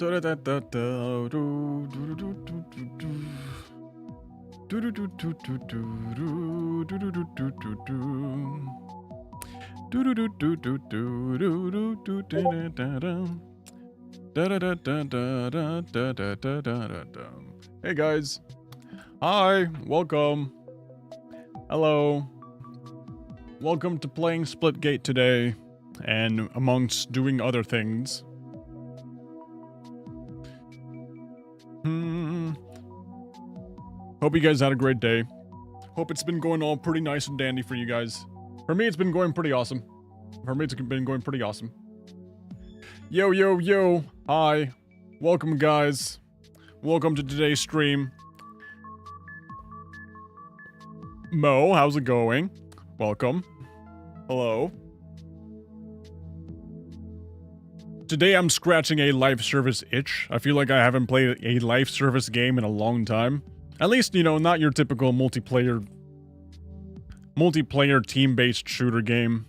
Hey guys. Hi, welcome. Hello. Welcome to playing Splitgate today, and amongst doing other things. Hope you guys had a great day. Hope it's been going all pretty nice and dandy for you guys. For me, it's been going pretty awesome. Yo, yo, yo. Hi. Welcome, guys. Welcome to today's stream. Mo, how's it going? Welcome. Hello. Today I'm scratching a live service itch. I feel like I haven't played a live service game in a long time. At least, you know, not your typical multiplayer team-based shooter game.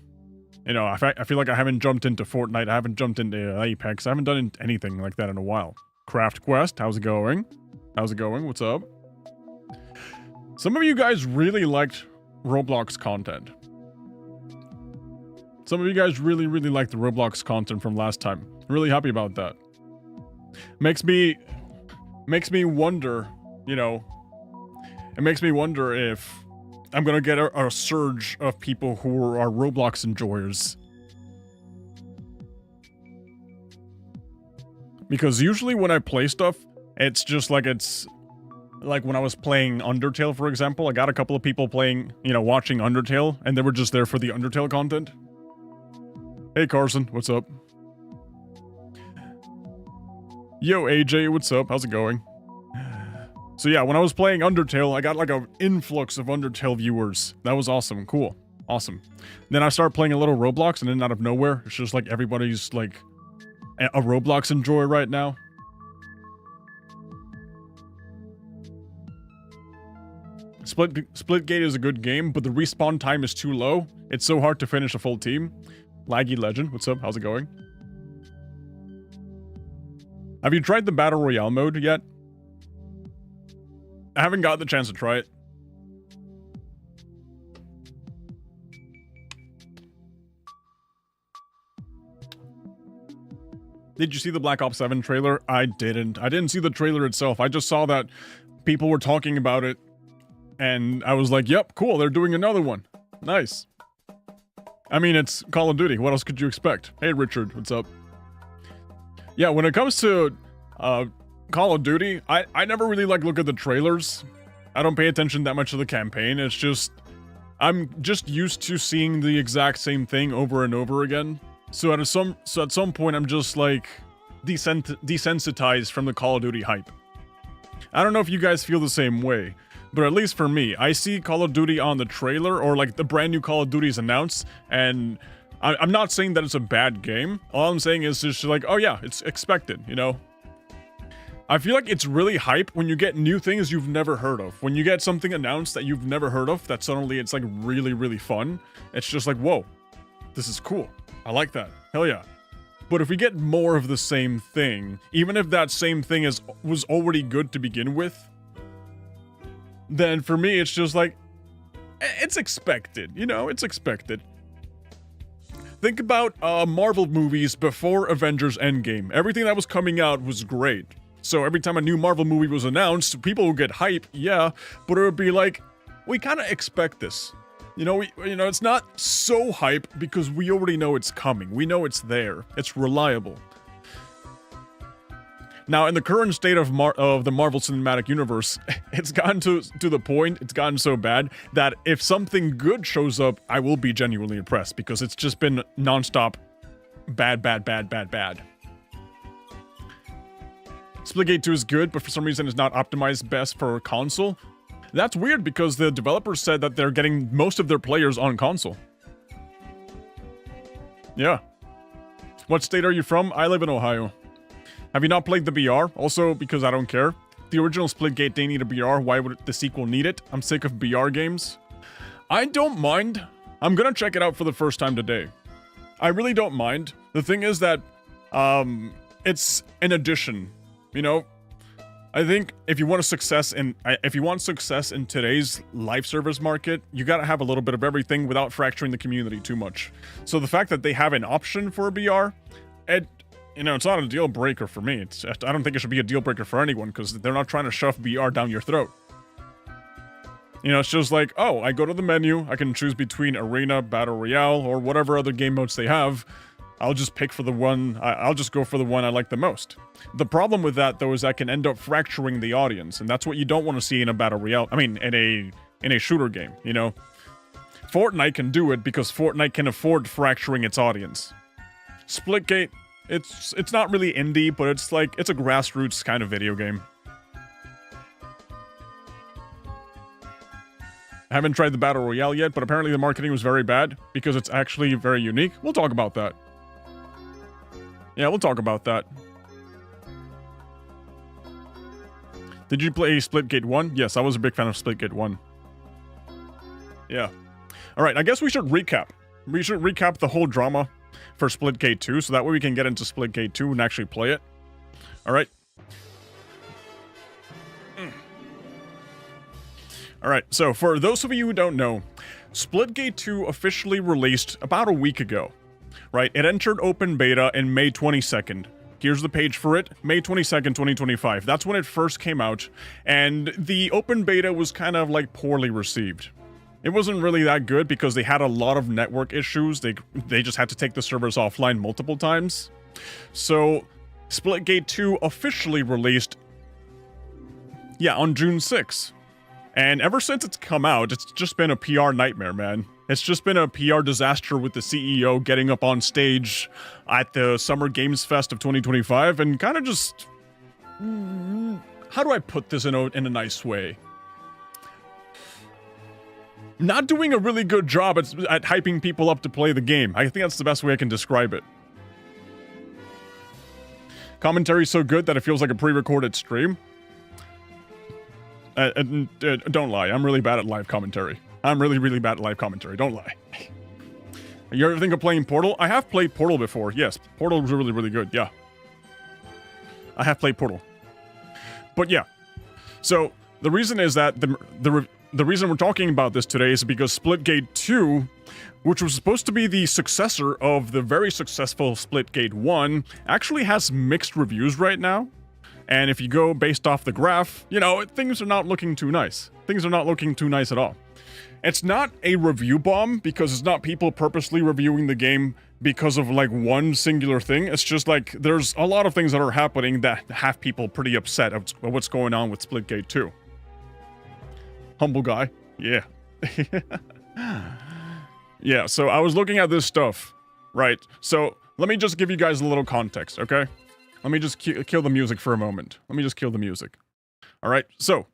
You know, I feel like I haven't jumped into Fortnite, I haven't jumped into Apex, I haven't done anything like that in a while. Craft Quest, how's it going? How's it going? What's up? Some of you guys really liked Roblox content. Some of you guys really liked the Roblox content from last time. Really happy about that. Makes me wonder, you know, it makes me wonder if I'm gonna get a surge of people who are Roblox enjoyers. Because usually when I play stuff, it's just like when I was playing Undertale, for example. I got a couple of people playing, you know, watching Undertale, and they were just there for the Undertale content. Hey Carson, what's up? Yo AJ, what's up? How's it going? So yeah, when I was playing Undertale, I got like an influx of Undertale viewers. That was awesome, cool, awesome. Then I started playing a little Roblox, and then out of nowhere, it's just like everybody's like a Roblox enjoyer right now. Splitgate is a good game, but the respawn time is too low. It's so hard to finish a full team. Laggy Legend, what's up? How's it going? Have you tried the Battle Royale mode yet? I haven't got the chance to try it. Did you see the Black Ops 7 trailer? I didn't. I didn't see the trailer itself. I just saw that people were talking about it. And I was like, yep, cool, they're doing another one. Nice. I mean, it's Call of Duty. What else could you expect? Hey, Richard, what's up? Yeah, when it comes to Call of Duty, I never really look at the trailers. I don't pay attention that much to the campaign. It's just, I'm just used to seeing the exact same thing over and over again. So at some point, I'm just like desensitized from the Call of Duty hype. I don't know if you guys feel the same way. But at least for me, I see Call of Duty on the trailer, or like the brand new Call of Duty is announced, and I'm not saying that it's a bad game. All I'm saying is just like, oh yeah, it's expected, you know? I feel like it's really hype when you get new things you've never heard of. When you get something announced that you've never heard of, that suddenly it's like really fun. It's just like, whoa, this is cool. I like that. Hell yeah. But if we get more of the same thing, even if that same thing was already good to begin with, then for me, it's just like, it's expected, you know, it's expected. Think about Marvel movies before Avengers Endgame. Everything that was coming out was great. So every time a new Marvel movie was announced, people would get hype, yeah, but it would be like, we kind of expect this. You know, it's not so hype because we already know it's coming. We know it's there. It's reliable. Now, in the current state of the Marvel Cinematic Universe, it's gotten to the point, it's gotten so bad, that if something good shows up, I will be genuinely impressed, because it's just been non-stop bad. Splitgate 2 is good, but for some reason it's not optimized best for console. That's weird, because the developers said that they're getting most of their players on console. Yeah. What state are you from? I live in Ohio. Have you not played the BR? Also, because I don't care. The original Splitgate didn't need a BR, why would the sequel need it? I'm sick of BR games. I don't mind. I'm gonna check it out for the first time today. I really don't mind. The thing is that, it's an addition, you know? I think if you want success in today's live service market, you gotta have a little bit of everything without fracturing the community too much. So the fact that they have an option for a BR, it's not a deal breaker for me. I don't think it should be a deal breaker for anyone because they're not trying to shove BR down your throat. It's just like, oh, I go to the menu, I can choose between Arena, Battle Royale, or whatever other game modes they have. I'll just pick for the one, I'll just go for the one I like the most. The problem with that, though, is that can end up fracturing the audience, and that's what you don't want to see in a Battle Royale, in a shooter game, Fortnite can do it because Fortnite can afford fracturing its audience. Splitgate, it's not really indie, but it's a grassroots kind of video game. I haven't tried the Battle Royale yet, but apparently the marketing was very bad because it's actually very unique. We'll talk about that. Yeah, we'll talk about that. Did you play Splitgate 1? Yes, I was a big fan of Splitgate 1. Yeah. Alright, I guess we should recap. We should recap the whole drama for Splitgate 2, so that way we can get into Splitgate 2 and actually play it. Alright. Alright, so for those of you who don't know, Splitgate 2 officially released about a week ago. Right, it entered open beta in May 22nd. Here's the page for it, May 22nd, 2025. That's when it first came out, and the open beta was kind of poorly received. It wasn't really that good because they had a lot of network issues. They just had to take the servers offline multiple times. So, Splitgate 2 officially released, on June 6th. And ever since it's come out, it's just been a PR nightmare, man. It's just been a PR disaster with the CEO getting up on stage at the Summer Games Fest of 2025 and kind of just... How do I put this in a nice way? Not doing a really good job at hyping people up to play the game. I think that's the best way I can describe it. Commentary's so good that it feels like a pre-recorded stream. Don't lie, I'm really bad at live commentary. I'm really, really bad at live commentary, don't lie. You ever think of playing Portal? I have played Portal before, yes. Portal was really, really good, yeah. I have played Portal. But yeah. So, the reason is that the reason we're talking about this today is because Splitgate 2, which was supposed to be the successor of the very successful Splitgate 1, actually has mixed reviews right now. And if you go based off the graph, things are not looking too nice. Things are not looking too nice at all. It's not a review bomb because it's not people purposely reviewing the game because of one singular thing. It's just there's a lot of things that are happening that have people pretty upset of what's going on with Splitgate 2. Humble guy. Yeah. Yeah, so I was looking at this stuff, right? So let me just give you guys a little context, okay? Let me just kill the music for a moment. Let me just kill the music. Alright, so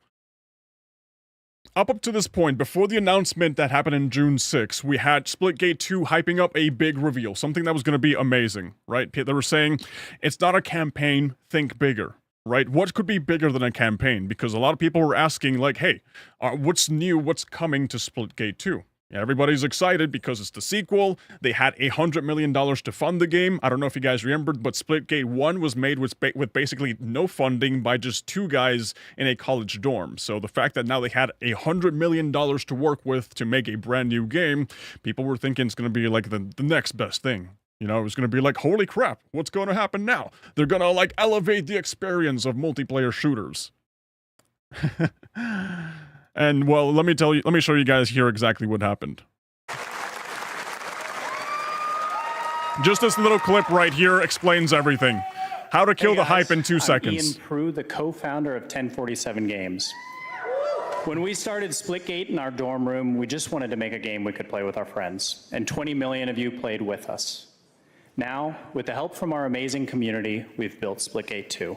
up to this point, before the announcement that happened in June 6, we had Splitgate 2 hyping up a big reveal, something that was going to be amazing, right? They were saying, it's not a campaign, think bigger, right? What could be bigger than a campaign? Because a lot of people were asking, hey, what's new, what's coming to Splitgate 2? Yeah, everybody's excited because it's the sequel. They had $100 million to fund the game. I don't know if you guys remembered, but Splitgate 1 was made with basically no funding by just two guys in a college dorm. So the fact that now they had $100 million to work with to make a brand new game, people were thinking it's going to be the next best thing. It was going to be holy crap, what's going to happen now? They're going to elevate the experience of multiplayer shooters. And, well, let me show you guys here exactly what happened. Just this little clip right here explains everything. How to kill the hype in 2 seconds. I'm Ian Prue, the co-founder of 1047 Games. When we started Splitgate in our dorm room, we just wanted to make a game we could play with our friends, and 20 million of you played with us. Now, with the help from our amazing community, we've built Splitgate 2.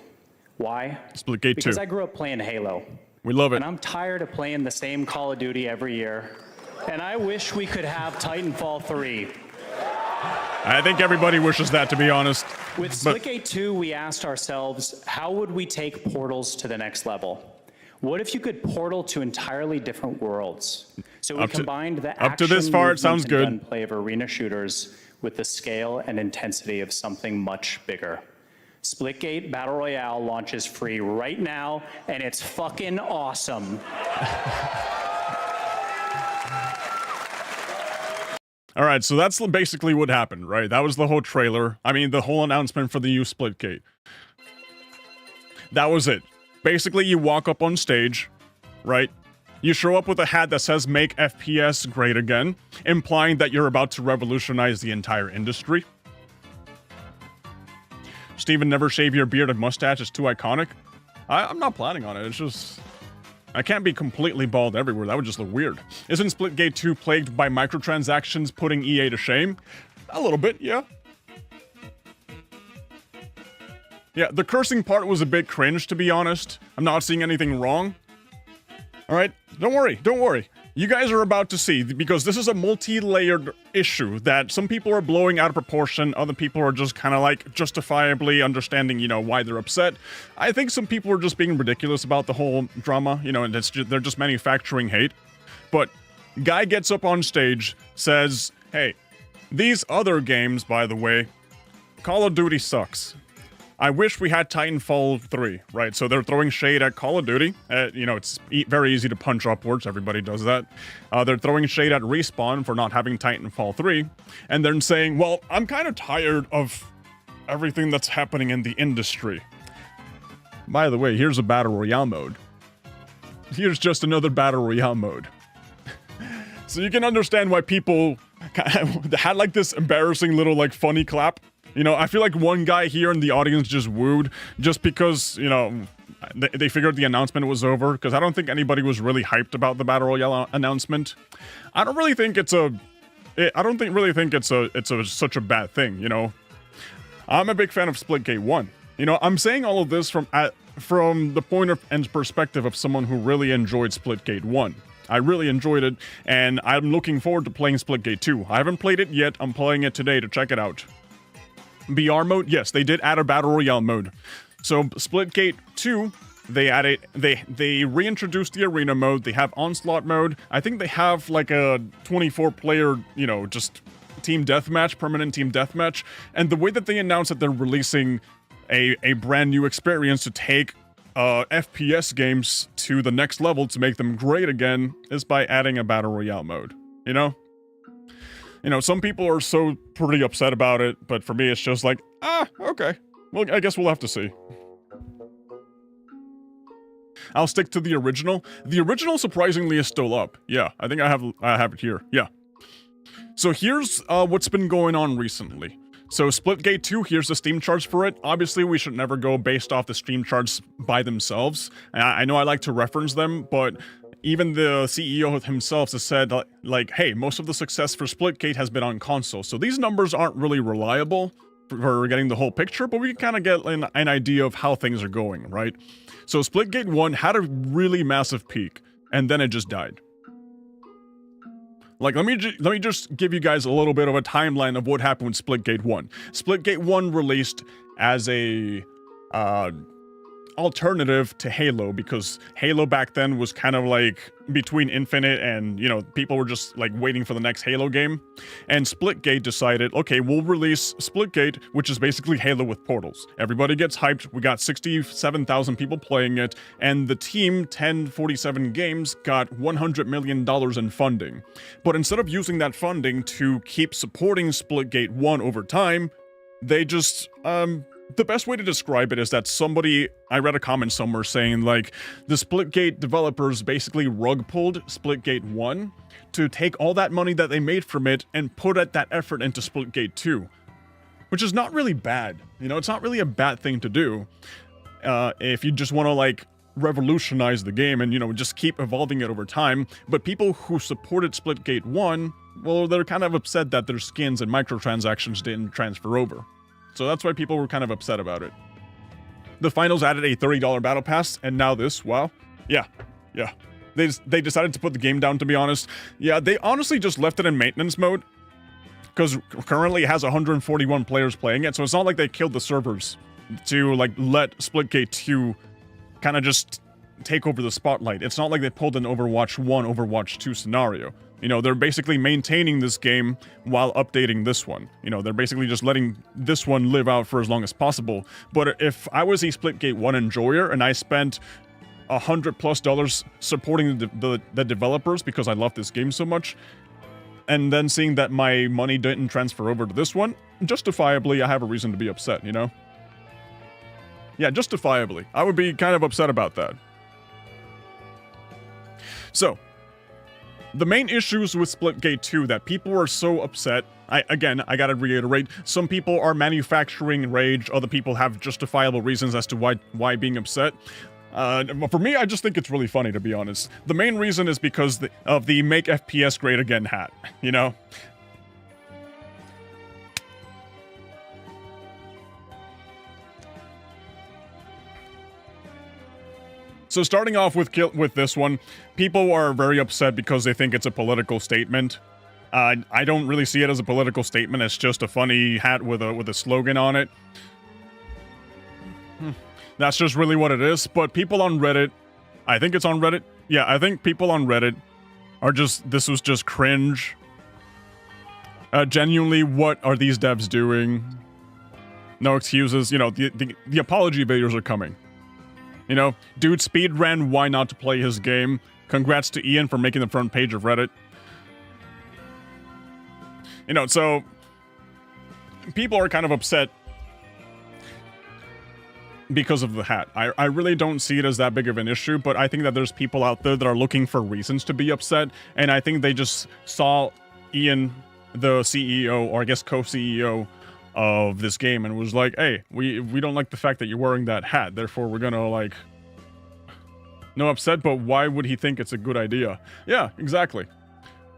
Why? Splitgate 2. Because I grew up playing Halo. We love it. And I'm tired of playing the same Call of Duty every year. And I wish we could have Titanfall 3. I think everybody wishes that, to be honest. With Splitgate 2, we asked ourselves, how would we take portals to the next level? What if you could portal to entirely different worlds? So we combined the action, up to this far, it sounds good, gunplay of arena shooters with the scale and intensity of something much bigger. Splitgate Battle Royale launches free right now, and it's fucking awesome. All right, so that's basically what happened, right? That was the whole trailer. I mean, the whole announcement for the new Splitgate. That was it. Basically, you walk up on stage, right? You show up with a hat that says "Make FPS Great Again," implying that you're about to revolutionize the entire industry. Steven, never shave your beard and mustache. It's too iconic. I'm not planning on it. It's just... I can't be completely bald everywhere. That would just look weird. Isn't Splitgate 2 plagued by microtransactions putting EA to shame? A little bit, yeah. Yeah, the cursing part was a bit cringe, to be honest. I'm not seeing anything wrong. Alright, don't worry. You guys are about to see, because this is a multi-layered issue that some people are blowing out of proportion, other people are just kind of like justifiably understanding, you know, why they're upset. I think some people are just being ridiculous about the whole drama, you know, and they're just manufacturing hate. But guy gets up on stage, says, hey, these other games, by the way, Call of Duty sucks. I wish we had Titanfall 3, right? So they're throwing shade at Call of Duty. You know, it's very easy to punch upwards. Everybody does that. They're throwing shade at Respawn for not having Titanfall 3. And then saying, well, I'm kind of tired of everything that's happening in the industry. By the way, here's a Battle Royale mode. Here's just another Battle Royale mode. So you can understand why people had like this embarrassing little like funny clap. You know, I feel like one guy here in the audience just wooed just because, you know, they figured the announcement was over, because I don't think anybody was really hyped about the Battle Royale announcement. I don't really think it's such a bad thing, you know. I'm a big fan of Splitgate 1. You know, I'm saying all of this from the point of and perspective of someone who really enjoyed Splitgate 1. I really enjoyed it, and I'm looking forward to playing Splitgate 2. I haven't played it yet. I'm playing it today to check it out. BR mode, yes, they did add a Battle Royale mode. So Splitgate 2, they reintroduced the arena mode. They have Onslaught mode. I think they have like a 24-player, you know, just team deathmatch, permanent team deathmatch. And the way that they announced that they're releasing a brand new experience to take FPS games to the next level to make them great again is by adding a Battle Royale mode, you know? You know, some people are so pretty upset about it, but for me, it's just like, okay. Well, I guess we'll have to see. I'll stick to the original. The original, surprisingly, is still up. Yeah, I think I have it here. Yeah. So here's what's been going on recently. So Splitgate 2, here's the Steam charts for it. Obviously, we should never go based off the Steam charts by themselves. I know I like to reference them, but even the CEO himself has said, like, hey, most of the success for Splitgate has been on console. So these numbers aren't really reliable for getting the whole picture, but we can kind of get an idea of how things are going, right? So Splitgate 1 had a really massive peak, and then it just died. Like, let me just give you guys a little bit of a timeline of what happened with Splitgate 1. Splitgate 1 released as a alternative to Halo, because Halo back then was kind of like between Infinite and, you know, people were just like waiting for the next Halo game. And Splitgate decided, okay, we'll release Splitgate, which is basically Halo with portals. Everybody gets hyped. We got 67,000 people playing it, and the team 1047 Games got $100 million in funding. But instead of using that funding to keep supporting Splitgate 1 over time, they just the best way to describe it is that I read a comment somewhere saying, like, the Splitgate developers basically rug pulled Splitgate 1 to take all that money that they made from it and put that effort into Splitgate 2. Which is not really bad. You know, it's not really a bad thing to do. If you just want to, like, revolutionize the game and, you know, just keep evolving it over time. But people who supported Splitgate 1, well, they're kind of upset that their skins and microtransactions didn't transfer over. So that's why people were kind of upset about it. The finals added a $30 battle pass, and now this, wow. Yeah. They decided to put the game down, to be honest. Yeah, they honestly just left it in maintenance mode, because currently it has 141 players playing it, so it's not like they killed the servers to, like, let Splitgate 2 kind of just take over the spotlight. It's not like they pulled an Overwatch 1, Overwatch 2 scenario. You know, they're basically maintaining this game while updating this one. You know, they're basically just letting this one live out for as long as possible. But if I was a Splitgate 1 enjoyer and I spent $100+ supporting the developers because I love this game so much, and then seeing that my money didn't transfer over to this one, justifiably, I have a reason to be upset, you know? Yeah, justifiably. I would be kind of upset about that. So, the main issues with Splitgate 2 that people are so upset, I gotta reiterate, some people are manufacturing rage, other people have justifiable reasons as to why being upset. For me, I just think it's really funny, to be honest. The main reason is because of the Make FPS Great Again hat, you know? So starting off with this one, people are very upset because they think it's a political statement. I don't really see it as a political statement. It's just a funny hat with a slogan on it. That's just really what it is. But people on Reddit, I think it's on Reddit. Yeah, I think people on Reddit are just, this was just cringe. Genuinely, what are these devs doing? No excuses. You know, the apology videos are coming. You know, dude speed ran why not to play his game. Congrats to Ian for making the front page of Reddit. You know, so people are kind of upset because of the hat. I really don't see it as that big of an issue, but I think that there's people out there that are looking for reasons to be upset, and I think they just saw Ian, the CEO, or I guess co-CEO of this game, and was like, hey, we don't like the fact that you're wearing that hat, therefore we're gonna, like... No, upset, but why would he think it's a good idea? Yeah, exactly.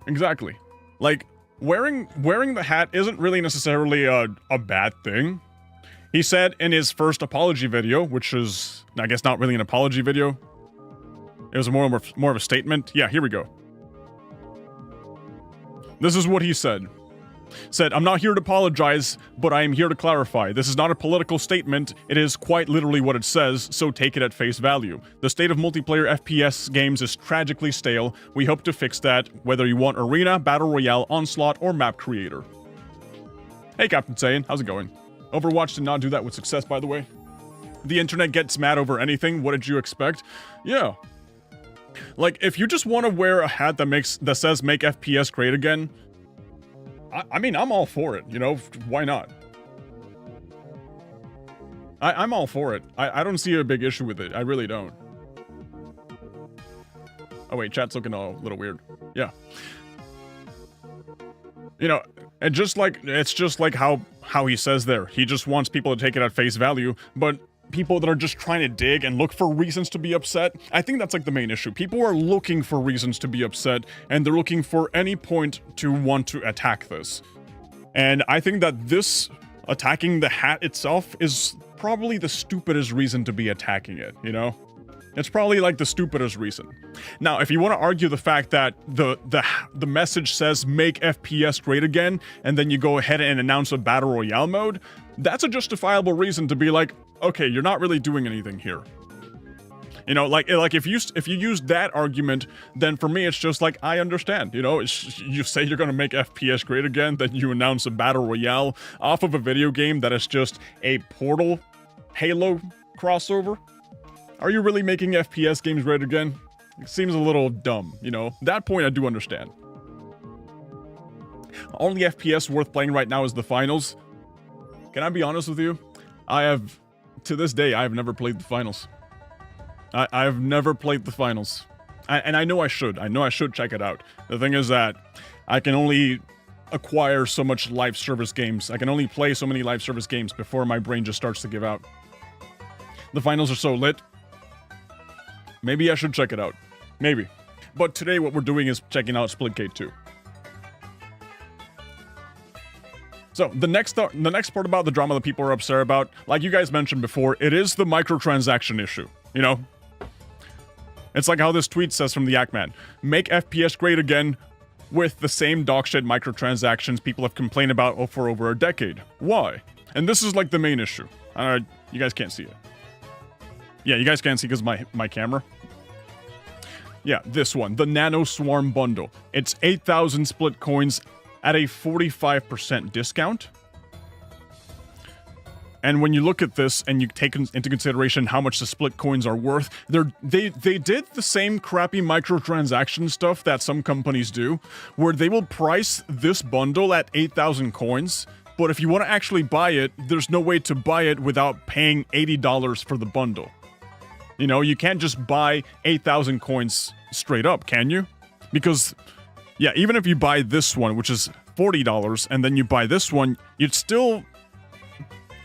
Exactly. Like, wearing the hat isn't really necessarily a bad thing. He said in his first apology video, which is, I guess, not really an apology video. It was more of a statement. Yeah, here we go. This is what he said. Said, I'm not here to apologize, but I am here to clarify. This is not a political statement. It is quite literally what it says, so take it at face value. The state of multiplayer FPS games is tragically stale. We hope to fix that, whether you want Arena, Battle Royale, Onslaught, or Map Creator. Hey, Captain Saiyan, how's it going? Overwatch did not do that with success, by the way. The internet gets mad over anything. What did you expect? Yeah. Like, if you just want to wear a hat that says make FPS great again, I mean, I'm all for it, you know? Why not? I'm all for it. I don't see a big issue with it. I really don't. Oh wait, chat's looking a little weird. Yeah. You know, and it's just like how he says there. He just wants people to take it at face value, but people that are just trying to dig and look for reasons to be upset, I think that's like the main issue. People are looking for reasons to be upset, and they're looking for any point to want to attack this. And I think that this attacking the hat itself is probably the stupidest reason to be attacking it, you know? It's probably like the stupidest reason. Now, if you want to argue the fact that the message says make FPS great again, and then you go ahead and announce a Battle Royale mode, that's a justifiable reason to be like, okay, you're not really doing anything here. You know, like if you use that argument, then for me it's just like, I understand. You know, you say you're gonna make FPS great again, then you announce a Battle Royale off of a video game that is just a Portal Halo crossover. Are you really making FPS games great again? It seems a little dumb, you know? That point I do understand. Only FPS worth playing right now is the finals. Can I be honest with you? To this day, I have never played the finals. I've never played the finals. And I know I should. I know I should check it out. The thing is that I can only acquire so much live service games. I can only play so many live service games before my brain just starts to give out. The finals are so lit. Maybe I should check it out. Maybe. But today what we're doing is checking out Splitgate 2. So, the next part about the drama that people are upset about, like you guys mentioned before, it is the microtransaction issue, you know? It's like how this tweet says from the Yak-Man. Make FPS great again with the same dogshit microtransactions people have complained about for over a decade. Why? And this is like the main issue. You guys can't see it. Yeah, you guys can't see because my camera. Yeah, this one, the Nano Swarm bundle. It's 8,000 split coins at a 45% discount. And when you look at this and you take into consideration how much the split coins are worth, they did the same crappy microtransaction stuff that some companies do, where they will price this bundle at 8,000 coins, but if you want to actually buy it, there's no way to buy it without paying $80 for the bundle. You know, you can't just buy 8,000 coins straight up, can you? Because, yeah, even if you buy this one, which is $40, and then you buy this one, you'd still...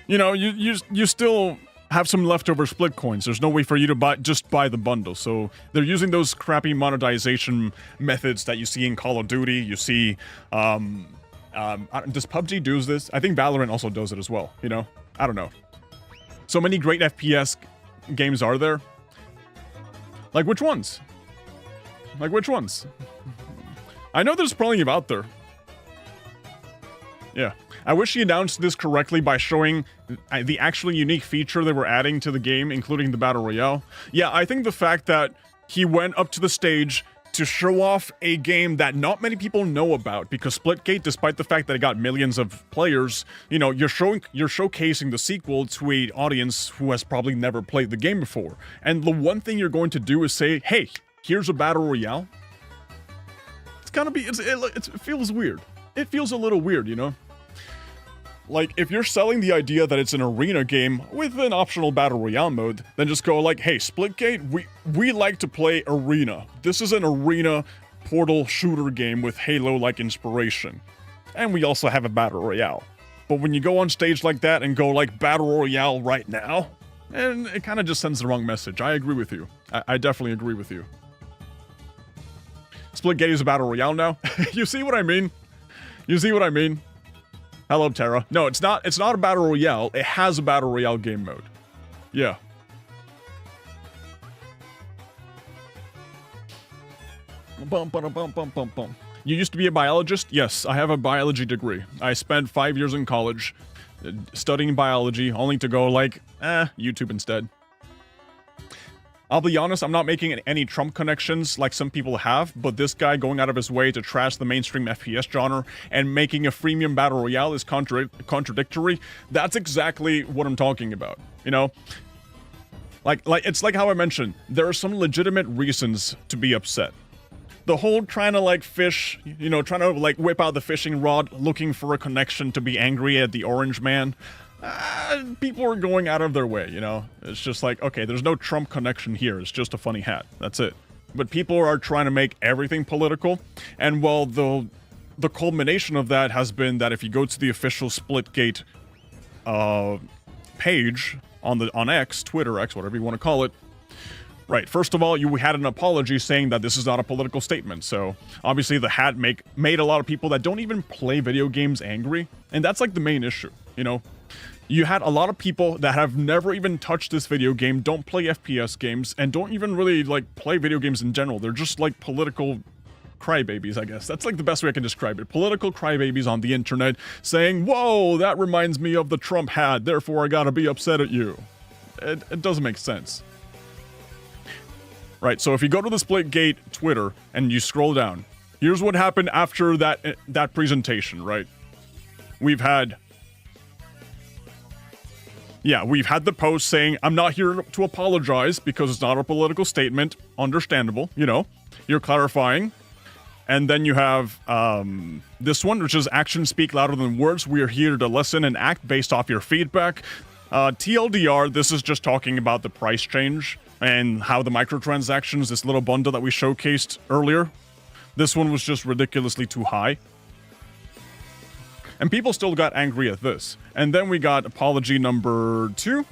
You know, you still have some leftover split coins. There's no way for you to just buy the bundle. So they're using those crappy monetization methods that you see in Call of Duty. You see, does PUBG do this? I think Valorant also does it as well, you know? I don't know. So many great FPS games are there. Like which ones? Like which ones? I know there's plenty of out there. Yeah. I wish he announced this correctly by showing the actually unique feature they were adding to the game, including the Battle Royale. Yeah, I think the fact that he went up to the stage to show off a game that not many people know about, because Splitgate, despite the fact that it got millions of players, you know, you're showcasing the sequel to an audience who has probably never played the game before. And the one thing you're going to do is say, hey, here's a Battle Royale. It's gonna be, it feels weird. It feels a little weird, you know? Like, if you're selling the idea that it's an arena game with an optional Battle Royale mode, then just go like, hey, Splitgate, we like to play arena. This is an arena portal shooter game with Halo-like inspiration. And we also have a Battle Royale. But when you go on stage like that and go like, Battle Royale right now, and it kind of just sends the wrong message. I agree with you. I definitely agree with you. Splitgate is a Battle Royale now? You see what I mean? You see what I mean? Hello, Terra. No, it's not a Battle Royale. It has a Battle Royale game mode. Yeah. Bum, bum, bum, bum, bum, bum. You used to be a biologist? Yes, I have a biology degree. I spent 5 years in college studying biology, only to go like, YouTube instead. I'll be honest, I'm not making any Trump connections like some people have, but this guy going out of his way to trash the mainstream FPS genre and making a freemium Battle Royale is contradictory. That's exactly what I'm talking about, you know? Like it's like how I mentioned, there are some legitimate reasons to be upset. The whole trying to like fish, you know, trying to like whip out the fishing rod, looking for a connection to be angry at the orange man. People are going out of their way, you know? It's just like, okay, there's no Trump connection here. It's just a funny hat. That's it. But people are trying to make everything political. And well, the culmination of that has been that if you go to the official Splitgate page on X, Twitter X, whatever you want to call it, right, first of all, you had an apology saying that this is not a political statement. So obviously the hat made a lot of people that don't even play video games angry. And that's like the main issue, you know? You had a lot of people that have never even touched this video game, don't play FPS games, and don't even really, like, play video games in general. They're just, like, political crybabies, I guess. That's, like, the best way I can describe it. Political crybabies on the internet saying, whoa, that reminds me of the Trump hat, therefore I gotta be upset at you. It doesn't make sense. Right, so if you go to the Splitgate Twitter and you scroll down, here's what happened after that presentation, right? We've had the post saying, I'm not here to apologize because it's not a political statement. Understandable, you know. You're clarifying. And then you have this one, which is actions speak louder than words. We are here to listen and act based off your feedback. TLDR, this is just talking about the price change and how the microtransactions, this little bundle that we showcased earlier, this one was just ridiculously too high. And people still got angry at this. And then we got apology number 2,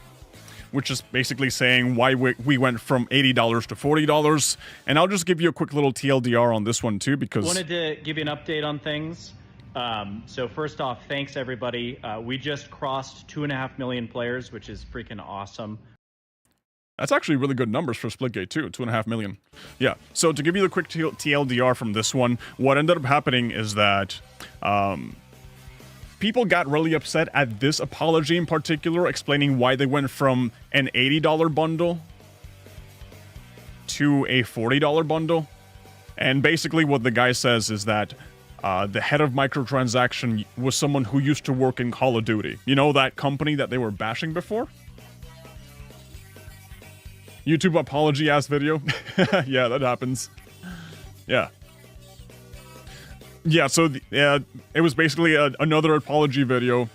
which is basically saying why we went from $80 to $40. And I'll just give you a quick little TLDR on this one too, because... Wanted to give you an update on things. So first off, thanks everybody. We just crossed 2.5 million players, which is freaking awesome. That's actually really good numbers for Splitgate too, 2.5 million. Yeah, so to give you the quick TLDR from this one, what ended up happening is that... people got really upset at this apology in particular, explaining why they went from an $80 bundle to a $40 bundle. And basically what the guy says is that the head of microtransaction was someone who used to work in Call of Duty. You know, that company that they were bashing before? YouTube apology ass video? Yeah, that happens. Yeah. Yeah, so it was basically another apology video.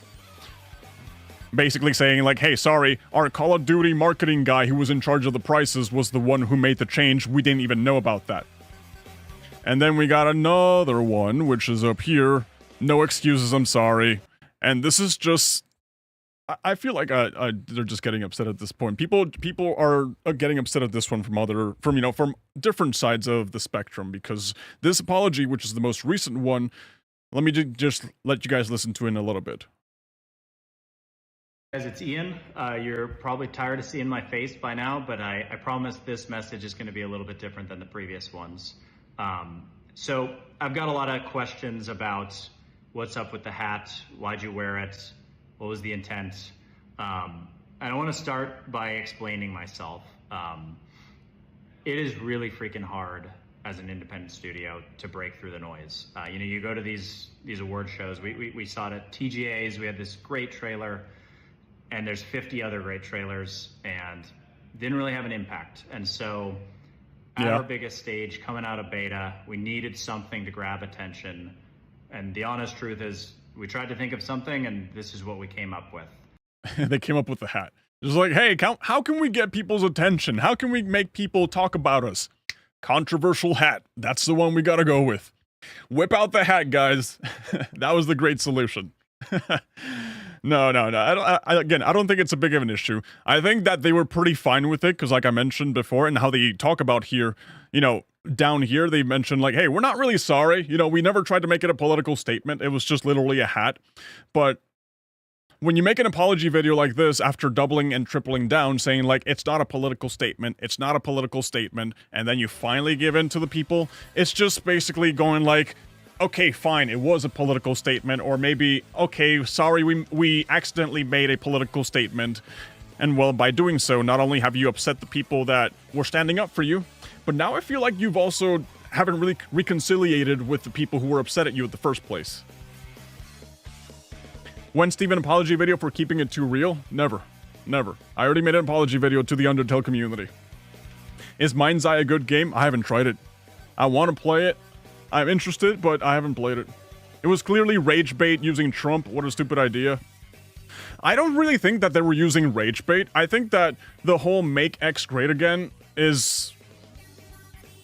Basically saying like, hey, sorry, our Call of Duty marketing guy who was in charge of the prices was the one who made the change. We didn't even know about that. And then we got another one, which is up here. No excuses, I'm sorry. And this is just... I feel like they're just getting upset at this point. People are getting upset at this one from different sides of the spectrum, because this apology, which is the most recent one, let me just let you guys listen to it in a little bit. Guys, it's Ian. You're probably tired of seeing my face by now, but I promise this message is going to be a little bit different than the previous ones. So I've got a lot of questions about what's up with the hat, why'd you wear it, what was the intent? And I want to start by explaining myself. It is really freaking hard as an independent studio to break through the noise. You go to these award shows. We saw it at TGA's. We had this great trailer, and there's 50 other great trailers, and didn't really have an impact. And so at our biggest stage, coming out of beta, we needed something to grab attention. And the honest truth is, we tried to think of something, and this is what we came up with. They came up with the hat. Just like, hey, how can we get people's attention? How can we make people talk about us? Controversial hat. That's the one we gotta go with. Whip out the hat, guys. That was the great solution. No. I don't think it's a big of an issue. I think that they were pretty fine with it, because like I mentioned before, and how they talk about here, down here, they mentioned like, hey, we're not really sorry. We never tried to make it a political statement. It was just literally a hat. But when you make an apology video like this, after doubling and tripling down, saying like, it's not a political statement, it's not a political statement, and then you finally give in to the people, it's just basically going like, okay, fine, it was a political statement, or maybe, okay, sorry, we accidentally made a political statement. And well, by doing so, not only have you upset the people that were standing up for you, but now I feel like you've also haven't really reconciliated with the people who were upset at you at the first place. When Steven apology video for keeping it too real? Never. Never. I already made an apology video to the Undertale community. Is Mind's Eye a good game? I haven't tried it. I want to play it. I'm interested, but I haven't played it. It was clearly rage bait using Trump. What a stupid idea. I don't really think that they were using rage bait. I think that the whole Make X Great Again is...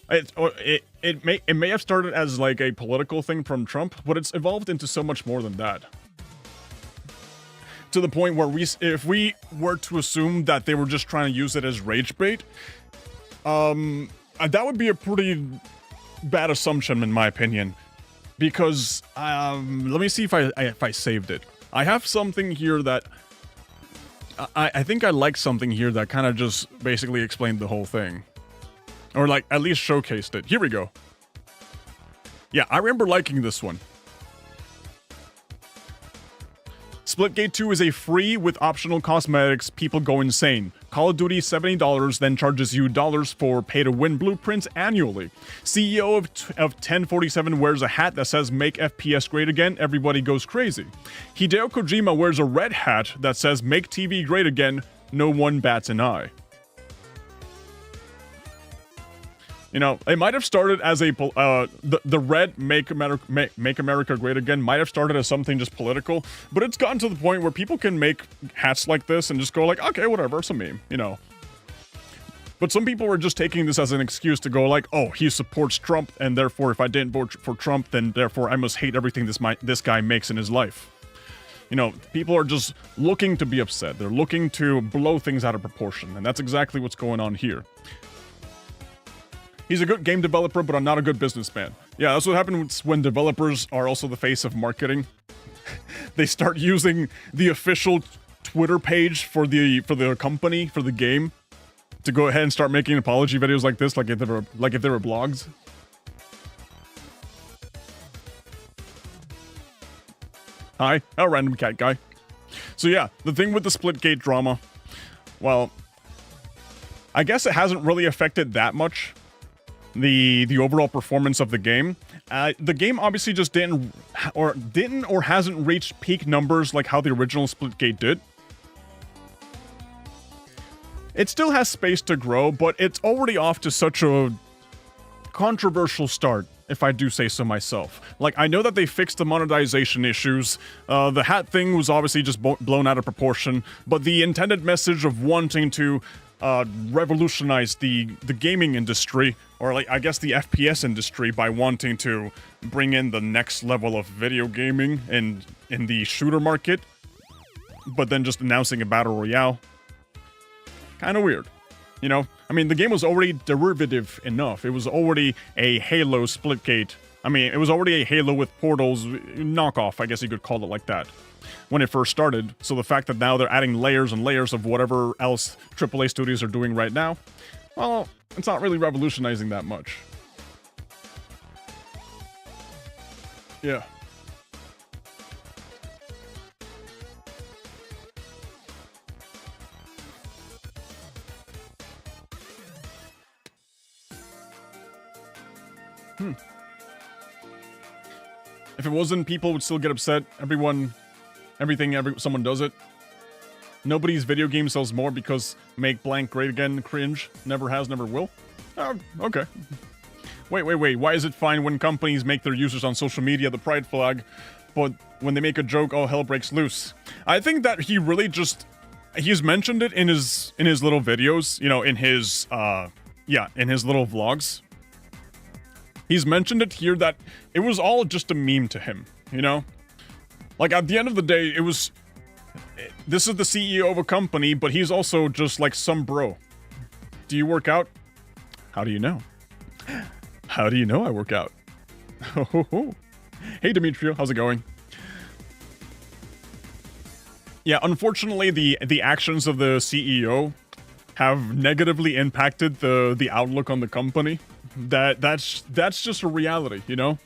It may have started as like a political thing from Trump, but it's evolved into so much more than that. To the point where if we were to assume that they were just trying to use it as rage bait, that would be a pretty bad assumption in my opinion. Because let me see if I saved it. I have something here that I think I like something here that kind of just basically explained the whole thing. Or like, at least showcased it. Here we go. Yeah, I remember liking this one. Splitgate 2 is a free with optional cosmetics. People go insane. Call of Duty $70, then charges you dollars for pay-to-win blueprints annually. CEO of 1047 wears a hat that says Make FPS Great Again. Everybody goes crazy. Hideo Kojima wears a red hat that says Make TV Great Again. No one bats an eye. It might have started as a the red Make America Great Again might have started as something just political, but it's gotten to the point where people can make hats like this and just go like, okay, whatever, it's a meme, But some people are just taking this as an excuse to go like, oh, he supports Trump, and therefore if I didn't vote for Trump, then therefore I must hate everything this guy makes in his life. People are just looking to be upset. They're looking to blow things out of proportion, and that's exactly what's going on here. He's a good game developer, but I'm not a good businessman. Yeah, that's what happens when developers are also the face of marketing. They start using the official Twitter page for the company, for the game, to go ahead and start making apology videos like this, like if they were blogs. Hi, a random cat guy. So yeah, the thing with the Splitgate drama, well, I guess it hasn't really affected that much the overall performance of the game. The game obviously just didn't or hasn't reached peak numbers like how the original Splitgate did. It still has space to grow, but it's already off to such a controversial start, if I do say so myself. Like, I know that they fixed the monetization issues. The hat thing was obviously just blown out of proportion, but the intended message of wanting to revolutionize the gaming industry, or like I guess the FPS industry, by wanting to bring in the next level of video gaming in the shooter market, but then just announcing a battle royale. Kind of weird. You know, I mean, the game was already derivative enough. It was already a Halo Splitgate. I mean, it was already a Halo with Portals knockoff, I guess you could call it like that, when it first started. So the fact that now they're adding layers and layers of whatever else AAA studios are doing right now, well, it's not really revolutionizing that much. Yeah. If it wasn't, people would still get upset. Someone does it. Nobody's video game sells more because make blank great again, cringe. Never has, never will. Oh, okay. Wait. Why is it fine when companies make their users on social media the pride flag, but when they make a joke, all hell breaks loose? I think that he really just... He's mentioned it in his little videos, you know, in his little vlogs. He's mentioned it here that it was all just a meme to him, you know? Like, at the end of the day, this is the CEO of a company, but he's also just like some bro. Do you work out? How do you know? How do you know I work out? Hey, Demetrio, how's it going? Yeah, unfortunately, the actions of the CEO have negatively impacted the outlook on the company. That's just a reality, you know?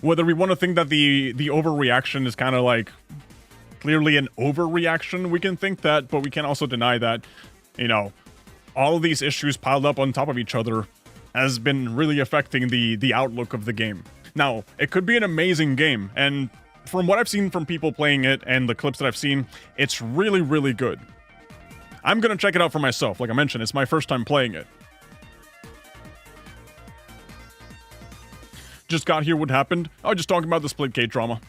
Whether we want to think that the overreaction is kind of like clearly an overreaction, we can think that, but we can also deny that, you know, all of these issues piled up on top of each other has been really affecting the outlook of the game. Now, it could be an amazing game, and from what I've seen from people playing it and the clips that I've seen, it's really, really good. I'm gonna check it out for myself. Like I mentioned, it's my first time playing it. Just got here, what happened? I was just talking about the Splitgate drama.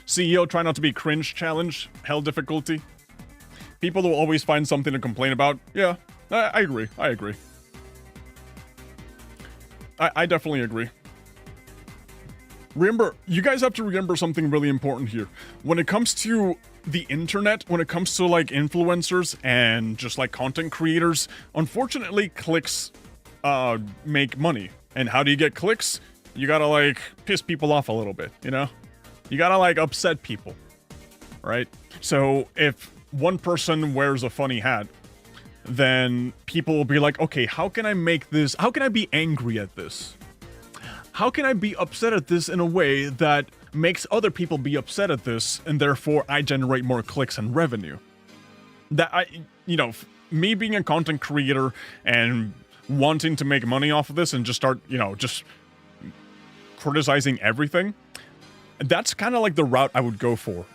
CEO, try not to be cringe challenge, hell difficulty. People will always find something to complain about. Yeah, I agree. I definitely agree. Remember, you guys have to remember something really important here. When it comes to the internet, when it comes to like influencers and just like content creators, unfortunately, clicks make money. And how do you get clicks? You gotta like piss people off a little bit, you know? You gotta like upset people, right? So if one person wears a funny hat, then people will be like, okay, how can I make this? How can I be angry at this? How can I be upset at this in a way that makes other people be upset at this, and therefore I generate more clicks and revenue? Me being a content creator and wanting to make money off of this and just start, just criticizing everything, that's kind of like the route I would go for.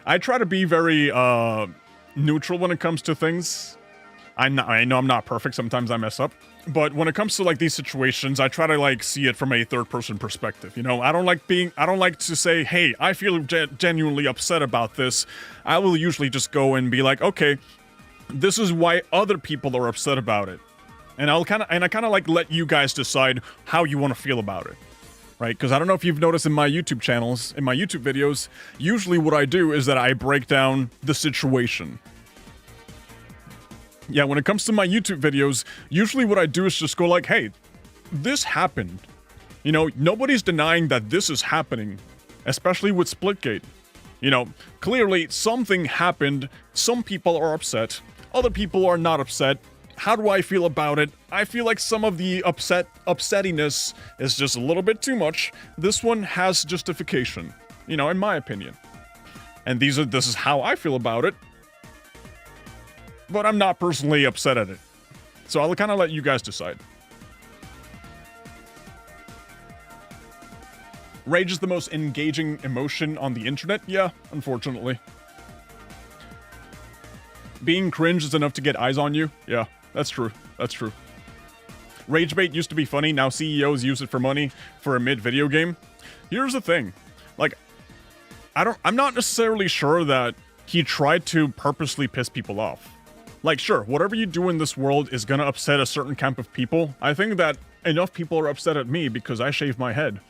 I try to be very neutral when it comes to things. I know I'm not perfect, sometimes I mess up. But when it comes to like these situations, I try to like see it from a third-person perspective. You know, I don't like to say, hey, I feel genuinely upset about this. I will usually just go and be like, okay, this is why other people are upset about it. And I kind of like let you guys decide how you want to feel about it. Right? Because I don't know if you've noticed in my YouTube channels, in my YouTube videos, usually what I do is that I break down the situation. Yeah, when it comes to my YouTube videos, usually what I do is just go like, hey, this happened. You know, nobody's denying that this is happening, especially with Splitgate. You know, clearly something happened, some people are upset, other people are not upset. How do I feel about it? I feel like some of the upsettiness is just a little bit too much. This one has justification, you know, in my opinion. And this is how I feel about it. but I'm not personally upset at it. So I'll kind of let you guys decide. Rage is the most engaging emotion on the internet? Yeah, unfortunately. Being cringe is enough to get eyes on you? Yeah, that's true. That's true. Rage bait used to be funny, now CEOs use it for money for a mid-video game. Here's the thing. Like, I'm not necessarily sure that he tried to purposely piss people off. Like, sure, whatever you do in this world is gonna upset a certain camp of people. I think that enough people are upset at me because I shave my head.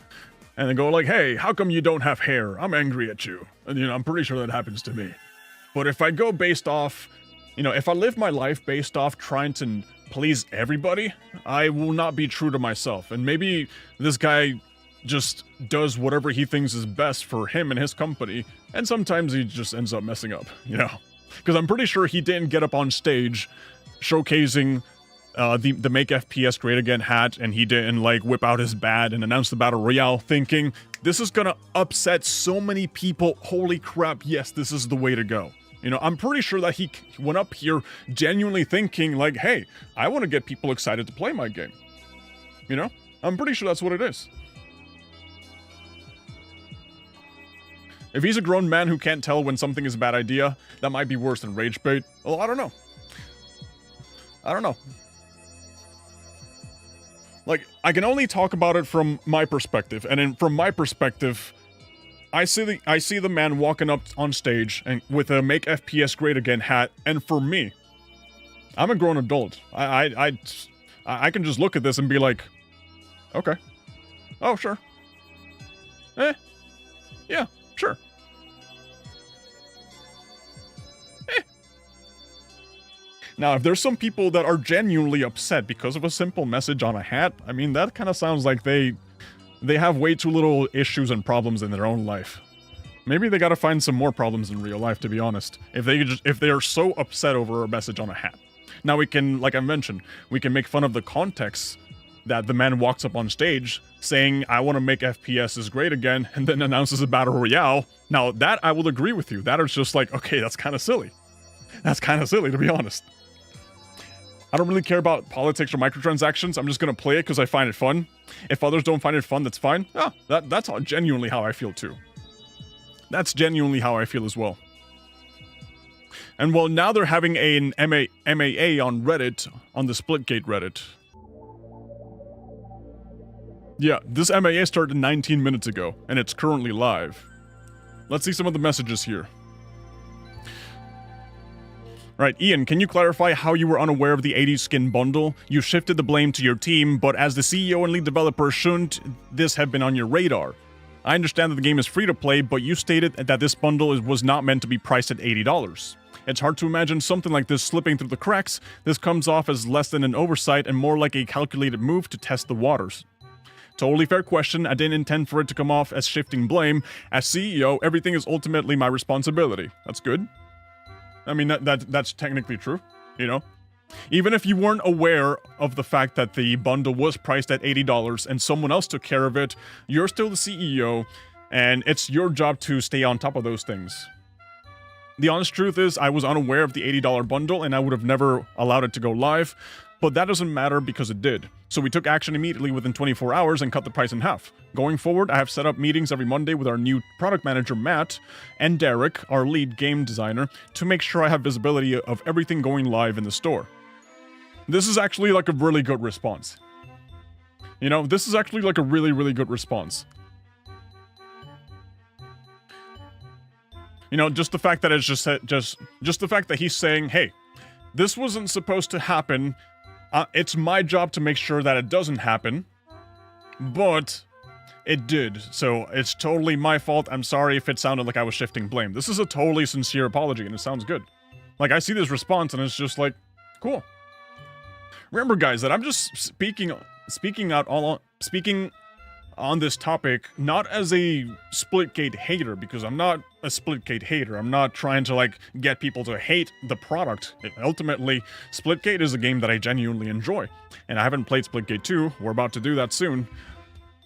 And they go like, hey, how come you don't have hair? I'm angry at you. And, you know, I'm pretty sure that happens to me. But if I go based off, you know, if I live my life based off trying to please everybody, I will not be true to myself. And maybe this guy just does whatever he thinks is best for him and his company. And sometimes he just ends up messing up, you know? Because I'm pretty sure he didn't get up on stage showcasing the Make FPS Great Again hat, and he didn't like whip out his bat and announce the battle royale thinking, this is gonna upset so many people, holy crap, yes, this is the way to go. You know, I'm pretty sure that he went up here genuinely thinking like, hey, I want to get people excited to play my game. You know, I'm pretty sure that's what it is. If he's a grown man who can't tell when something is a bad idea, that might be worse than rage bait. Well, I don't know. I don't know. Like, I can only talk about it from my perspective, and from my perspective, I see the man walking up on stage and with a Make FPS Great Again hat, and for me, I'm a grown adult. I can just look at this and be like, okay, oh sure, yeah, sure. Now, if there's some people that are genuinely upset because of a simple message on a hat, I mean, that kind of sounds like they have way too little issues and problems in their own life. Maybe they gotta find some more problems in real life, to be honest, if they are so upset over a message on a hat. Now we can, like I mentioned, we can make fun of the context that the man walks up on stage saying, I want to make FPSs great again, and then announces a battle royale. Now, that I will agree with you. That is just like, okay, that's kind of silly. That's kind of silly, to be honest. I don't really care about politics or microtransactions. I'm just going to play it because I find it fun. If others don't find it fun, that's fine. Yeah, that's genuinely how I feel too. That's genuinely how I feel as well. And well, now they're having an MAA on Reddit, on the Splitgate Reddit. Yeah, this MAA started 19 minutes ago, and it's currently live. Let's see some of the messages here. Right, Ian, can you clarify how you were unaware of the 80s skin bundle? You shifted the blame to your team, but as the CEO and lead developer, shouldn't this have been on your radar? I understand that the game is free to play, but you stated that this bundle was not meant to be priced at $80. It's hard to imagine something like this slipping through the cracks. This comes off as less than an oversight and more like a calculated move to test the waters. Totally fair question. I didn't intend for it to come off as shifting blame. As CEO, everything is ultimately my responsibility. That's good. I mean, that's technically true, you know? Even if you weren't aware of the fact that the bundle was priced at $80 and someone else took care of it, you're still the CEO, and it's your job to stay on top of those things. The honest truth is, I was unaware of the $80 bundle, and I would have never allowed it to go live, but that doesn't matter because it did. So we took action immediately within 24 hours and cut the price in half. Going forward, I have set up meetings every Monday with our new product manager, Matt, and Derek, our lead game designer, to make sure I have visibility of everything going live in the store. This is actually like a really good response. You know, this is actually like a really, really good response. You know, just the fact that it's just the fact that he's saying, hey, this wasn't supposed to happen. It's my job to make sure that it doesn't happen, but it did. So it's totally my fault. I'm sorry if it sounded like I was shifting blame. This is a totally sincere apology, and it sounds good. Like, I see this response, and it's just like, cool. Remember, guys, that I'm just speaking on this topic, not as a Splitgate hater, because I'm not a Splitgate hater. I'm not trying to, like, get people to hate the product. Ultimately, Splitgate is a game that I genuinely enjoy, and I haven't played Splitgate 2. We're about to do that soon,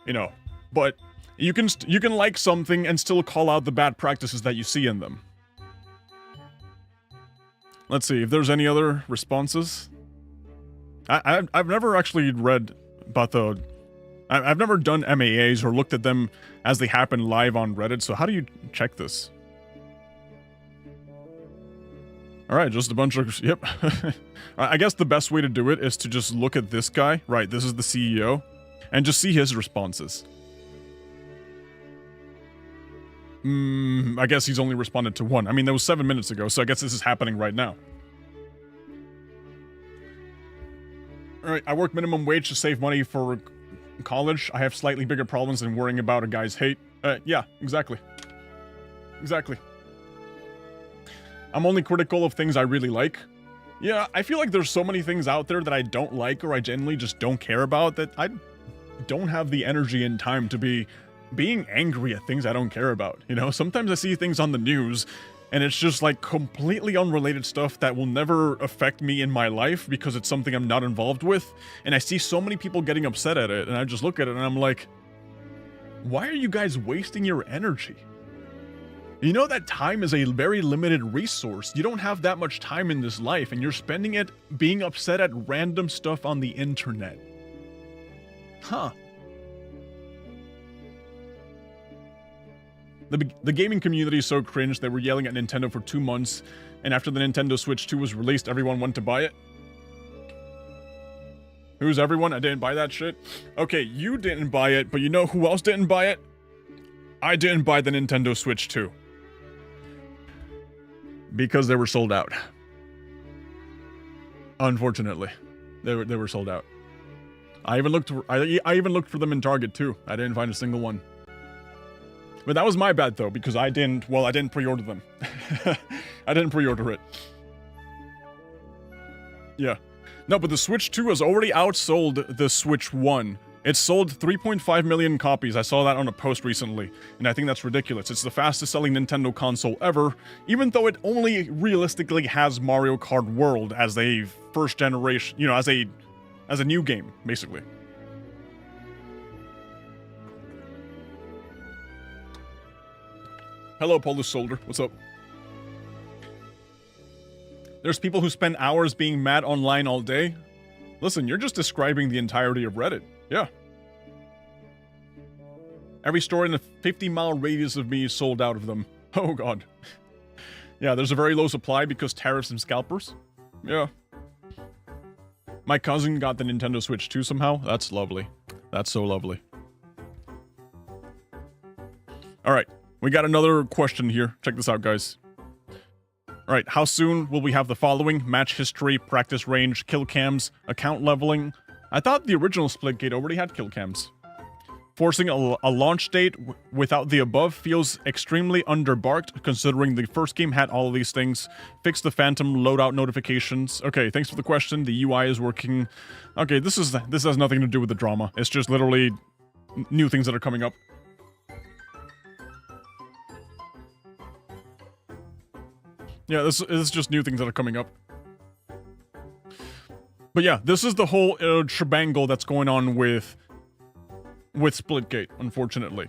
you know. But you can like something and still call out the bad practices that you see in them. Let's see if there's any other responses. I've never actually read about the... I've never done MAAs or looked at them as they happen live on Reddit, so how do you check this? Alright, just a bunch of... Yep. I guess the best way to do it is to just look at this guy. Right, this is the CEO. And just see his responses. I guess he's only responded to one. I mean, that was 7 minutes ago, so I guess this is happening right now. Alright, I work minimum wage to save money for college. I have slightly bigger problems than worrying about a guy's hate. Yeah, exactly. Exactly. I'm only critical of things I really like. Yeah, I feel like there's so many things out there that I don't like or I genuinely just don't care about that I don't have the energy and time to be being angry at things I don't care about, you know? Sometimes I see things on the news and it's just like completely unrelated stuff that will never affect me in my life because it's something I'm not involved with, and I see so many people getting upset at it and I just look at it and I'm like, why are you guys wasting your energy? You know that time is a very limited resource. You don't have that much time in this life and you're spending it being upset at random stuff on the internet. Huh. The gaming community is so cringe they were yelling at Nintendo for 2 months, and after the Nintendo Switch 2 was released, everyone went to buy it. Who's everyone? I didn't buy that shit. Okay, you didn't buy it, but you know who else didn't buy it? I didn't buy the Nintendo Switch 2. Because they were sold out. Unfortunately. They were sold out. I even looked for them in Target too. I didn't find a single one. But that was my bad though, because I didn't pre-order them. I didn't pre-order it. Yeah. No, but the Switch 2 has already outsold the Switch 1. It sold 3.5 million copies. I saw that on a post recently, and I think that's ridiculous. It's the fastest selling Nintendo console ever, even though it only realistically has Mario Kart World as a first generation, you know, as a new game, basically. Hello, Polish Soldier. What's up? There's people who spend hours being mad online all day. Listen, you're just describing the entirety of Reddit. Yeah. Every store in a 50-mile radius of me is sold out of them. Oh, God. Yeah, there's a very low supply because tariffs and scalpers. Yeah. My cousin got the Nintendo Switch 2 somehow. That's lovely. That's so lovely. Alright. We got another question here. Check this out, guys. Alright, how soon will we have the following? Match history, practice range, kill cams, account leveling. I thought the original Splitgate already had kill cams. Forcing a launch date without the above feels extremely underbarked, considering the first game had all of these things. Fix the phantom loadout notifications. Okay, thanks for the question. The UI is working. Okay, this has nothing to do with the drama. It's just literally new things that are coming up. Yeah, this is just new things that are coming up. But yeah, this is the whole shebangle that's going on with Splitgate, unfortunately.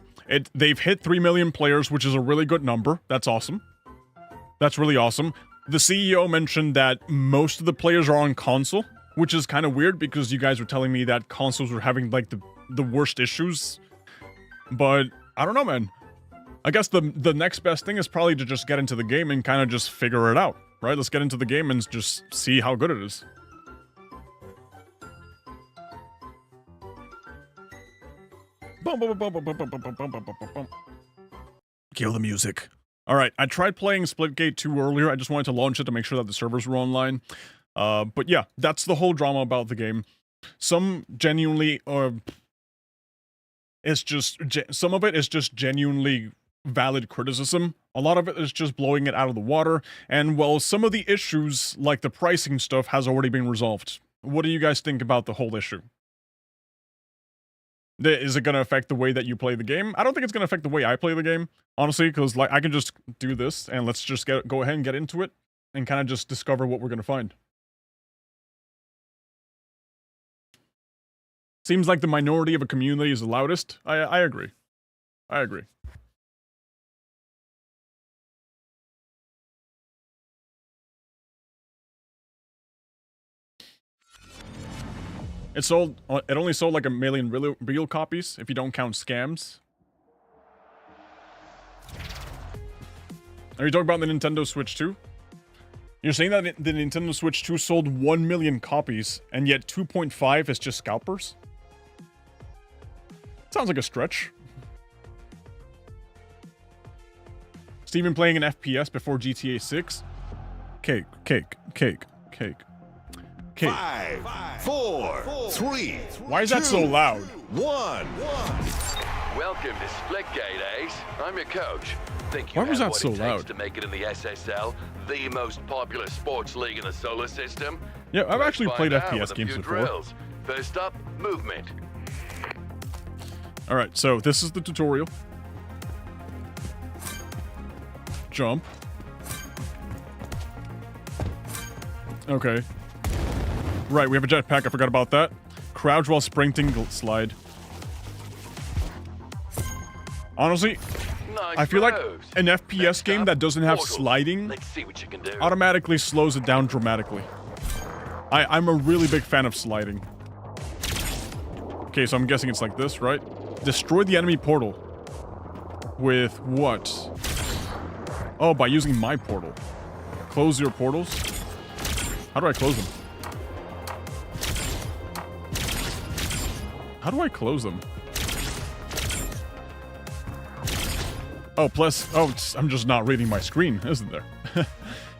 They've hit 3 million players, which is a really good number. That's awesome. That's really awesome. The CEO mentioned that most of the players are on console, which is kind of weird because you guys were telling me that consoles were having, like, the worst issues. But, I don't know, man. I guess the next best thing is probably to just get into the game and kind of just figure it out, right? Let's get into the game and just see how good it is. Kill the music. Alright, I tried playing Splitgate 2 earlier. I just wanted to launch it to make sure that the servers were online. But yeah, that's the whole drama about the game. Some genuinely, some of it is just genuinely valid criticism. A lot of it is just blowing it out of the water. And well, some of the issues, like the pricing stuff, has already been resolved. What do you guys think about the whole issue? Is it going to affect the way that you play the game? I don't think it's going to affect the way I play the game, honestly, because like I can just do this and let's just go ahead and get into it and kind of just discover what we're going to find. Seems like the minority of a community is the loudest. I agree. I agree. It only sold like 1 million real copies if you don't count scams. Are you talking about the Nintendo Switch 2? You're saying that the Nintendo Switch 2 sold 1 million copies, and yet 2.5 is just scalpers? Sounds like a stretch. Steven playing an FPS before GTA 6? Cake. 5, 4, 3. Why is that so loud? 1. Welcome to Splitgate, Ace. I'm your coach. Think you Why was have that what so it takes loud? to make it in the SSL, the most popular sports league in the solar system? Yeah, I've Let's actually find played out FPS with a games few before. drills. First up, movement. Alright, so this is the tutorial. Jump. Okay. Right, we have a jetpack, I forgot about that. Crouch while sprinting, slide. Honestly, Nice I feel like moves. an FPS Next game up, that doesn't have portals. sliding Let's see what you can do. automatically slows it down dramatically. I'm a really big fan of sliding. Okay, so I'm guessing it's like this, right? Destroy the enemy portal. With what? Oh, by using my portal. Close your portals? How do I close them? How do I close them? Oh, plus... Oh, I'm just not reading my screen, isn't there?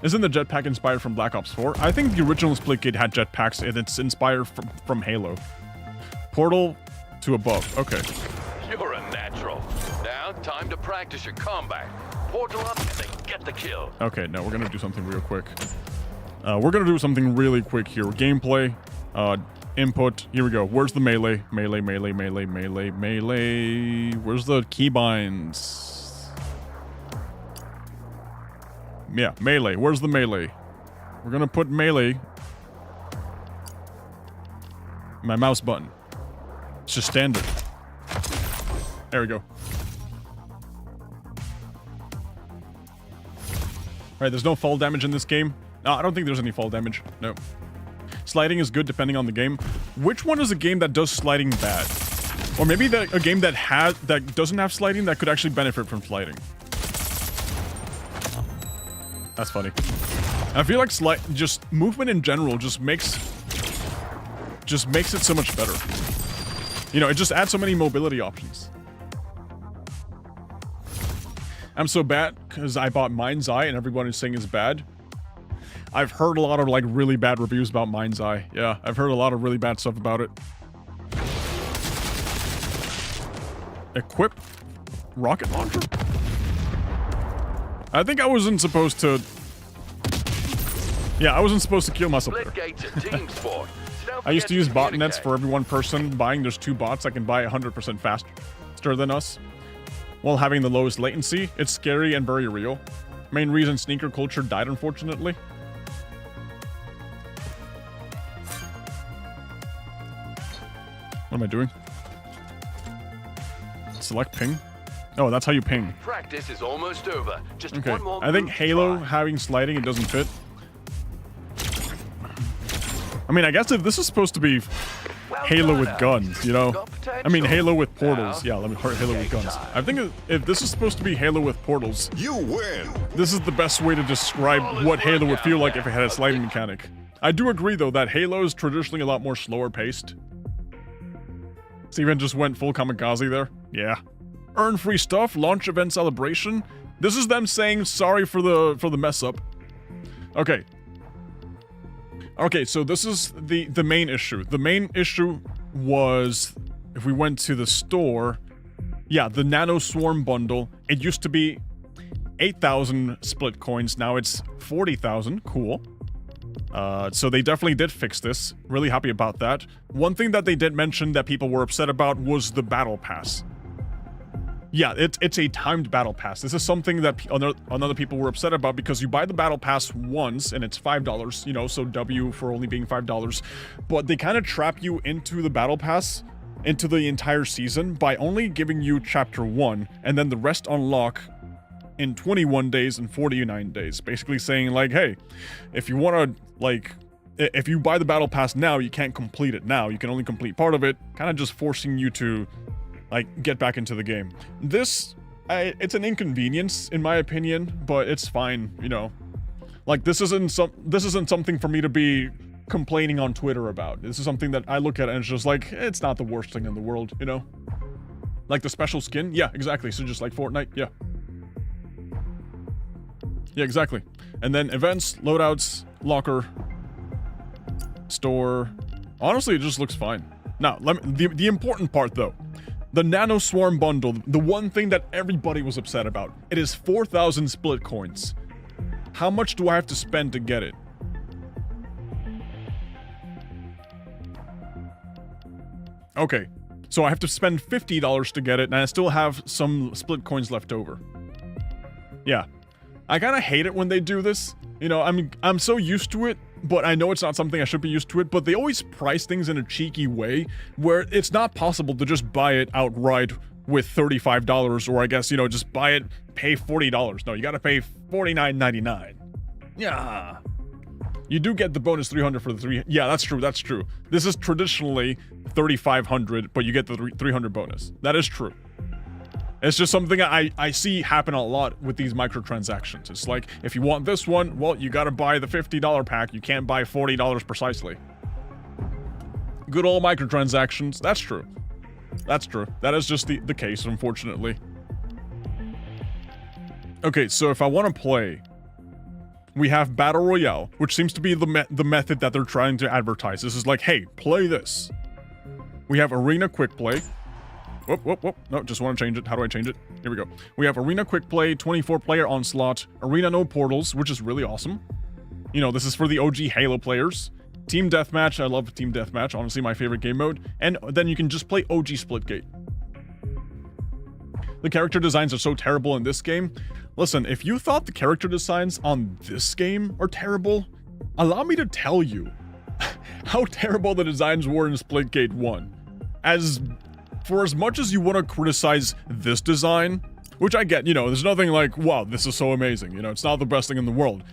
Isn't the jetpack inspired from Black Ops 4? I think the original Splitgate had jetpacks, and it's inspired from Halo. Portal to above. Okay. You're a natural. Now, time to practice your combat. Portal up and then get the kill. Okay, no, we're gonna do something real quick. We're gonna do something really quick here. Gameplay, input. Here we go. Where's the melee? Melee. Where's the keybinds? Yeah, melee. Where's the melee? We're gonna put melee. My mouse button. It's just standard. There we go. Alright, there's no fall damage in this game. No, I don't think there's any fall damage. No. Sliding is good depending on the game. Which one is a game that does sliding bad? Or maybe a game that doesn't have sliding that could actually benefit from sliding. That's funny. I feel like just movement in general just makes it so much better. You know, it just adds so many mobility options. I'm so bad because I bought Mind's Eye and everyone is saying it's bad. I've heard a lot of like really bad reviews about Mind's Eye. Yeah, I've heard a lot of really bad stuff about it. Equip rocket launcher? I think I wasn't supposed to... Yeah, I wasn't supposed to kill myself there. Splitgate's a team sport. So don't I used to forget use botnets communicate. for every one person buying. There's 2 bots I can buy 100% faster than us. While having the lowest latency, it's scary and very real. Main reason sneaker culture died, unfortunately. What am I doing? Select ping? Oh, that's how you ping. Practice is almost over. Just Okay. one more I think move to Halo try. having sliding, it doesn't fit. I mean, I guess if this is supposed to be Well Halo done, with Alex. guns, you know? Got potential. I mean, Halo with portals. Now, Yeah, let me heart Halo with game guns. time. I think if this is supposed to be Halo with portals, You win. this is the best way to describe Flawless what Halo would workout feel like if it had a now. sliding mechanic. I do agree, though, that Halo is traditionally a lot more slower paced. Steven just went full kamikaze there. Yeah. Earn free stuff, launch event celebration. This is them saying sorry for the mess up. Okay. Okay, so this is the main issue. The main issue was, if we went to the store, yeah, the Nano Swarm bundle, it used to be 8,000 split coins, now it's 40,000, cool. So they definitely did fix this, really happy about that. One thing that they did mention that people were upset about was the battle pass. Yeah, it's a timed battle pass. This is something that other people were upset about because you buy the battle pass once and it's $5, you know, so W for only being $5. But they kind of trap you into the battle pass, into the entire season, by only giving you chapter 1 and then the rest unlock in 21 days and 49 days. Basically saying like, hey, if you want to like if you buy the battle pass now, you can't complete it now. You can only complete part of it, kind of just forcing you to, like, get back into the game. This, it's an inconvenience in my opinion, but it's fine, you know. Like, this isn't something for me to be complaining on Twitter about. This is something that I look at and it's just like, it's not the worst thing in the world, you know? Like the special skin? Yeah, exactly. So just like Fortnite, yeah. Yeah, exactly. And then events, loadouts, locker, store. Honestly, it just looks fine. Now, the important part though. The Nano Swarm bundle, the one thing that everybody was upset about. It is 4,000 split coins. How much do I have to spend to get it? Okay, so I have to spend $50 to get it, and I still have some split coins left over. Yeah. I kind of hate it when they do this. You know, I'm so used to it, but I know it's not something I should be used to it, but they always price things in a cheeky way where it's not possible to just buy it outright with $35, or I guess, you know, just buy it, pay $40. No, you gotta pay $49.99. Yeah. You do get the bonus 300 for the 3... Yeah, that's true, that's true. This is traditionally 3,500, but you get the 300 bonus. That is true. It's just something I see happen a lot with these microtransactions. It's like, if you want this one, well, you gotta buy the $50 pack. You can't buy $40 precisely. Good old microtransactions. That's true. That's true. That is just the case, unfortunately. Okay, so if I want to play, we have Battle Royale, which seems to be the method that they're trying to advertise. This is like, hey, play this. We have Arena Quick Play. Whoop, whoop, whoop. No, just want to change it. How do I change it? Here we go. We have Arena Quick Play, 24-player Onslaught, Arena No Portals, which is really awesome. You know, this is for the OG Halo players. Team Deathmatch, I love Team Deathmatch, honestly my favorite game mode. And then you can just play OG Splitgate. The character designs are so terrible in this game. Listen, if you thought the character designs on this game are terrible, allow me to tell you how terrible the designs were in Splitgate 1. For as much as you want to criticize this design, which I get, you know, there's nothing like, wow, this is so amazing, you know, it's not the best thing in the world.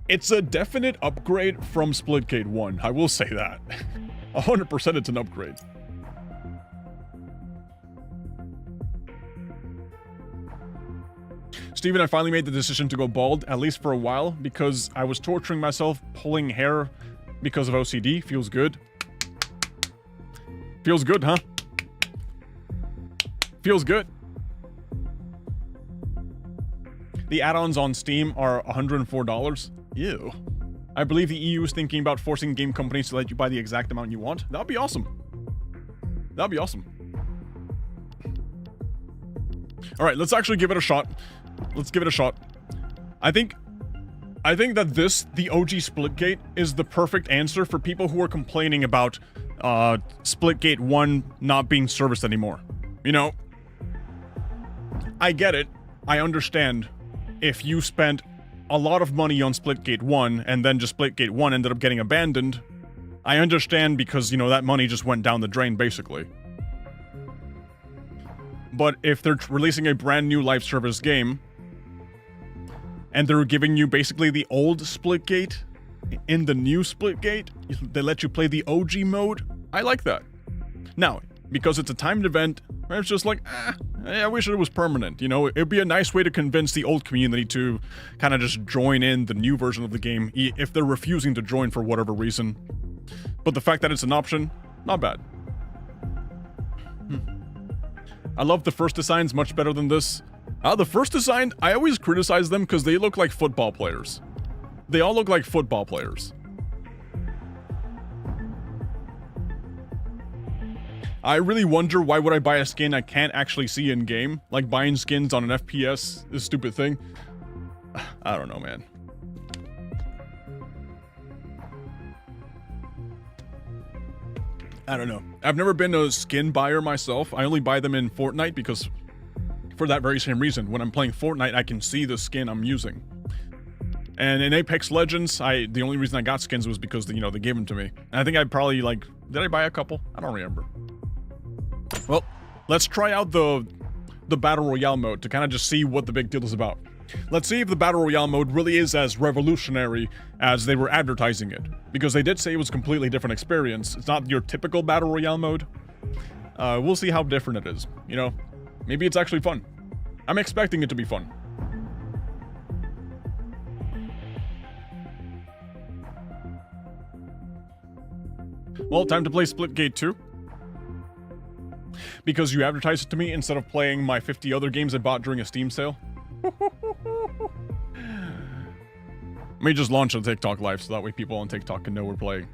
It's a definite upgrade from Splitgate 1, I will say that. 100% it's an upgrade. Steven, I finally made the decision to go bald, at least for a while, because I was torturing myself pulling hair because of OCD. Feels good. Feels good, huh? Feels good. The add-ons on Steam are $104. Ew. I believe the EU is thinking about forcing game companies to let you buy the exact amount you want. That'd be awesome. That'd be awesome. Alright, let's actually give it a shot. Let's give it a shot. I think that the OG Splitgate is the perfect answer for people who are complaining about Splitgate 1 not being serviced anymore. You know, I get it. I understand. If you spent a lot of money on Splitgate 1 and then just Splitgate 1 ended up getting abandoned, I understand because, you know, that money just went down the drain, basically. But if they're releasing a brand new live service game, and they're giving you basically the old Splitgate in the new Splitgate, they let you play the OG mode, I like that. Now, because it's a timed event, it's just like, I wish it was permanent, you know? It'd be a nice way to convince the old community to kind of just join in the new version of the game if they're refusing to join for whatever reason. But the fact that it's an option, not bad. I love the first designs much better than this. The first design, I always criticize them because they look like football players. They all look like football players. I really wonder why would I buy a skin I can't actually see in game? Like buying skins on an FPS, this stupid thing. I don't know, man. I don't know. I've never been a skin buyer myself. I only buy them in Fortnite because for that very same reason. When I'm playing Fortnite, I can see the skin I'm using. And in Apex Legends, the only reason I got skins was because, you know, they gave them to me. And I think I probably, like, did I buy a couple? I don't remember. Well, let's try out the Battle Royale mode to kind of just see what the big deal is about. Let's see if the Battle Royale mode really is as revolutionary as they were advertising it. Because they did say it was a completely different experience. It's not your typical Battle Royale mode. We'll see how different it is. You know, maybe it's actually fun. I'm expecting it to be fun. Well, time to play Splitgate 2. Because you advertised it to me instead of playing my 50 other games I bought during a Steam sale. Let me just launch a TikTok live so that way people on TikTok can know we're playing.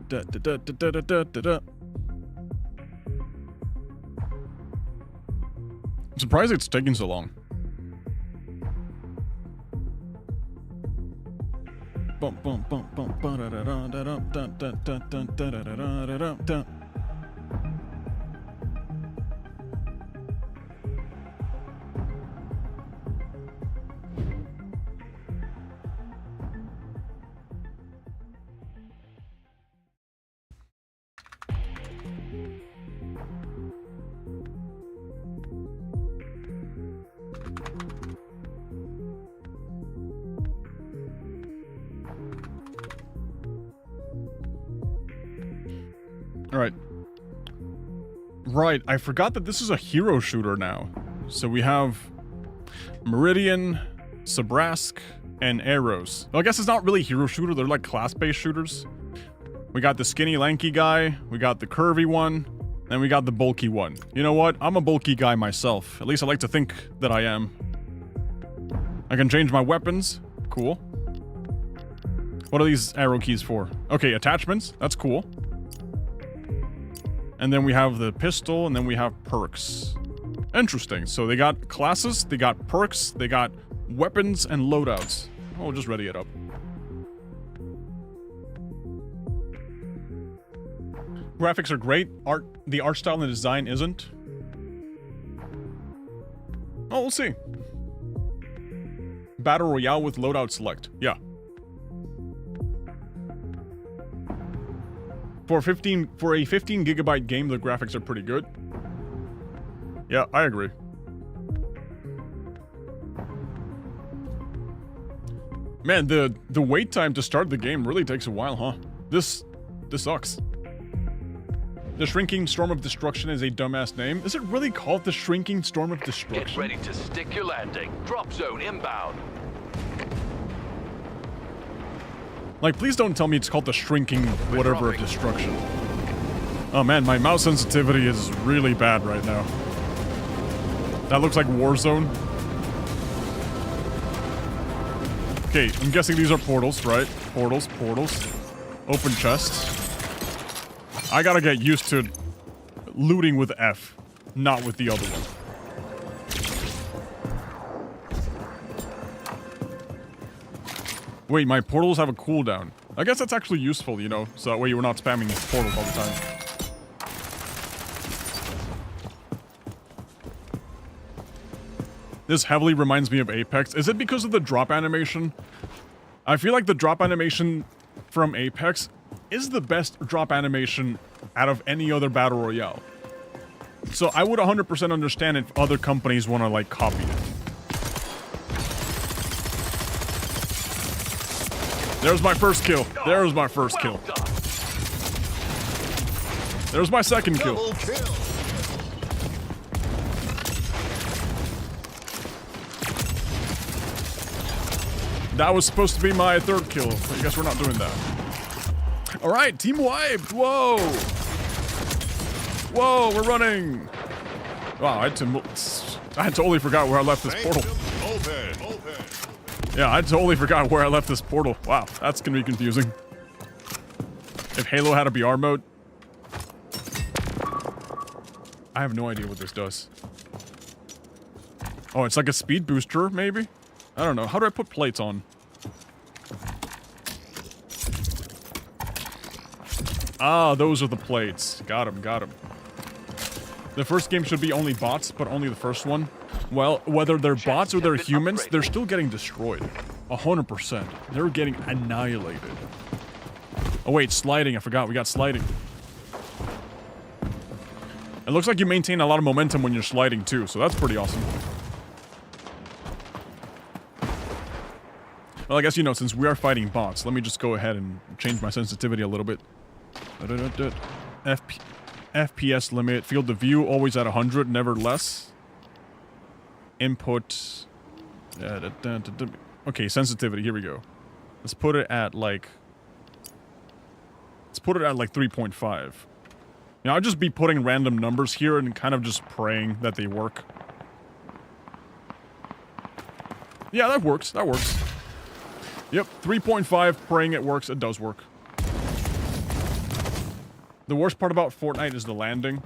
Da, da, da, da, da, da, da, da. I'm surprised it's taking so long. Bum, bum, bum, bum, ba, da, da, da, da, da, da, da, da, da, da, da, da, da, da. Alright. Right, I forgot that this is a hero shooter now. So we have Meridian, Sabrask, and Arrows. Well, I guess it's not really hero shooter, they're like class-based shooters. We got the skinny lanky guy, we got the curvy one, and we got the bulky one. You know what? I'm a bulky guy myself. At least I like to think that I am. I can change my weapons. Cool. What are these arrow keys for? Okay, attachments. That's cool. And then we have the pistol, and then we have perks. Interesting. So they got classes, they got perks, they got weapons and loadouts. Oh, we'll just ready it up. Graphics are great. The art style and the design isn't. Oh, we'll see. Battle Royale with loadout select. Yeah. For a 15 gigabyte game, the graphics are pretty good. Yeah, I agree. Man, the wait time to start the game really takes a while, huh? This sucks. The Shrinking Storm of Destruction is a dumbass name. Is it really called the Shrinking Storm of Destruction? Get ready to stick your landing. Drop zone inbound. Like, please don't tell me it's called the Shrinking whatever of Destruction. Oh man, my mouse sensitivity is really bad right now. That looks like Warzone. Okay, I'm guessing these are portals, right? Portals. Open chests. I gotta get used to looting with F, not with the other one. Wait, my portals have a cooldown. I guess that's actually useful, you know, so that way you're not spamming portals all the time. This heavily reminds me of Apex. Is it because of the drop animation? I feel like the drop animation from Apex is the best drop animation out of any other Battle Royale. So I would 100% understand if other companies want to, like, copy it. There's my first kill. There's my first kill. There's my second kill. That was supposed to be my third kill. I guess we're not doing that. Alright, team wiped. Whoa. Whoa, we're running. Wow, I totally forgot where I left this portal. Yeah, I totally forgot where I left this portal. Wow, that's gonna be confusing. If Halo had a BR mode. I have no idea what this does. Oh, it's like a speed booster, maybe? I don't know. How do I put plates on? Ah, those are the plates. Got him, got him. The first game should be only bots, but only the first one. Well, whether they're bots or they're humans, they're still getting destroyed. 100%. They're getting annihilated. Oh wait, sliding. I forgot. We got sliding. It looks like you maintain a lot of momentum when you're sliding too, so that's pretty awesome. Well, I guess, you know, since we are fighting bots, let me just go ahead and change my sensitivity a little bit. FPS limit, field of view, always at 100, never less. Input. Okay, sensitivity, here we go. Let's put it at like 3.5. You know, I'll just be putting random numbers here and kind of just praying that they work. Yeah, that works. That works. Yep, 3.5, praying it works. It does work. The worst part about Fortnite is the landing.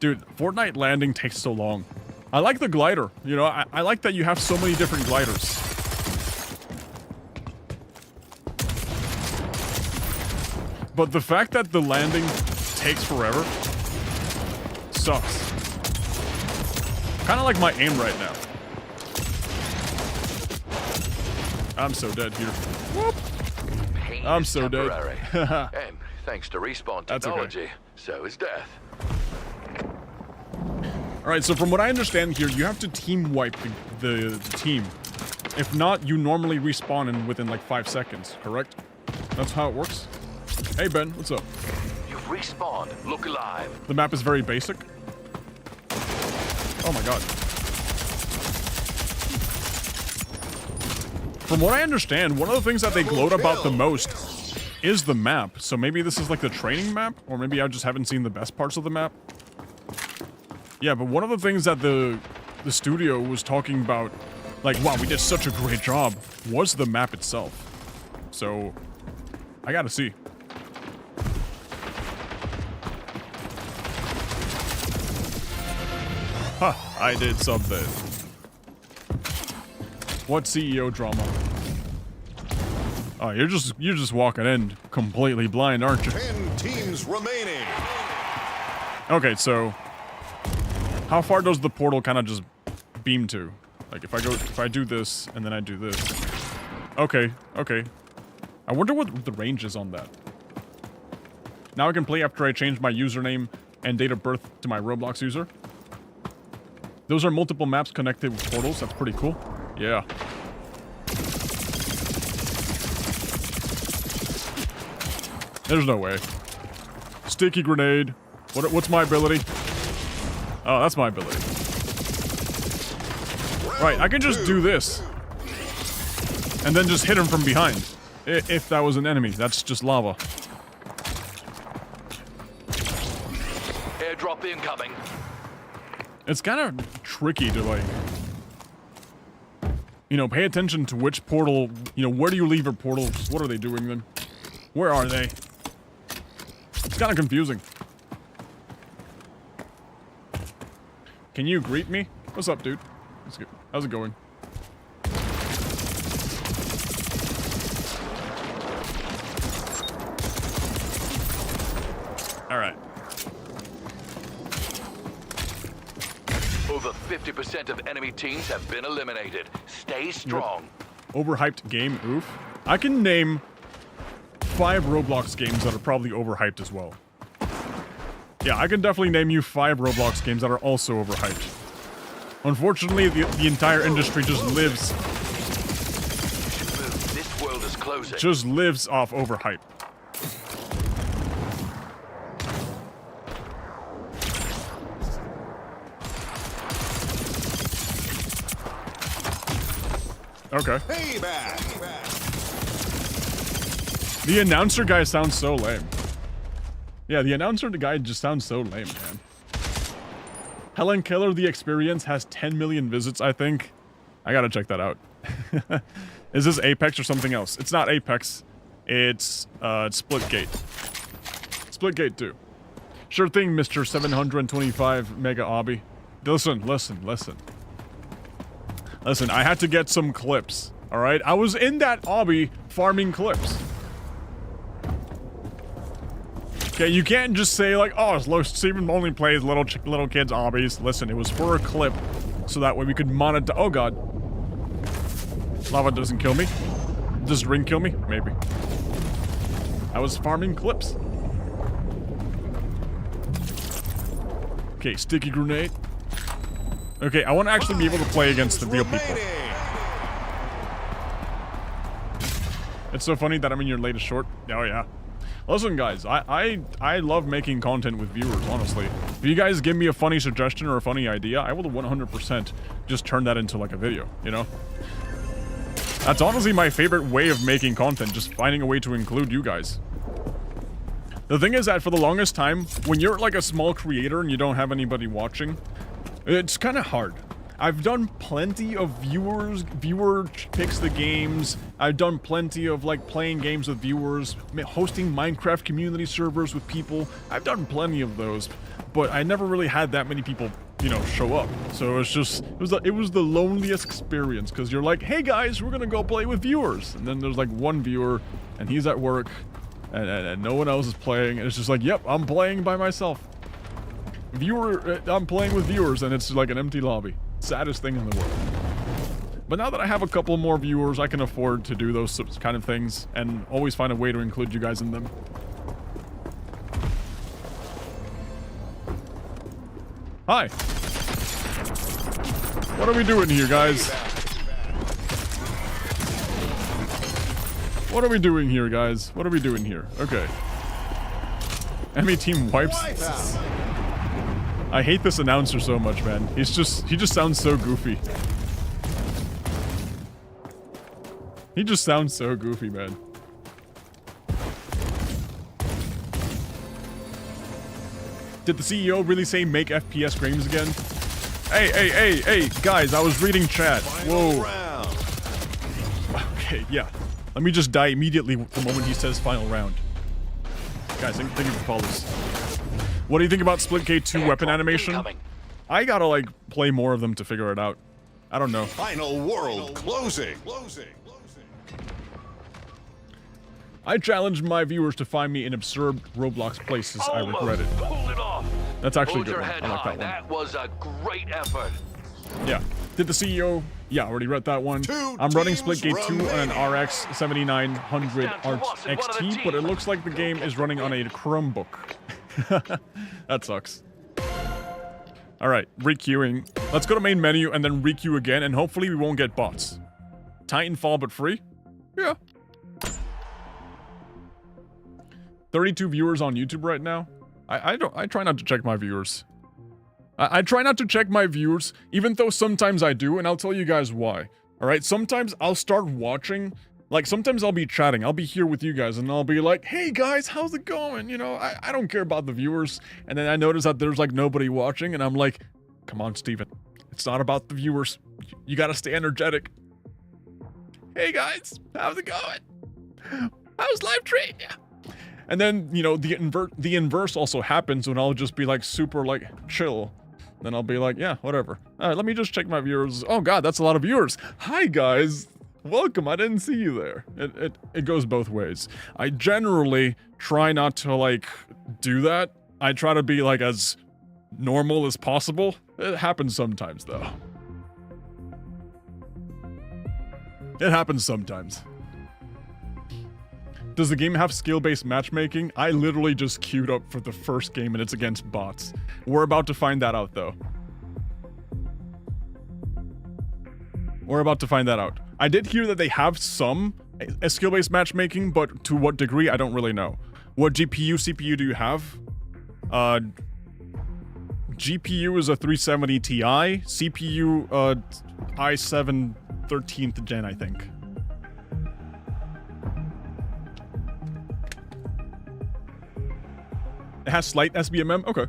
Dude, Fortnite landing takes so long. I like the glider. You know, I like that you have so many different gliders. But the fact that the landing takes forever sucks. Kind of like my aim right now. I'm so dead here. Whoop. I'm so dead. And thanks to respawn technology, okay. So is death. Alright, so from what I understand here, you have to team wipe the team. If not, you normally respawn within like 5 seconds, correct? That's how it works? Hey Ben, what's up? You've respawned. Look alive. The map is very basic. Oh my god. From what I understand, one of the things that they gloat about the most is the map. So maybe this is like the training map, or maybe I just haven't seen the best parts of the map. Yeah, but one of the things that the studio was talking about, like, wow, we did such a great job, was the map itself. So, I gotta see. Huh, I did something. What CEO drama? Oh, you're just walking in completely blind, aren't you? 10 teams remaining. Okay, so how far does the portal kind of just beam to? Like if I do this and then I do this. Okay, okay. I wonder what the range is on that. Now I can play after I change my username and date of birth to my Roblox user. Those are multiple maps connected with portals. That's pretty cool. Yeah. There's no way. Sticky grenade. What's my ability? Oh, that's my ability. Right, I can just do this. And then just hit him from behind. If that was an enemy. That's just lava. Airdrop incoming. It's kind of tricky to, like, you know, pay attention to which portal, you know, where do you leave your portals? What are they doing then? Where are they? It's kind of confusing. Can you greet me? What's up, dude? How's it going? Alright. Over 50% of enemy teams have been eliminated. Stay strong. Overhyped game, oof. I can name 5 Roblox games that are probably overhyped as well. Yeah, I can definitely name you 5 Roblox games that are also overhyped. Unfortunately, the entire industry just lives... This world is closing. Just lives off overhype. Okay. Payback. The announcer guy sounds so lame. Yeah, the announcer guy just sounds so lame, man. Helen Keller, The Experience, has 10 million visits, I think. I gotta check that out. Is this Apex or something else? It's not Apex. It's Splitgate. Splitgate 2. Sure thing, Mr. 725 Mega Obby. Listen. Listen, I had to get some clips, alright? I was in that obby farming clips. Okay, you can't just say like, oh, Steven only plays little kids' obbies. Listen, it was for a clip, so that way we could monitor. Oh god. Lava doesn't kill me. Does ring kill me? Maybe. I was farming clips. Okay, sticky grenade. Okay, I want to actually be able to play against the real people. It's so funny that I'm in your latest short. Oh yeah. Listen guys, I love making content with viewers, honestly. If you guys give me a funny suggestion or a funny idea, I will 100% just turn that into like a video, you know? That's honestly my favorite way of making content, just finding a way to include you guys. The thing is that for the longest time, when you're like a small creator and you don't have anybody watching, it's kind of hard. I've done plenty of viewer picks the games. I've done plenty of like playing games with viewers, hosting Minecraft community servers with people. I've done plenty of those, but I never really had that many people, you know, show up. So it's just, it was the loneliest experience because you're like, hey guys, we're gonna go play with viewers. And then there's like one viewer and he's at work and no one else is playing. And it's just like, yep, I'm playing by myself. I'm playing with viewers and it's like an empty lobby. Saddest thing in the world. But now that I have a couple more viewers, I can afford to do those kind of things and always find a way to include you guys in them. Hi. What are we doing here, guys? What are we doing here, guys? What are we doing here? Okay. Enemy team wipes. I hate this announcer so much, man. He just sounds so goofy. He just sounds so goofy, man. Did the CEO really say make FPS games again? Hey, guys, I was reading chat. Whoa. Okay, yeah. Let me just die immediately the moment he says final round. Guys, thank you for follows. What do you think about Splitgate 2 weapon animation? I gotta, like, play more of them to figure it out. I don't know. Final world closing. I challenged my viewers to find me in absurd Roblox places I regretted. Pulled it off. That's actually a Hold good your one. head I like high. that one. That was a great effort. Yeah. Did the CEO... Yeah, already read that one. I'm running Splitgate 2 on an RX 7900 XT, but it looks like the game is running on a Chromebook. That sucks. Alright, requeuing. Let's go to main menu and then requeue again, and hopefully we won't get bots. Titanfall but free? Yeah. 32 viewers on YouTube right now. I try not to check my viewers. I try not to check my viewers, even though sometimes I do, and I'll tell you guys why. Alright, sometimes I'll start watching, like sometimes I'll be chatting, I'll be here with you guys, and I'll be like, hey guys, how's it going? You know, I don't care about the viewers, and then I notice that there's like nobody watching, and I'm like, come on Steven, it's not about the viewers, you gotta stay energetic. Hey guys, how's it going? How's live trade? Yeah. And then, you know, the inverse also happens when I'll just be like super like chill. Then I'll be like, yeah, whatever. All right, let me just check my viewers. Oh god, that's a lot of viewers. Hi guys, welcome. I didn't see you there. It goes both ways. I generally try not to like do that. I try to be like as normal as possible. It happens sometimes though. It happens sometimes. Does the game have skill-based matchmaking? I literally just queued up for the first game and it's against bots. We're about to find that out though. We're about to find that out. I did hear that they have some skill-based matchmaking, but to what degree, I don't really know. What GPU, CPU do you have? GPU is a 370 Ti, CPU i7 13th gen, I think. It has slight SBMM? Okay.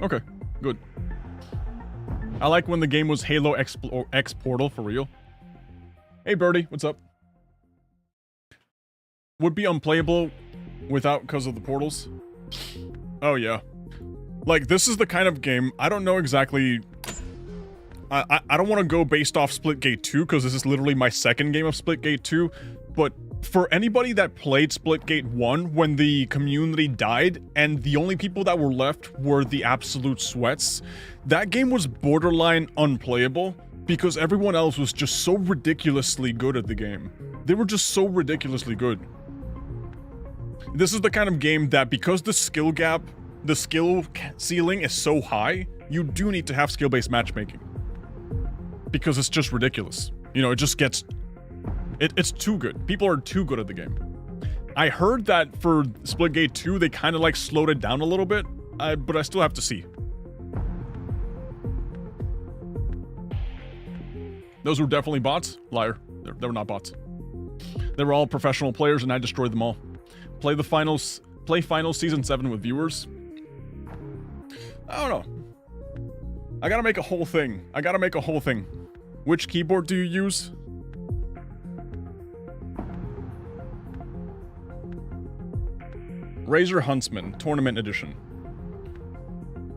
Okay, good. I like when the game was Halo X Portal, for real. Hey Birdie, what's up? Would be unplayable without because of the portals. Oh yeah. Like, this is the kind of game, I don't know exactly... I don't want to go based off Splitgate 2, because this is literally my second game of Splitgate 2, but for anybody that played Splitgate 1 when the community died and the only people that were left were the absolute sweats, that game was borderline unplayable because everyone else was just so ridiculously good at the game. They were just so ridiculously good. This is the kind of game that, because the skill gap the skill ceiling is so high, you do need to have skill-based matchmaking. Because it's just ridiculous. You know, it just gets... It's too good. People are too good at the game. I heard that for Splitgate 2, they kind of like slowed it down a little bit, but I still have to see. Those were definitely bots? Liar. They were not bots. They were all professional players and I destroyed them all. Play finals season 7 with viewers. I don't know. I gotta make a whole thing. Which keyboard do you use? Razor Huntsman, Tournament Edition.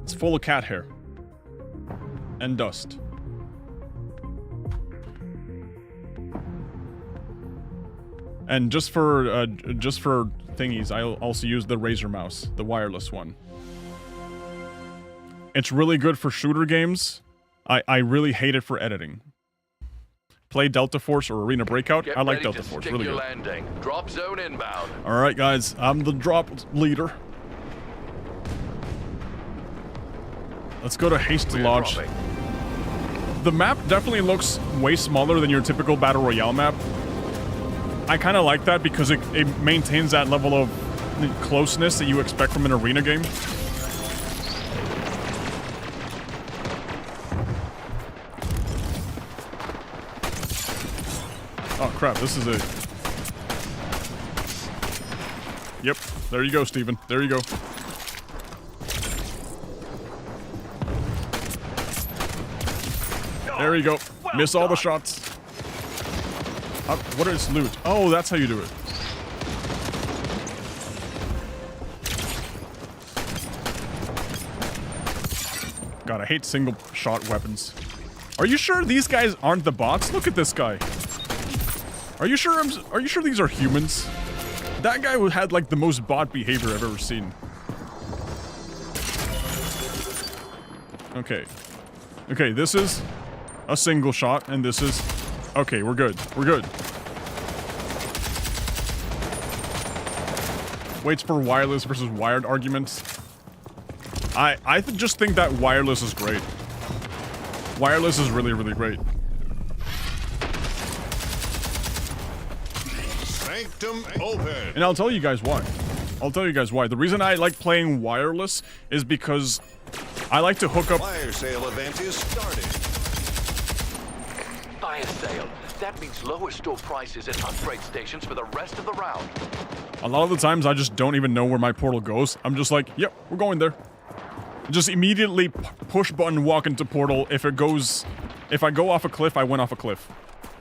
It's full of cat hair. And dust. And just for thingies, I'll also use the Razer mouse, the wireless one. It's really good for shooter games. I really hate it for editing. Play Delta Force or Arena Breakout. I like Delta Force, really good. Landing. Drop zone inbound. All right, guys, I'm the drop leader. Let's go to Hasty Lodge. Dropping. The map definitely looks way smaller than your typical Battle Royale map. I kind of like that because it maintains that level of closeness that you expect from an arena game. Oh crap, this is it. Yep, there you go, Steven. There you go. There you go. Miss all the shots. What is loot? Oh, that's how you do it. God, I hate single shot weapons. Are you sure these guys aren't the bots? Look at this guy. Are you sure these are humans? That guy had like the most bot behavior I've ever seen. Okay. Okay, this is a single shot, and this is... Okay, we're good. We're good. Waits for wireless versus wired arguments. I just think that wireless is great. Wireless is really, really great. Sanctum open. And I'll tell you guys why. The reason I like playing wireless is because I like to hook up... Fire sale event is started. Fire sale. That means lower store prices at upgrade stations for the rest of the round. A lot of the times I just don't even know where my portal goes. I'm just like, yep, we're going there. Just immediately push button walk into portal. If I go off a cliff, I went off a cliff.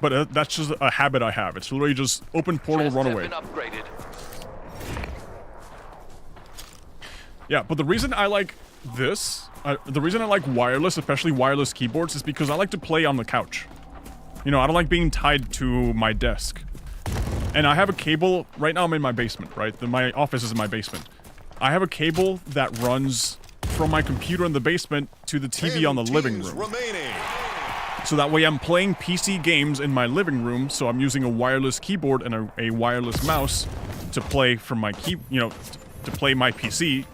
But that's just a habit I have. It's literally just open portal, run away. Yeah, but the reason I like this, the reason I like wireless, especially wireless keyboards, is because I like to play on the couch. You know, I don't like being tied to my desk. And I have a cable, right now I'm in my basement, right? My office is in my basement. I have a cable that runs from my computer in the basement to the TV on the living room. Remaining. So that way I'm playing PC games in my living room, so I'm using a wireless keyboard and a wireless mouse to play from my to play my PC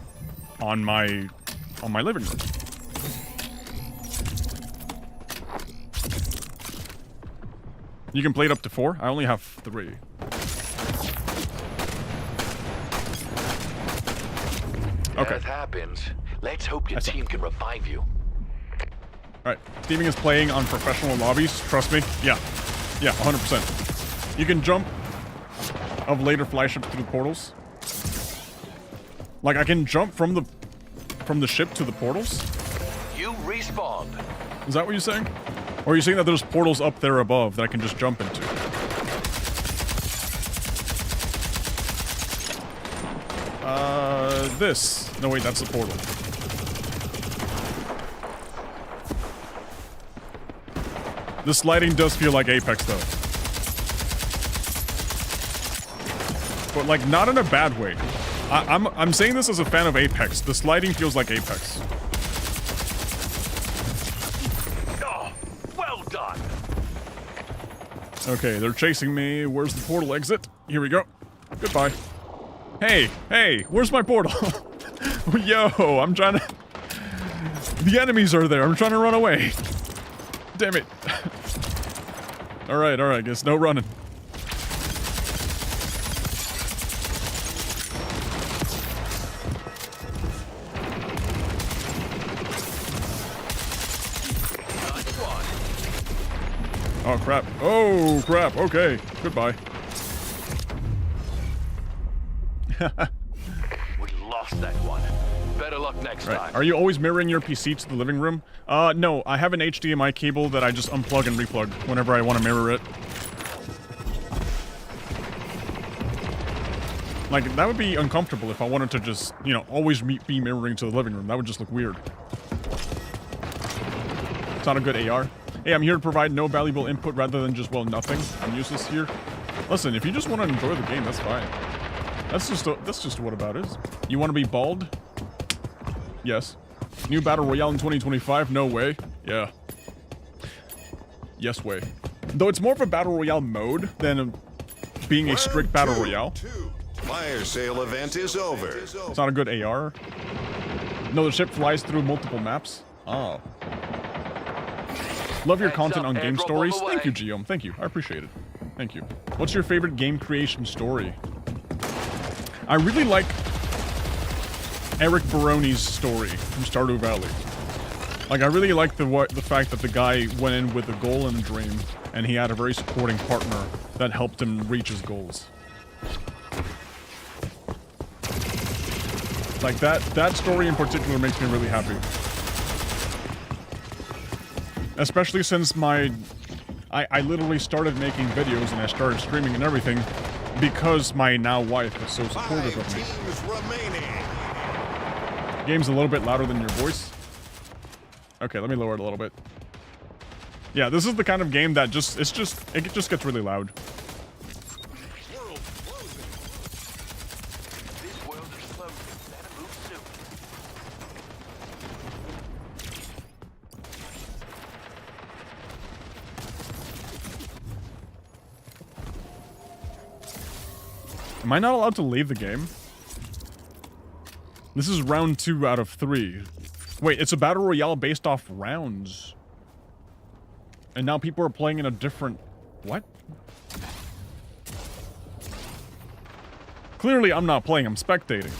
on my living room. You can play it up to 4. I only have 3. Okay. As happens, let's hope your team can revive you. Alright, Steaming is playing on professional lobbies, trust me. Yeah, 100%. You can jump of later flyships through the portals. Like, I can jump from the ship to the portals? You respawned. Is that what you're saying? Or are you saying that there's portals up there above that I can just jump into? This. No, wait, that's the portal. The sliding does feel like Apex, though. But, like, not in a bad way. I'm saying this as a fan of Apex. The sliding feels like Apex. Oh, well done. Okay, they're chasing me. Where's the portal exit? Here we go. Goodbye. Hey, where's my portal? Yo, I'm trying to... The enemies are there. I'm trying to run away. Damn it. Alright, guess no running. Oh crap. Oh crap. Okay. Goodbye. We lost that one. Better luck next time. Are you always mirroring your PC to the living room? No. I have an HDMI cable that I just unplug and replug whenever I want to mirror it. Like, that would be uncomfortable if I wanted to just, you know, always be mirroring to the living room. That would just look weird. It's not a good AR. Hey, I'm here to provide no valuable input rather than just, well, nothing. I'm useless here. Listen, if you just want to enjoy the game, that's fine. That's just what about is. You want to be bald? Yes. New Battle Royale in 2025? No way. Yeah. Yes way. Though it's more of a Battle Royale mode than being a strict Battle Royale. Fire sale event is over. It's not a good AR. No, the ship flies through multiple maps. Oh. Love your content on game stories. Thank you, Geom. Thank you. I appreciate it. Thank you. What's your favorite game creation story? I really like Eric Baroni's story from Stardew Valley. Like, I really like the fact that the guy went in with a goal and a dream, and he had a very supporting partner that helped him reach his goals. Like, that story in particular makes me really happy. Especially since I literally started making videos and I started streaming and everything because my now wife was so supportive of me. Game's a little bit louder than your voice. Okay, let me lower it a little bit. Yeah, this is the kind of game that it just gets really loud. Am I not allowed to leave the game? This is round 2 out of 3. Wait, it's a battle royale based off rounds. And now people are playing in a different... What? Clearly I'm not playing, I'm spectating.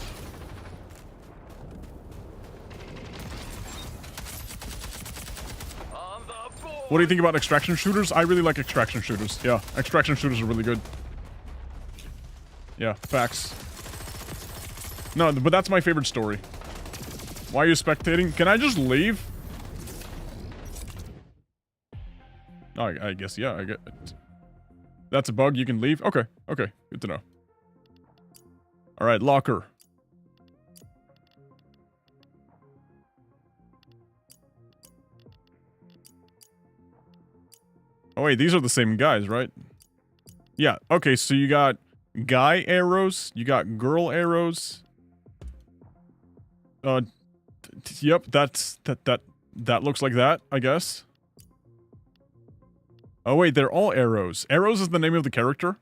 What do you think about extraction shooters? I really like extraction shooters. Yeah, extraction shooters are really good. Yeah, facts. No, but that's my favorite story. Why are you spectating? Can I just leave? Oh, I guess, yeah, I get it. That's a bug, you can leave? Okay, okay, good to know. Alright, locker. Oh wait, these are the same guys, right? Yeah, okay, so you got guy arrows, you got girl arrows. Yep, that looks like that, I guess. Oh wait, they're all arrows. Arrows is the name of the character?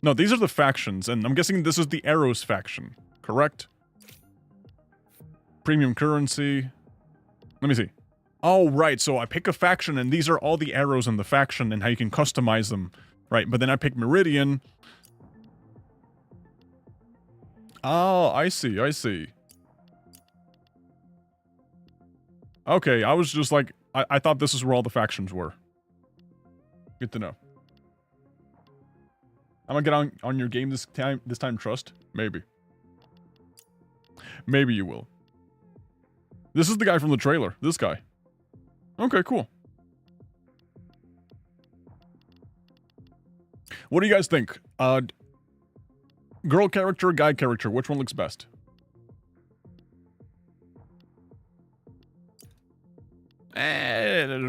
No, these are the factions, and I'm guessing this is the arrows faction, correct? Premium currency. Let me see. Oh, right, so I pick a faction, and these are all the arrows in the faction, and how you can customize them. Right, but then I pick Meridian. Oh, I see, I see. Okay, I was just like, I thought this is where all the factions were. Good to know. I'm gonna get on your game this time, trust? Maybe. Maybe you will. This is the guy from the trailer. This guy. Okay, cool. What do you guys think? Girl character, guy character, which one looks best?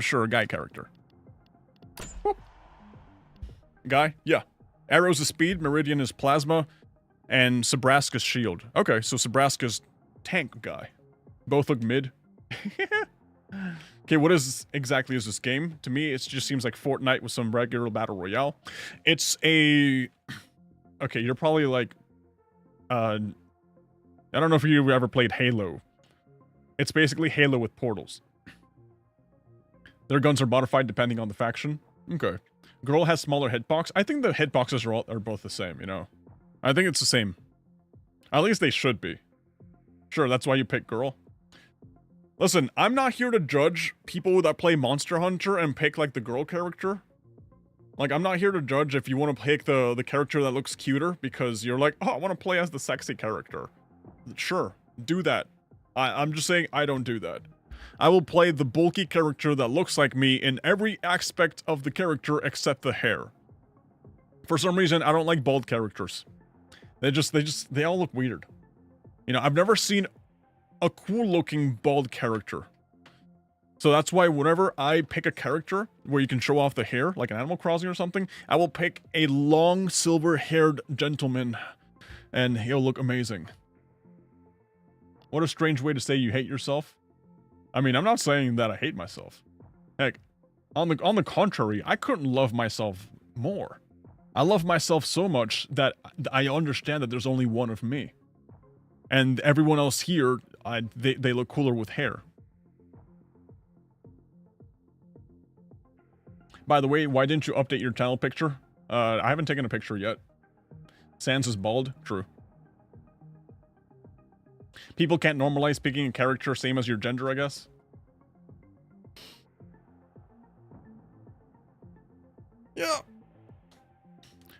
Sure, guy character. Whoop. Guy? Yeah. Arrows is speed, Meridian is plasma, and Sabraska's shield. Okay, so Sabraska's tank guy. Both look mid. Okay, what exactly is this game? To me, it just seems like Fortnite with some regular battle royale. It's a... Okay, you're probably like... I don't know if you ever played Halo. It's basically Halo with portals. Their guns are modified depending on the faction. Okay. Girl has smaller hitbox. I think the hitboxes are both the same, you know. I think it's the same. At least they should be. Sure, that's why you pick girl. Listen, I'm not here to judge people that play Monster Hunter and pick, like, the girl character. Like, I'm not here to judge if you want to pick the character that looks cuter because you're like, oh, I want to play as the sexy character. Sure, do that. I'm just saying I don't do that. I will play the bulky character that looks like me in every aspect of the character except the hair. For some reason, I don't like bald characters. They all look weird. You know, I've never seen a cool-looking bald character. So that's why whenever I pick a character where you can show off the hair, like an Animal Crossing or something, I will pick a long, silver-haired gentleman, and he'll look amazing. What a strange way to say you hate yourself. I mean, I'm not saying that I hate myself. Heck, on the contrary, I couldn't love myself more. I love myself so much that I understand that there's only one of me. And everyone else here, they look cooler with hair. By the way, why didn't you update your channel picture? I haven't taken a picture yet. Sans is bald? True. People can't normalize picking a character same as your gender, I guess. Yeah.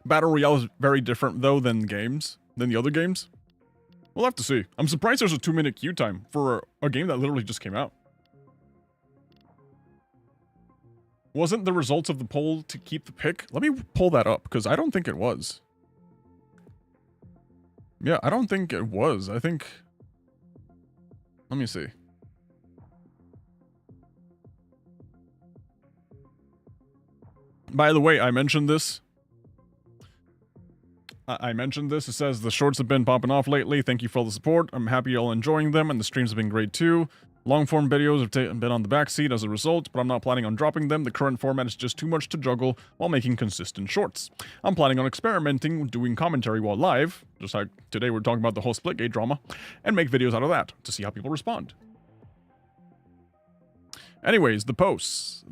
Battle Royale is very different, though, than the other games. We'll have to see. I'm surprised there's a 2-minute queue time for a game that literally just came out. Wasn't the results of the poll to keep the pick? Let me pull that up, because I don't think it was. Yeah, I don't think it was. I think... Let me see. By the way, I mentioned this. It says the shorts have been popping off lately. Thank you for all the support. I'm happy you're all enjoying them, and the streams have been great too. Long-form videos have been on the backseat as a result, but I'm not planning on dropping them. The current format is just too much to juggle while making consistent shorts. I'm planning on experimenting, doing commentary while live, just like today we're talking about the whole Splitgate drama, and make videos out of that to see how people respond. Anyways, the posts.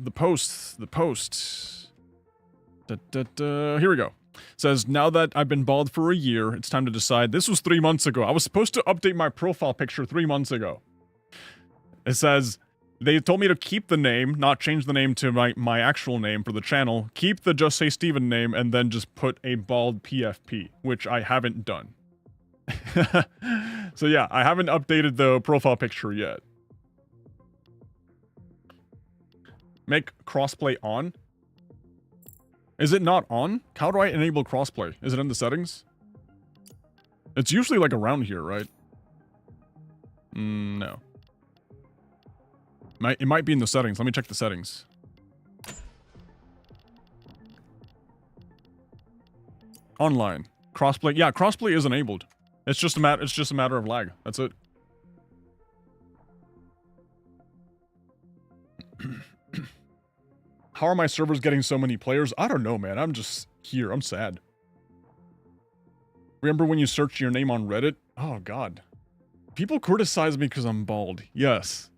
Here we go. Says, now that I've been bald for a year, it's time to decide. This was 3 months ago. I was supposed to update my profile picture 3 months ago. It says, they told me to keep the name, not change the name to my actual name for the channel, keep the Just Say Steven name, and then just put a bald PFP, which I haven't done. So yeah, I haven't updated the profile picture yet. Make crossplay on? Is it not on? How do I enable crossplay? Is it in the settings? It's usually like around here, right? No. It might be in the settings. Let me check the settings. Online. Crossplay. Yeah, crossplay is enabled. It's just a matter of lag. That's it. How are my servers getting so many players? I don't know, man. I'm just here. I'm sad. Remember when you searched your name on Reddit? Oh, God. People criticize me because I'm bald. Yes.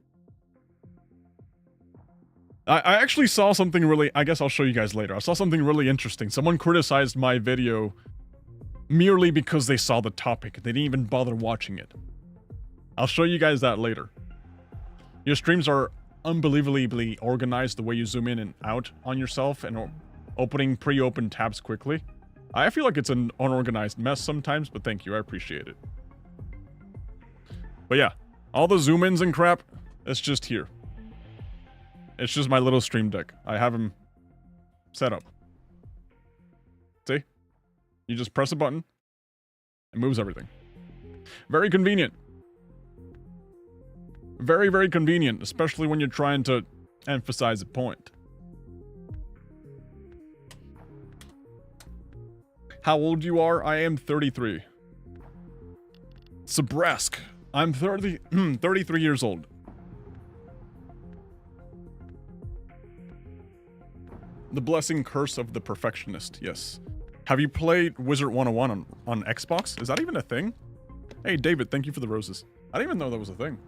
I actually saw something really... I guess I'll show you guys later. I saw something really interesting. Someone criticized my video merely because they saw the topic. They didn't even bother watching it. I'll show you guys that later. Your streams are unbelievably organized the way you zoom in and out on yourself and opening pre-opened tabs quickly. I feel like it's an unorganized mess sometimes, but thank you. I appreciate it. But yeah, all the zoom-ins and crap, it's just here. It's just my little stream deck. I have them set up. See? You just press a button. It moves everything. Very convenient. Very, very convenient, especially when you're trying to emphasize a point. How old you are? I am 33. Sabresk. I'm 33 years old. The blessing curse of the perfectionist, yes. Have you played Wizard 101 on Xbox? Is that even a thing? Hey, David, thank you for the roses. I didn't even know that was a thing.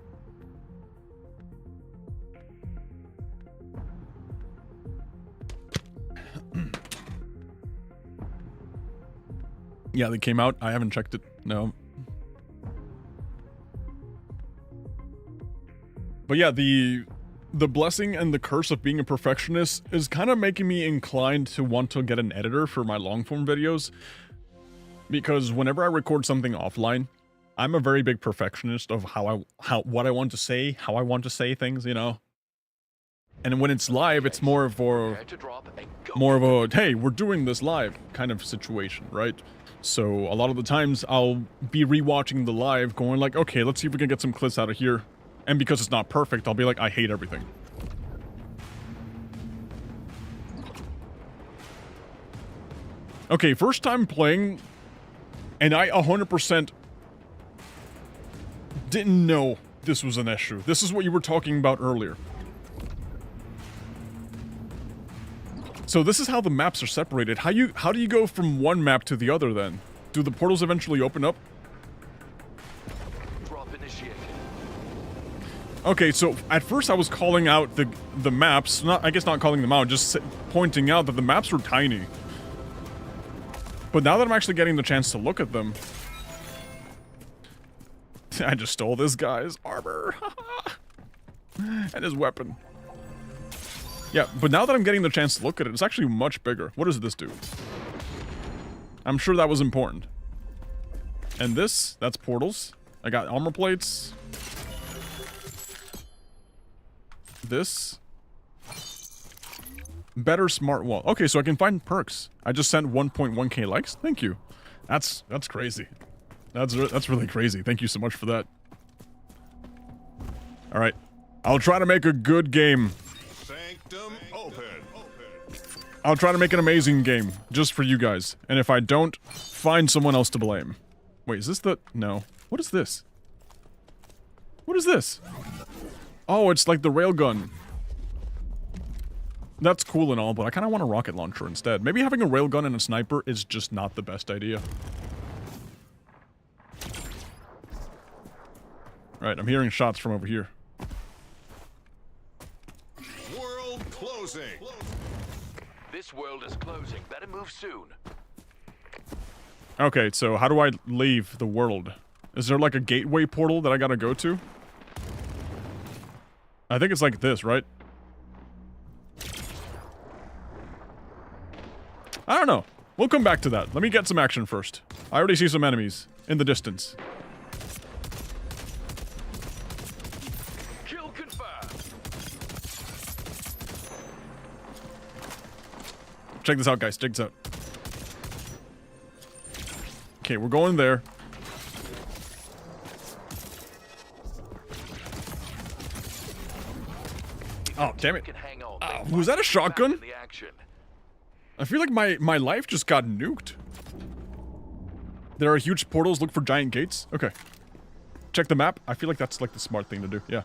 Yeah, they came out. I haven't checked it. No. But yeah, the blessing and the curse of being a perfectionist is kind of making me inclined to want to get an editor for my long form videos. Because whenever I record something offline, I'm a very big perfectionist of what I want to say, how I want to say things, you know. And when it's live, it's more of a hey, we're doing this live kind of situation, right? So a lot of the times I'll be rewatching the live going like, okay, let's see if we can get some clips out of here. And because it's not perfect, I'll be like, I hate everything. Okay, first time playing, and I 100% didn't know this was an issue. This is what you were talking about earlier. So this is how the maps are separated. How do you go from one map to the other then? Do the portals eventually open up? Drop initiated. Okay, so at first I was calling out the maps, I guess not calling them out, just pointing out that the maps were tiny. But now that I'm actually getting the chance to look at them, I just stole this guy's armor and his weapon. Yeah, but now that I'm getting the chance to look at it, it's actually much bigger. What does this do? I'm sure that was important. And this, that's portals. I got armor plates. This. Better smart wall. Okay, so I can find perks. I just sent 1.1k likes. Thank you. That's crazy. That's really crazy. Thank you so much for that. All right. I'll try to make a good game. Sanctum open. I'll try to make an amazing game just for you guys. And if I don't, find someone else to blame. Wait, is this the... No. What is this? What is this? Oh, it's like the railgun. That's cool and all, but I kind of want a rocket launcher instead. Maybe having a railgun and a sniper is just not the best idea. Right, I'm hearing shots from over here. World closing. This world is closing. Better move soon. Okay, so how do I leave the world? Is there like a gateway portal that I gotta go to? I think it's like this, right? I don't know. We'll come back to that. Let me get some action first. I already see some enemies in the distance. Kill confirmed. Check this out, guys. Check this out. Okay, we're going there. Oh, damn it. Can hang on. Was that a shotgun? In the action. I feel like my life just got nuked. There are huge portals. Look for giant gates. Okay. Check the map. I feel like that's like the smart thing to do. Yeah.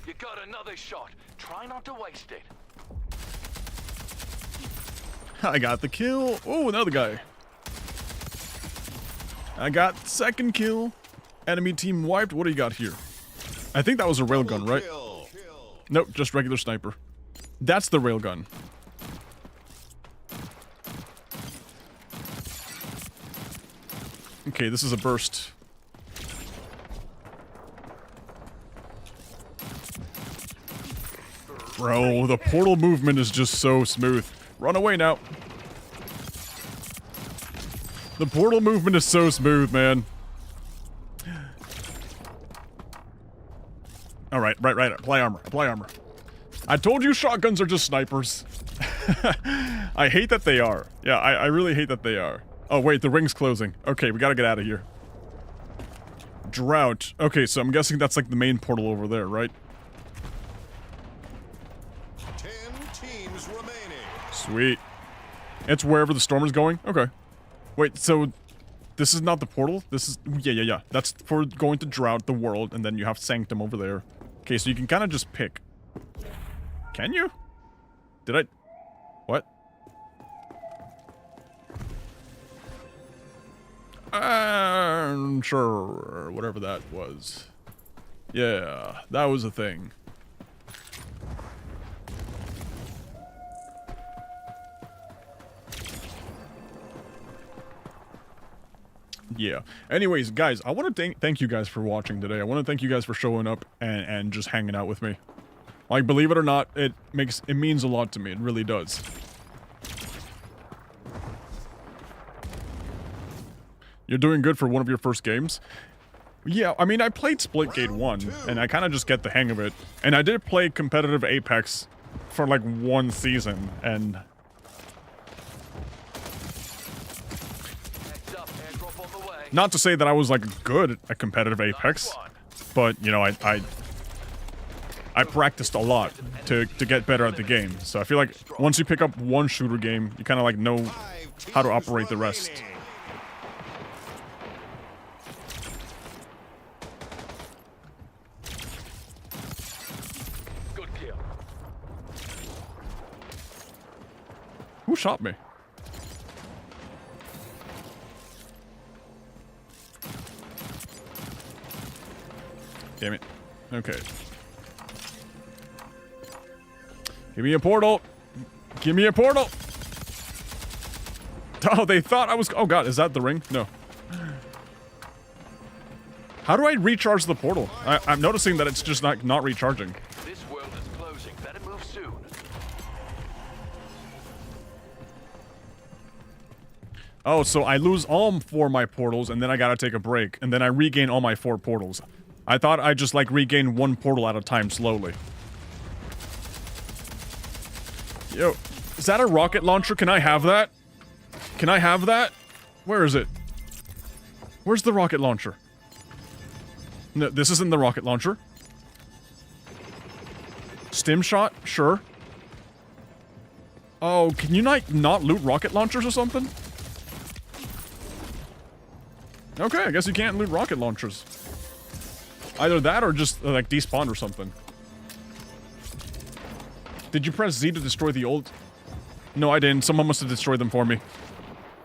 You got another shot. Try not to waste it. I got the kill. Oh, another guy. I got second kill. Enemy team wiped. What do you got here? I think that was a railgun, right? Kill. Nope, just regular sniper. That's the railgun. Okay, this is a burst. Bro, the portal movement is just so smooth. Run away now. The portal movement is so smooth, man. Alright, right. Apply armor. I told you shotguns are just snipers. I hate that they are. Yeah, I really hate that they are. Oh, wait, the ring's closing. Okay, we gotta get out of here. Drought. Okay, so I'm guessing that's like the main portal over there, right? 10 teams remaining. Sweet. It's wherever the storm is going? Okay. Wait, so this is not the portal? This is... Yeah. That's for going to Drought, the world, and then you have Sanctum over there. Okay, so you can kind of just pick. Can you? Did I... What? Sure, whatever that was. Yeah, that was a thing. Yeah. Anyways, guys, I want to thank you guys for watching today. I want to thank you guys for showing up and just hanging out with me. Like, believe it or not, it means a lot to me. It really does. You're doing good for one of your first games? Yeah, I mean, I played Splitgate 1, and I kind of just get the hang of it. And I did play competitive Apex for, like, 1 season, and... Not to say that I was, like, good at competitive Apex, but, you know, I practiced a lot to get better at the game. So I feel like once you pick up one shooter game, you kind of, like, know how to operate the rest. Who shot me? Damn it. Okay. Give me a portal. Give me a portal. Oh, they thought I was... Oh, God. Is that the ring? No. How do I recharge the portal? I'm noticing that it's just not recharging. This world is closing. Better move soon. Oh, so I lose all 4 of my portals, and then I gotta take a break, and then I regain all my 4 portals. I thought I just, like, regain 1 portal at a time slowly. Yo, is that a rocket launcher? Can I have that? Can I have that? Where is it? Where's the rocket launcher? No, this isn't the rocket launcher. Stim shot? Sure. Oh, can you, like, not loot rocket launchers or something? Okay, I guess you can't loot rocket launchers. Either that or just, like, despawn or something. Did you press Z to destroy the old? No, I didn't. Someone must have destroyed them for me.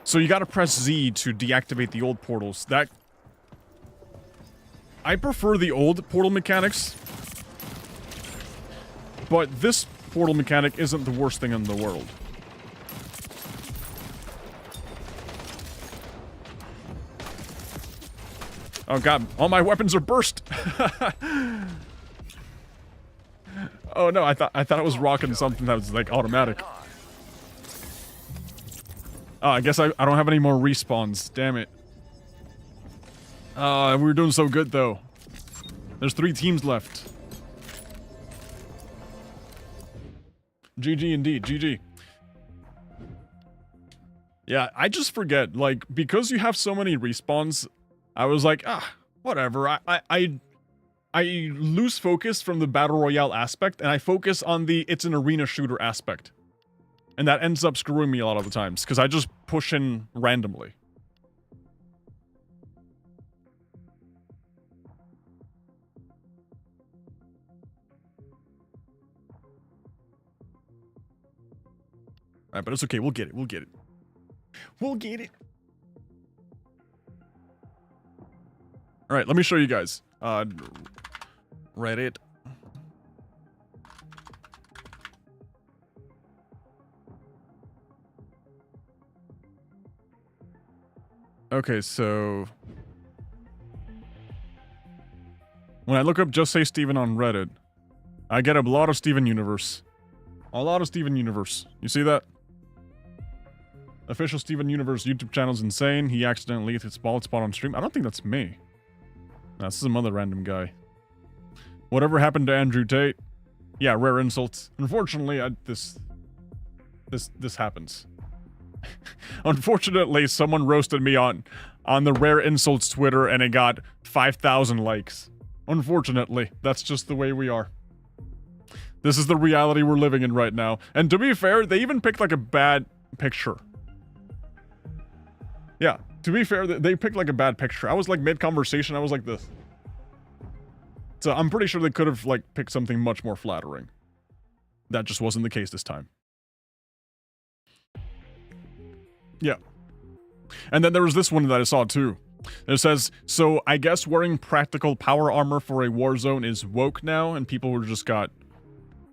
So you gotta press Z to deactivate the old portals. That... I prefer the old portal mechanics. But this portal mechanic isn't the worst thing in the world. Oh god, all my weapons are burst! Oh no, I thought it was rocking something that was like automatic. Oh, I guess I don't have any more respawns, damn it. We were doing so good though. There's 3 teams left. GG indeed, GG. Yeah, I just forget, like, because you have so many respawns, I was like, whatever. I lose focus from the battle royale aspect, and I focus on the it's an arena shooter aspect. And that ends up screwing me a lot of the times, because I just push in randomly. Alright, but it's okay, we'll get it, we'll get it. We'll get it. Alright, let me show you guys. Reddit. Okay, so... when I look up Just Say Steven on Reddit, I get a lot of Steven Universe. A lot of Steven Universe. You see that? Official Steven Universe YouTube channel's insane. He accidentally hit his bald spot on stream. I don't think that's me. No, this is some other random guy. Whatever happened to Andrew Tate? Yeah, rare insults. Unfortunately, this happens. Unfortunately, someone roasted me on the rare insults Twitter and it got 5,000 likes. Unfortunately, that's just the way we are. This is the reality we're living in right now. And to be fair, they even picked like a bad picture. Yeah, to be fair, they picked like a bad picture. I was like mid-conversation, I was like this. So I'm pretty sure they could have like picked something much more flattering. That just wasn't the case this time. Yeah. And then there was this one that I saw too. It says, so I guess wearing practical power armor for a war zone is woke now, and people were just got,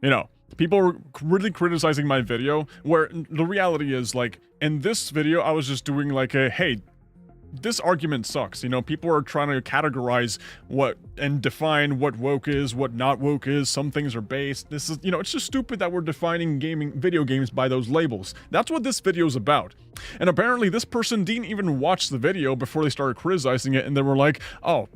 you know, people were really criticizing my video, where the reality is, like, in this video, I was just doing like a, hey, this argument sucks. You know, people are trying to categorize what and define what woke is, what not woke is. Some things are based. This is, you know, it's just stupid that we're defining video games by those labels. That's what this video is about. And apparently this person didn't even watch the video before they started criticizing it, and they were like, oh,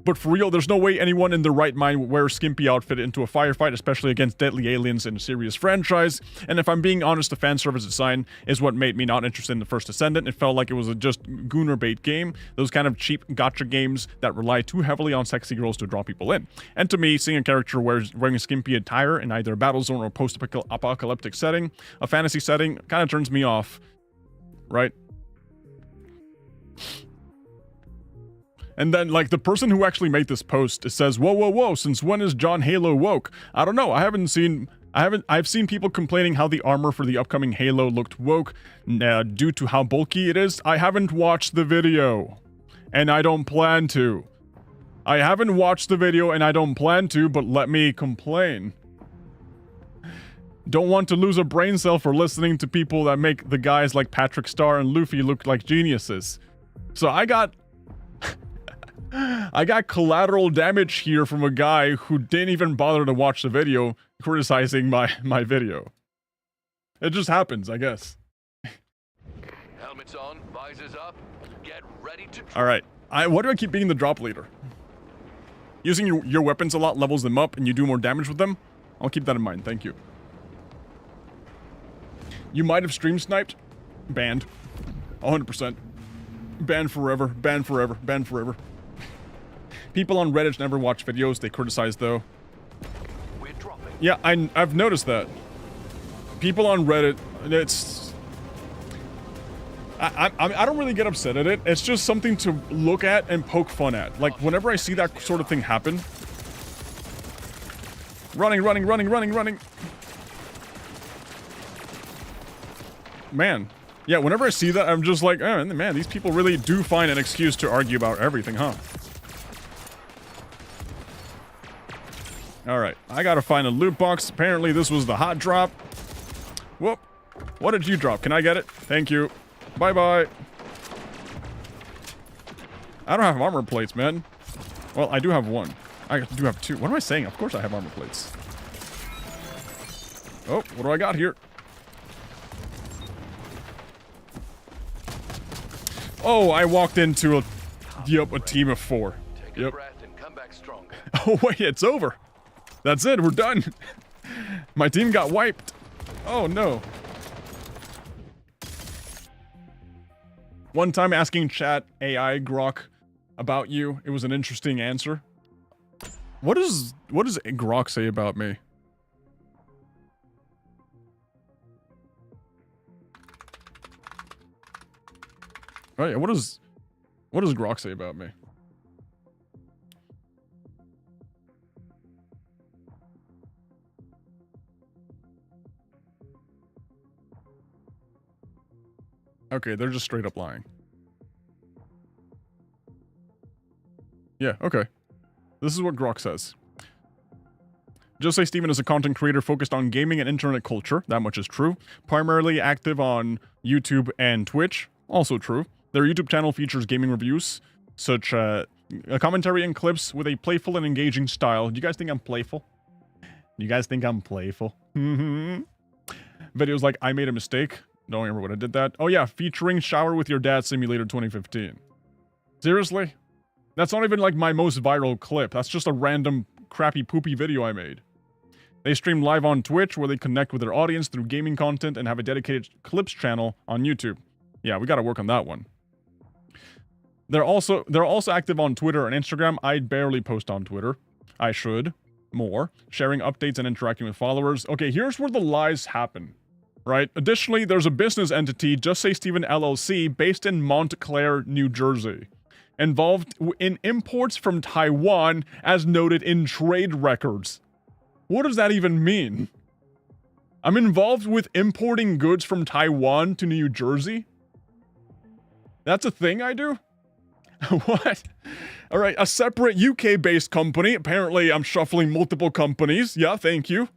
but for real, there's no way anyone in their right mind would wear a skimpy outfit into a firefight, especially against deadly aliens in a serious franchise. And if I'm being honest, the fan service design is what made me not interested in the first Ascendant. It felt like it was a just gooner bait game, those kind of cheap gacha games that rely too heavily on sexy girls to draw people in. And to me, seeing a character wearing a skimpy attire in either a battle zone or a post-apocalyptic setting, a fantasy setting, kind of turns me off, right? And then, like, the person who actually made this post, it says, whoa, whoa, whoa, since when is John Halo woke? I don't know, I've seen people complaining how the armor for the upcoming Halo looked woke, due to how bulky it is. I haven't watched the video, and I don't plan to. I haven't watched the video, and I don't plan to, but let me complain. Don't want to lose a brain cell for listening to people that make the guys like Patrick Star and Luffy look like geniuses. So I got collateral damage here from a guy who didn't even bother to watch the video criticizing my video. It just happens, I guess. Helmets on, visors up, get ready to drop. Alright, why do I keep being the drop leader? Using your weapons a lot levels them up and you do more damage with them? I'll keep that in mind, thank you. You might have stream sniped? Banned. 100%. Banned forever, banned forever, banned forever. People on Reddit never watch videos, they criticize though. We're dropping. Yeah, I've noticed that. People on Reddit, it's... I don't really get upset at it. It's just something to look at and poke fun at. Like, whenever I see that sort of thing happen... Running, running, running, running, running! Man. Yeah, whenever I see that, I'm just like, oh, man, these people really do find an excuse to argue about everything, huh? Alright, I gotta find a loot box. Apparently this was the hot drop. Whoop. What did you drop? Can I get it? Thank you. Bye-bye. I don't have armor plates, man. Well, I do have one. I do have two. What am I saying? Of course I have armor plates. Oh, what do I got here? Oh, I walked into a team of 4. Take a breath and come back stronger. Oh, wait, it's over. That's it, we're done. My team got wiped. Oh, no. One time asking chat AI Grok about you, it was an interesting answer. What does Grok say about me? Oh yeah, what does Grok say about me? Okay, they're just straight up lying. Yeah, okay. This is what Grok says. Just say Steven is a content creator focused on gaming and internet culture. That much is true. Primarily active on YouTube and Twitch. Also true. Their YouTube channel features gaming reviews, such a commentary and clips with a playful and engaging style. Do you guys think I'm playful? Do you guys think I'm playful? Videos like I made a mistake. Don't remember what I did that. Oh yeah, featuring Shower with Your Dad Simulator 2015. Seriously? That's not even like my most viral clip. That's just a random crappy poopy video I made. They stream live on Twitch where they connect with their audience through gaming content and have a dedicated clips channel on YouTube. Yeah, we gotta work on that one. They're also active on Twitter and Instagram. I barely post on Twitter. I should. More. Sharing updates and interacting with followers. Okay, here's where the lies happen. Right? Additionally, there's a business entity, Just Say Steven LLC, based in Montclair, New Jersey. Involved in imports from Taiwan, as noted in trade records. What does that even mean? I'm involved with importing goods from Taiwan to New Jersey? That's a thing I do? What? All right, a separate UK-based company. Apparently, I'm shuffling multiple companies. Yeah, thank you.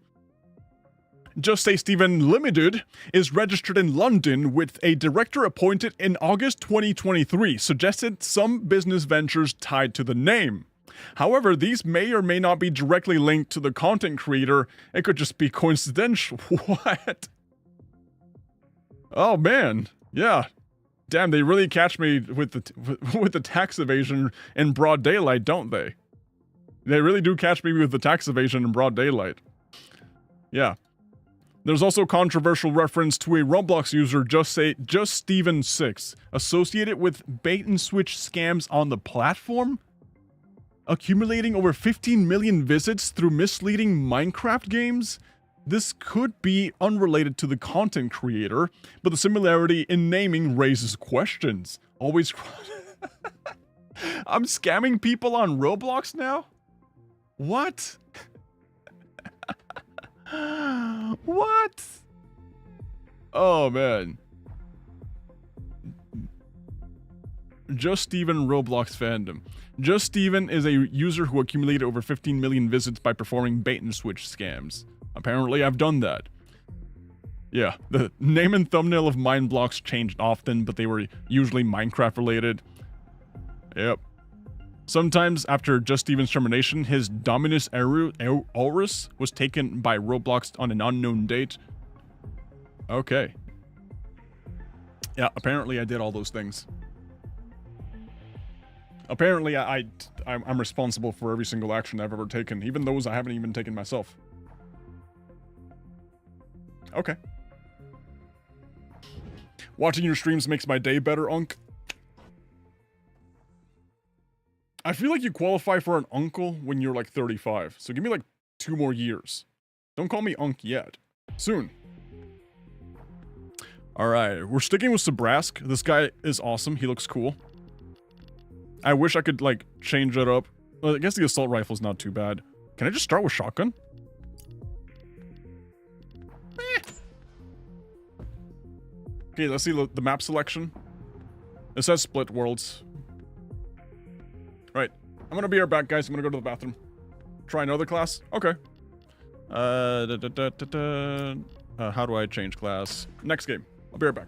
Just Say Steven Limited is registered in London with a director appointed in August 2023, suggested some business ventures tied to the name. However, these may or may not be directly linked to the content creator. It could just be coincidental. What? Oh man, yeah. Damn, they really catch me with the tax evasion in broad daylight, don't they? They really do catch me with the tax evasion in broad daylight. Yeah. There's also controversial reference to a Roblox user, Just Steven 6, associated with bait and switch scams on the platform, accumulating over 15 million visits through misleading Minecraft games. This could be unrelated to the content creator, but the similarity in naming raises questions. Always. I'm scamming people on Roblox now? What? What? Oh man. Just Steven Roblox fandom. Just Steven is a user who accumulated over 15 million visits by performing bait and switch scams. Apparently I've done that. Yeah, the name and thumbnail of mine blocks changed often, but they were usually Minecraft related. Yep. Sometimes after Just Steven's termination, his Dominus Aurus was taken by Roblox on an unknown date. Okay. Yeah, apparently I did all those things. Apparently I'm responsible for every single action I've ever taken, even those I haven't even taken myself. Okay. Watching your streams makes my day better, Unk. I feel like you qualify for an uncle when you're like 35, so give me like 2 more years. Don't call me Unk yet. Soon. Alright, we're sticking with Sabrask. This guy is awesome. He looks cool. I wish I could like change it up. Well, I guess the assault rifle is not too bad. Can I just start with shotgun? Okay, let's see the map selection. It says split worlds. Right. I'm gonna be right back, guys. I'm gonna go to the bathroom. Try another class? Okay. How do I change class? Next game. I'll be right back.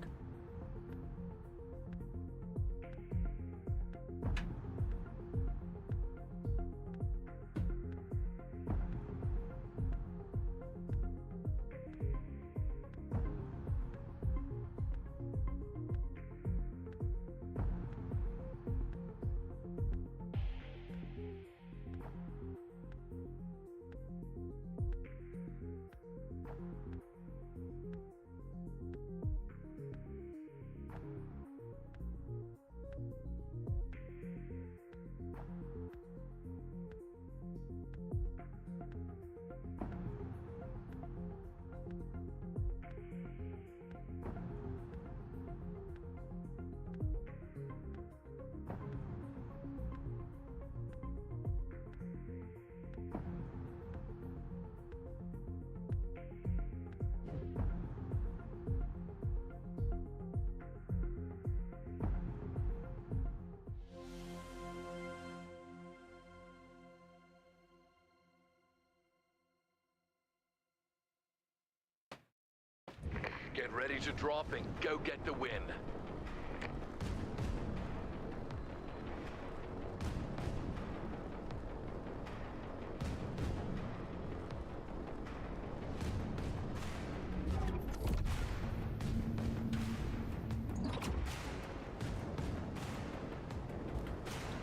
Get ready to drop and go get the win.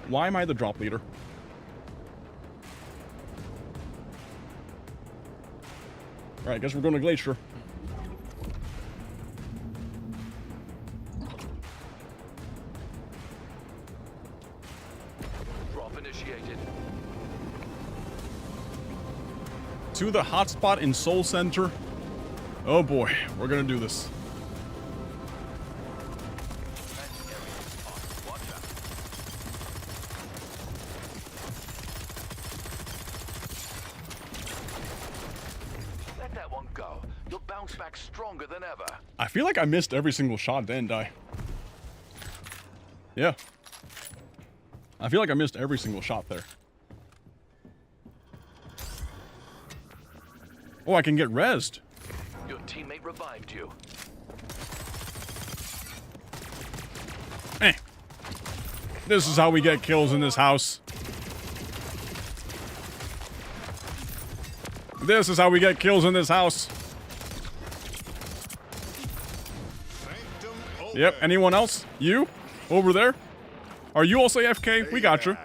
Why am I the drop leader? Alright, I guess we're going to Glacier. Drop initiated. To the hotspot in Soul Center. Oh boy, we're going to do this. Stronger than ever. I feel like I missed every single shot, didn't I? Yeah. I feel like I missed every single shot there. Oh, I can get rezzed. Your teammate revived you. Eh. This is how we get kills in this house. This is how we get kills in this house. Sanctum open. Yep, anyone else? You? Over there? Are you also AFK? We got you.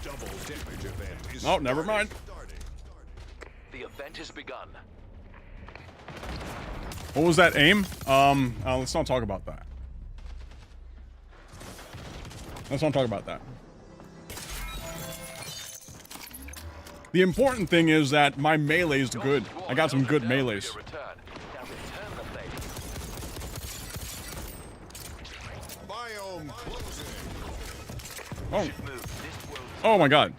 Double damage event is Oh, never mind. starting. The event has begun. What was that aim? Let's not talk about that. Let's not talk about that. The important thing is that my melee's good. I got some good melees. Biome closing. Oh. Oh my god.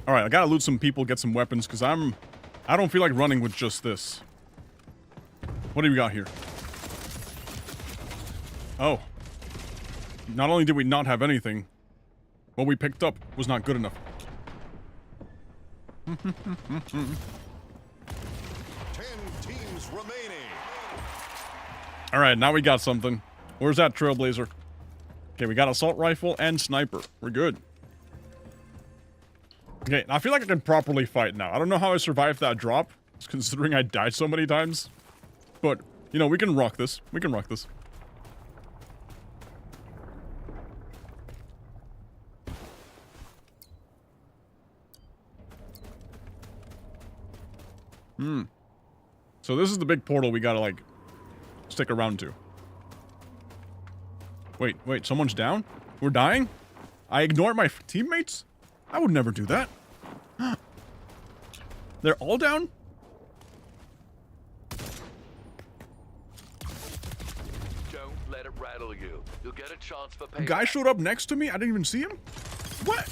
Alright, I gotta loot some people, get some weapons, because I don't feel like running with just this. What do we got here? Oh. Not only did we not have anything, what we picked up was not good enough. 10 teams remaining. Alright, now we got something. Where's that trailblazer? Okay, we got assault rifle and sniper. We're good. Okay, I feel like I can properly fight now. I don't know how I survived that drop, considering I died so many times. But, you know, we can rock this. We can rock this. So this is the big portal we gotta, like, stick around to. Wait, someone's down? We're dying? I ignored my teammates? I would never do that. They're all down? Don't let it rattle you. You'll get a chance for payback. Guy showed up next to me? I didn't even see him? What?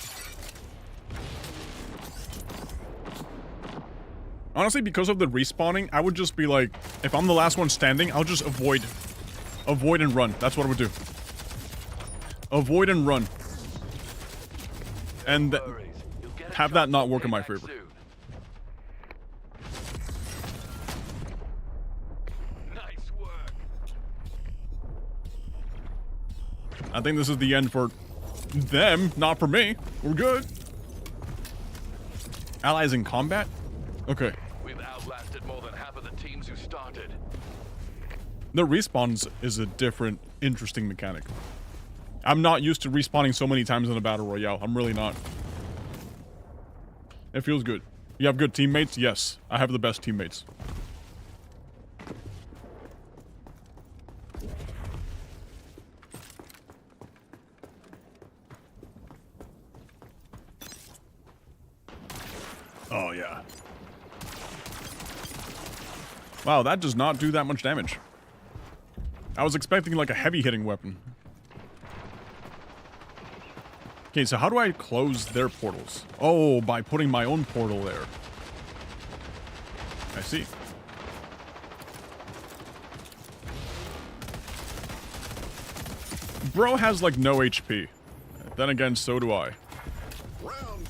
Honestly, because of the respawning, I would just be like, if I'm the last one standing, I'll just avoid and run. That's what I would do. Avoid and run. And have that not work in my favor. Nice work. I think this is the end for them, not for me. We're good. Allies in combat? Okay. We've outlasted more than half of the teams who started. The respawns is a different, interesting mechanic. I'm not used to respawning so many times in a battle royale. I'm really not. It feels good. You have good teammates? Yes. I have the best teammates. Oh, yeah. Wow, that does not do that much damage. I was expecting like a heavy hitting weapon. Okay, so how do I close their portals? Oh, by putting my own portal there. I see. Bro has like no HP. Then again, so do I. Round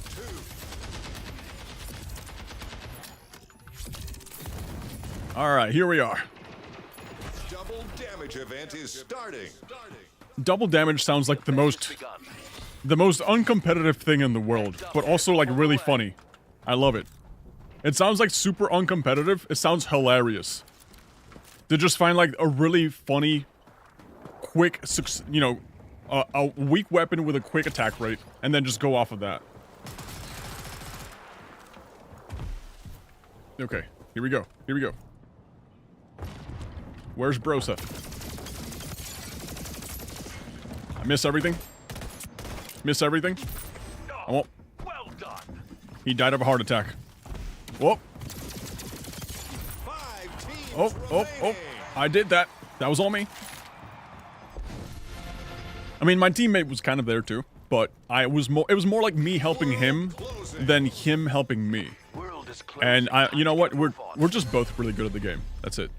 2. Alright, here we are. Double damage event is starting. Double damage sounds like the most uncompetitive thing in the world, but also like really funny. I love it. It sounds like super uncompetitive. It sounds hilarious. To just find like a really funny, quick, you know, a weak weapon with a quick attack rate, and then just go off of that. Okay, here we go. Here we go. Where's Brosa? I miss everything. Miss everything. I won't. Well done. He died of a heart attack. Whoa. 5 teams Oh. remaining. I did that. That was all me. I mean, my teammate was kind of there too, but it was more like me helping him than him helping me. World And you know what? We're just both really good at the game. That's it.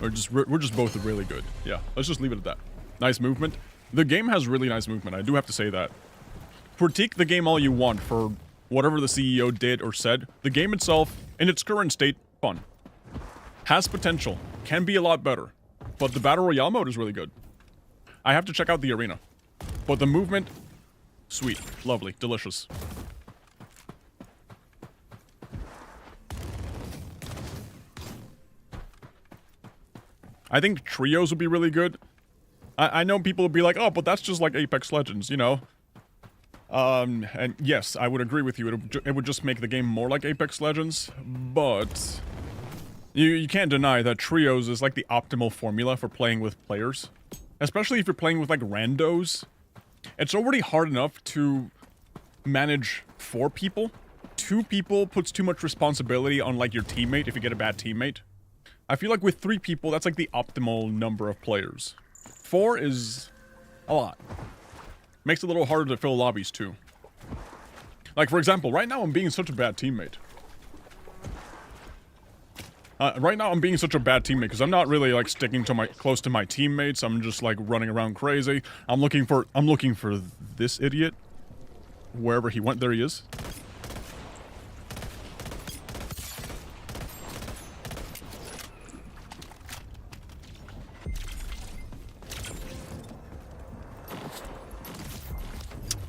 We're just both really good. Yeah, let's just leave it at that. Nice movement. The game has really nice movement. I do have to say that. Critique the game all you want for whatever the CEO did or said. The game itself, in its current state, fun. Has potential. Can be a lot better. But the Battle Royale mode is really good. I have to check out the arena. But the movement, sweet, lovely, delicious. I think trios would be really good. I know people would be like, oh, but that's just like Apex Legends, you know? And yes, I would agree with you. It would just make the game more like Apex Legends, but you can't deny that trios is like the optimal formula for playing with players. Especially if you're playing with like randos. It's already hard enough to manage 4 people. 2 people puts too much responsibility on like your teammate if you get a bad teammate. I feel like with 3 people, that's like the optimal number of players. 4 is a lot. Makes it a little harder to fill lobbies too. Like for example, right now I'm being such a bad teammate. Because I'm not really like sticking to close to my teammates. I'm just like running around crazy. I'm looking for this idiot. Wherever he went, there he is.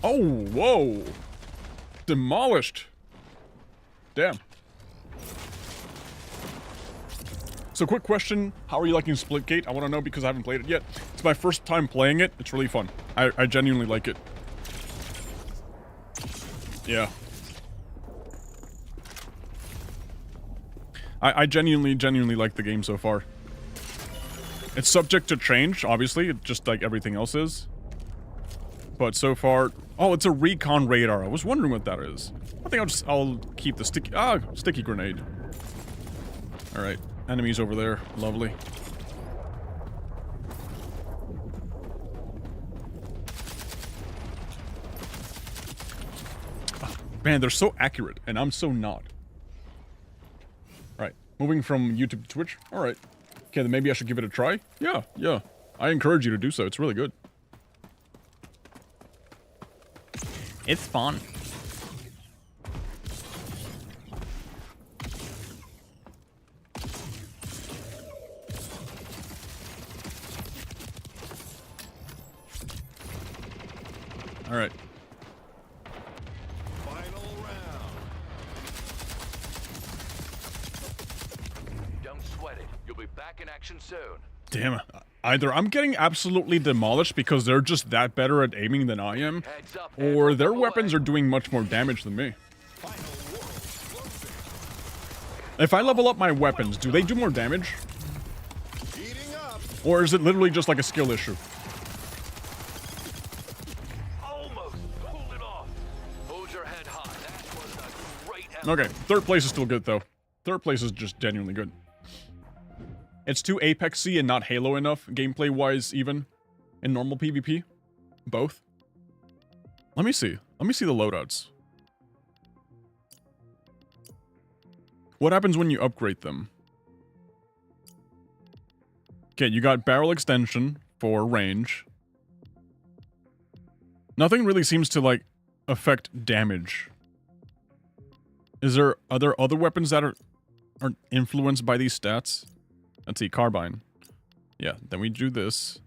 Oh, whoa. Demolished. Damn. So quick question, how are you liking Splitgate? I want to know because I haven't played it yet. It's my first time playing it. It's really fun. I genuinely like it. Yeah. I genuinely like the game so far. It's subject to change, obviously, just like everything else is. But so far... Oh, it's a recon radar. I was wondering what that is. I think I'll keep the sticky grenade. Alright. Enemies over there. Lovely. Oh, man, they're so accurate, and I'm so not. Right. Moving from YouTube to Twitch. Alright. Okay, then maybe I should give it a try? Yeah. I encourage you to do so. It's really good. It's fun. All right. Final round. Don't sweat it. You'll be back in action soon. Damn it. Either I'm getting absolutely demolished because they're just that better at aiming than I am, Heads up, or their away. weapons are doing much more damage than me. If I level up my weapons, do they do more damage? Heating up. Or is it literally just like a skill issue? Almost pulled it off. Hold your head high. That was a great effort. Okay, 3rd place is still good though. 3rd place is just genuinely good. It's too Apex-y and not Halo enough, gameplay-wise even, in normal PvP. Both. Let me see the loadouts. What happens when you upgrade them? Okay, you got barrel extension for range. Nothing really seems to, like, affect damage. Are there other weapons that are influenced by these stats? Let's see, carbine. Yeah, then we do this.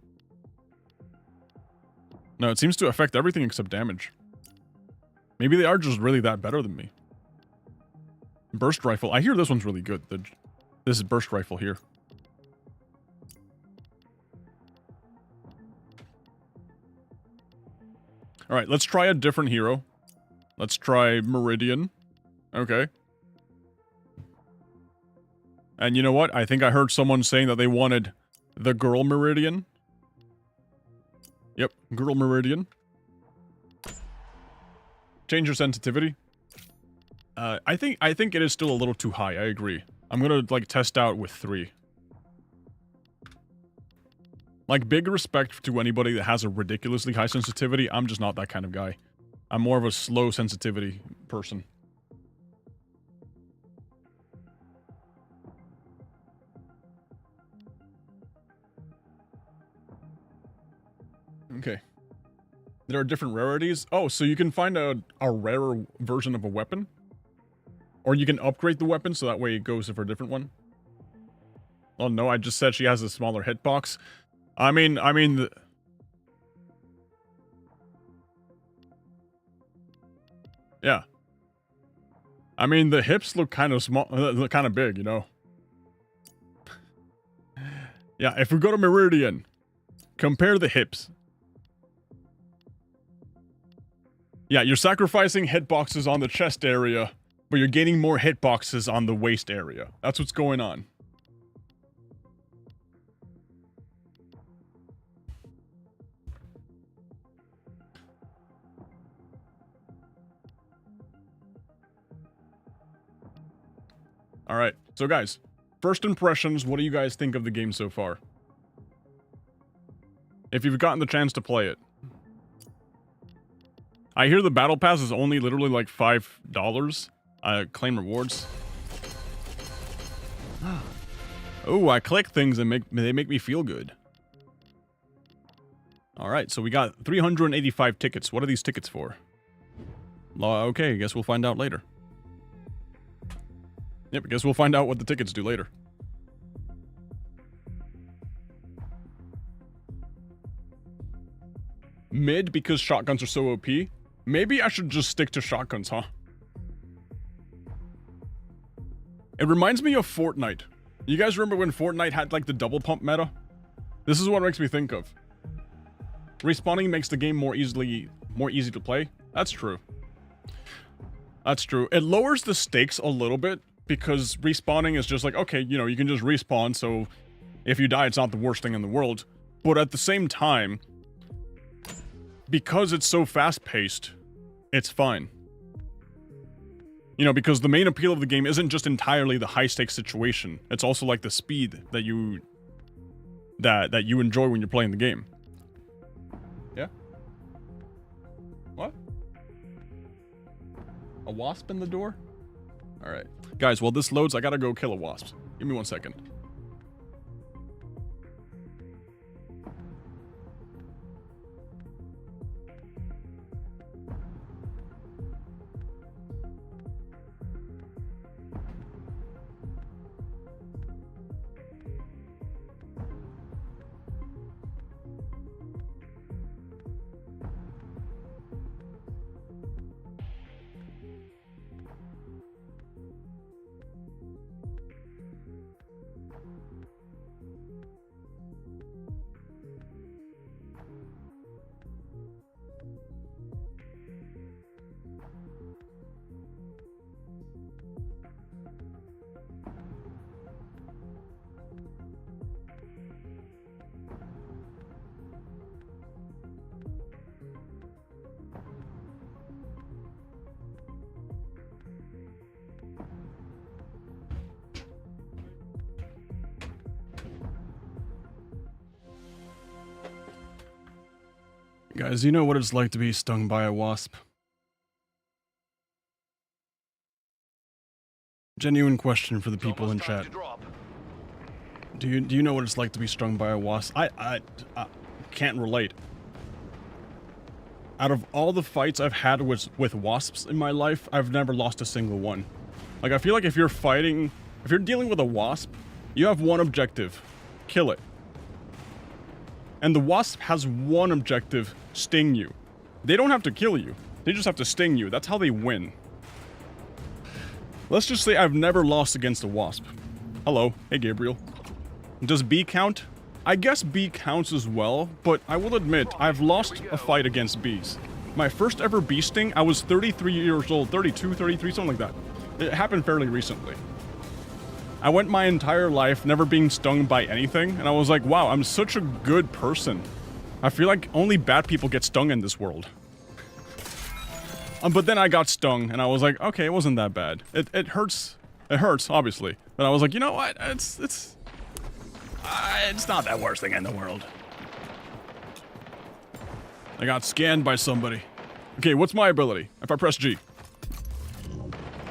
No, it seems to affect everything except damage. Maybe they are just really that better than me. Burst rifle. I hear this one's really good. This is burst rifle here. Alright, let's try a different hero. Let's try Meridian. Okay. And you know what? I think I heard someone saying that they wanted the girl Meridian. Yep, girl Meridian. Change your sensitivity. I think it is still a little too high. I agree. I'm gonna like test out with 3. Like, big respect to anybody that has a ridiculously high sensitivity. I'm just not that kind of guy. I'm more of a slow sensitivity person. Okay. There are different rarities. Oh, so you can find a rarer version of a weapon? Or you can upgrade the weapon so that way it goes for a different one? Oh no, I just said she has a smaller hitbox. Yeah. I mean, the hips look kind of small, look kind of big, you know? Yeah, if we go to Meridian, compare the hips. Yeah, you're sacrificing hitboxes on the chest area, but you're gaining more hitboxes on the waist area. That's what's going on. Alright, so guys, first impressions, what do you guys think of the game so far? If you've gotten the chance to play it. I hear the battle pass is only literally like $5. Claim rewards. Oh, I click things and they make me feel good. Alright, so we got 385 tickets. What are these tickets for? Okay, I guess we'll find out later. Yep, I guess we'll find out what the tickets do later. Mid because shotguns are so OP? Maybe I should just stick to shotguns, huh? It reminds me of Fortnite. You guys remember when Fortnite had like the double pump meta? This is what it makes me think of. Respawning makes the game more easy to play. That's true. That's true. It lowers the stakes a little bit because respawning is just like, okay, you know, you can just respawn, so if you die, it's not the worst thing in the world. But at the same time, because it's so fast-paced, it's fine. You know, because the main appeal of the game isn't just entirely the high-stakes situation. It's also like the speed that you enjoy when you're playing the game. Yeah? What? A wasp in the door? Alright. Guys, while this loads, I gotta go kill a wasp. Give me 1 second. Guys, you know what it's like to be stung by a wasp? Genuine question for the people in chat. Do you know what it's like to be stung by a wasp? I can't relate. Out of all the fights I've had with wasps in my life, I've never lost a single one. Like, I feel like if you're dealing with a wasp, you have one objective: kill it. And the wasp has one objective: sting you. They don't have to kill you. They just have to sting you. That's how they win. Let's just say I've never lost against a wasp. Hello. Hey, Gabriel. Does B count? I guess B counts as well, but I will admit, I've lost a fight against bees. My first ever bee sting, I was 33 years old, 32, 33, something like that. It happened fairly recently. I went my entire life never being stung by anything, and I was like, wow, I'm such a good person. I feel like only bad people get stung in this world. But then I got stung, and I was like, okay, it wasn't that bad. It hurts. It hurts, obviously. But I was like, you know what? It's not that worst thing in the world. I got scanned by somebody. Okay, what's my ability? If I press G.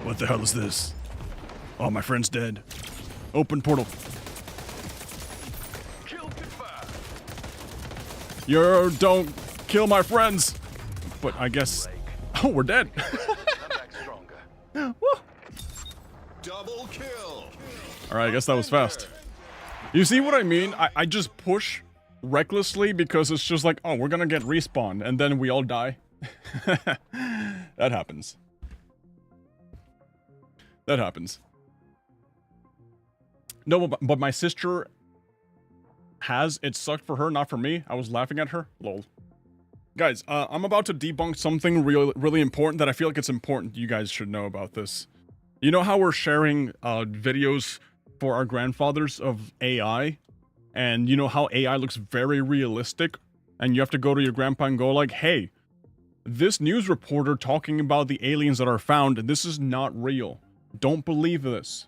What the hell is this? Oh, my friend's dead. Open portal. Don't kill my friends. But I guess... Oh, we're dead. Come back stronger. Double kill. Alright, I guess that was fast. You see what I mean? I just push recklessly because it's just like, oh, we're gonna get respawned, and then we all die. That happens. That happens. No, but my sister has. It sucked for her, not for me. I was laughing at her. Lol. Guys, I'm about to debunk something really important that I feel like it's important you guys should know about this. You know how we're sharing videos for our grandfathers of AI? And you know how AI looks very realistic? And you have to go to your grandpa and go like, hey, this news reporter talking about the aliens that are found, this is not real. Don't believe this.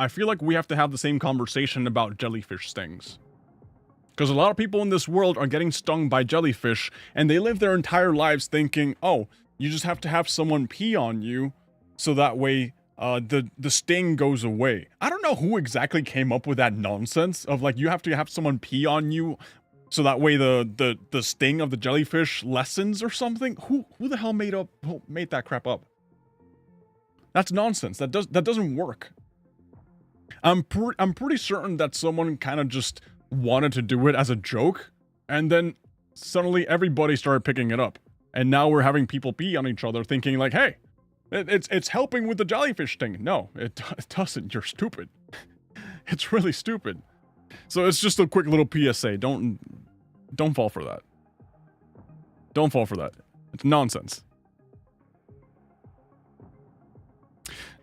I feel like we have to have the same conversation about jellyfish stings. Because a lot of people in this world are getting stung by jellyfish, and they live their entire lives thinking, oh, you just have to have someone pee on you, so that way the sting goes away. I don't know who exactly came up with that nonsense of like, you have to have someone pee on you, so that way the sting of the jellyfish lessens or something. Who the hell made that crap up? That's nonsense. That doesn't work. I'm pretty certain that someone kind of just wanted to do it as a joke, and then suddenly everybody started picking it up, and now we're having people pee on each other, thinking like, "Hey, it's helping with the jellyfish thing." No, it doesn't. You're stupid. It's really stupid. So it's just a quick little PSA. Don't fall for that. Don't fall for that. It's nonsense.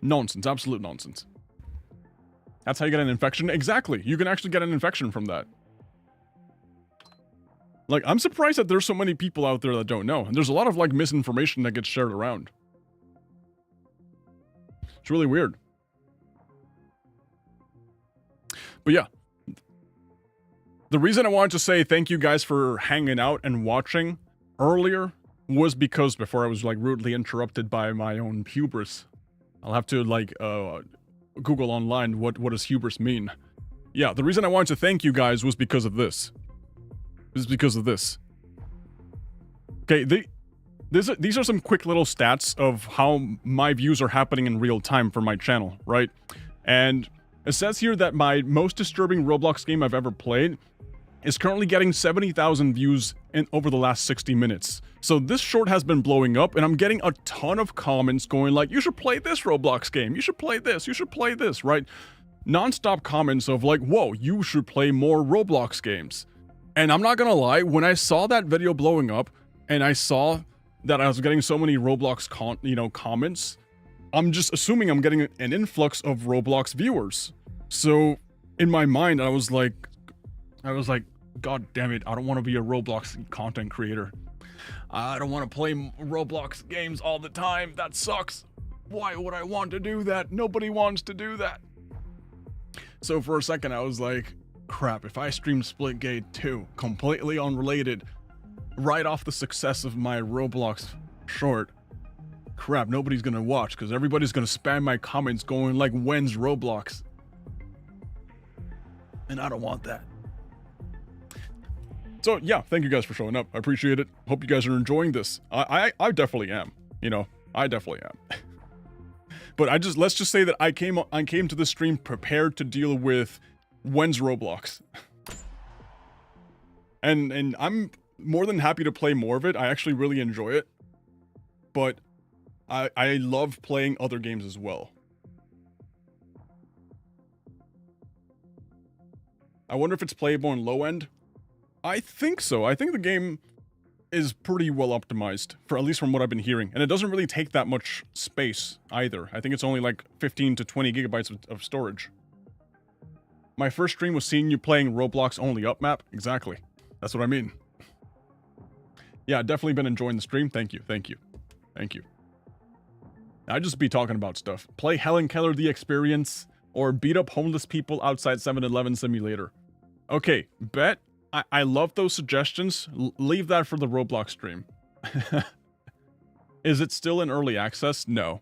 Nonsense. Absolute nonsense. That's how you get an infection? Exactly. You can actually get an infection from that. Like, I'm surprised that there's so many people out there that don't know. And there's a lot of, like, misinformation that gets shared around. It's really weird. But yeah. The reason I wanted to say thank you guys for hanging out and watching earlier was because before I was, like, rudely interrupted by my own hubris. I'll have to, like, Google online what does hubris mean. Yeah, the reason I wanted to thank you guys was because of this. This is because of this. Okay, these are some quick little stats of how my views are happening in real time for my channel, right? And it says here that my most disturbing Roblox game I've ever played is currently getting 70,000 views over the last 60 minutes. So this short has been blowing up, and I'm getting a ton of comments going like, you should play this Roblox game, you should play this, right? Non-stop comments of like, whoa, you should play more Roblox games. And I'm not gonna lie, when I saw that video blowing up, and I saw that I was getting so many Roblox comments, I'm just assuming I'm getting an influx of Roblox viewers. So in my mind, I was like, God damn it, I don't want to be a Roblox content creator. I don't want to play Roblox games all the time. That sucks. Why would I want to do that? Nobody wants to do that. So for a second, I was like, crap, if I stream Splitgate 2, completely unrelated, right off the success of my Roblox short, crap, nobody's gonna watch because everybody's gonna spam my comments going like, when's Roblox? And I don't want that. So yeah, thank you guys for showing up. I appreciate it. Hope you guys are enjoying this. I definitely am. You know, I definitely am. But let's just say that I came to the stream prepared to deal with when's Roblox. And I'm more than happy to play more of it. I actually really enjoy it. But I love playing other games as well. I wonder if it's playable in low end. I think so. I think the game is pretty well optimized, for at least from what I've been hearing. And it doesn't really take that much space either. I think it's only like 15 to 20 gigabytes of storage. My first stream was seeing you playing Roblox only up map. Exactly. That's what I mean. Yeah, definitely been enjoying the stream. Thank you. Thank you. Thank you. I'd just be talking about stuff. Play Helen Keller The Experience, or beat up homeless people outside 7-Eleven Simulator. Okay, bet. I love those suggestions. Leave that for the Roblox stream. Is it still in early access? No.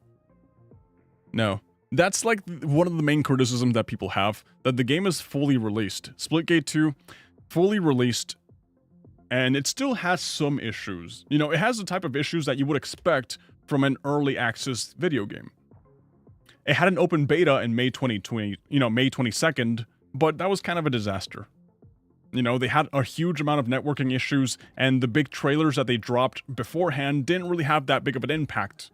No. That's like one of the main criticisms that people have, that the game is fully released. Splitgate 2 fully released, and it still has some issues. You know, it has the type of issues that you would expect from an early access video game. It had an open beta in May 2020, May 22nd, but that was kind of a disaster. You know, they had a huge amount of networking issues, and the big trailers that they dropped beforehand didn't really have that big of an impact.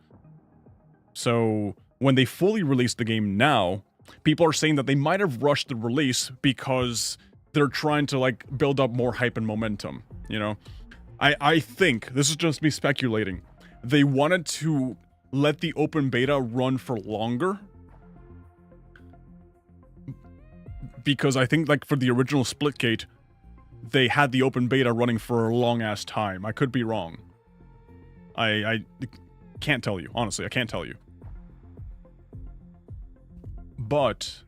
So, when they fully released the game now, people are saying that they might have rushed the release because they're trying to, like, build up more hype and momentum, you know? I think, this is just me speculating, they wanted to let the open beta run for longer. Because I think, like, for the original Splitgate, they had the open beta running for a long-ass time. I could be wrong. I can't tell you. Honestly, I can't tell you. But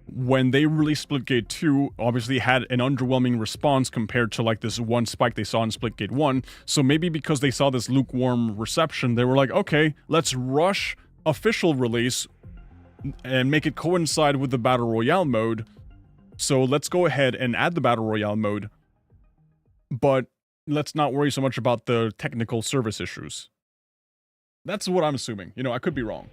when they released Splitgate 2, obviously had an underwhelming response compared to, like, this one spike they saw in Splitgate 1. So maybe because they saw this lukewarm reception, they were like, okay, let's rush official release and make it coincide with the Battle Royale mode. So let's go ahead and add the Battle Royale mode, but let's not worry so much about the technical service issues. That's what I'm assuming. You know, I could be wrong.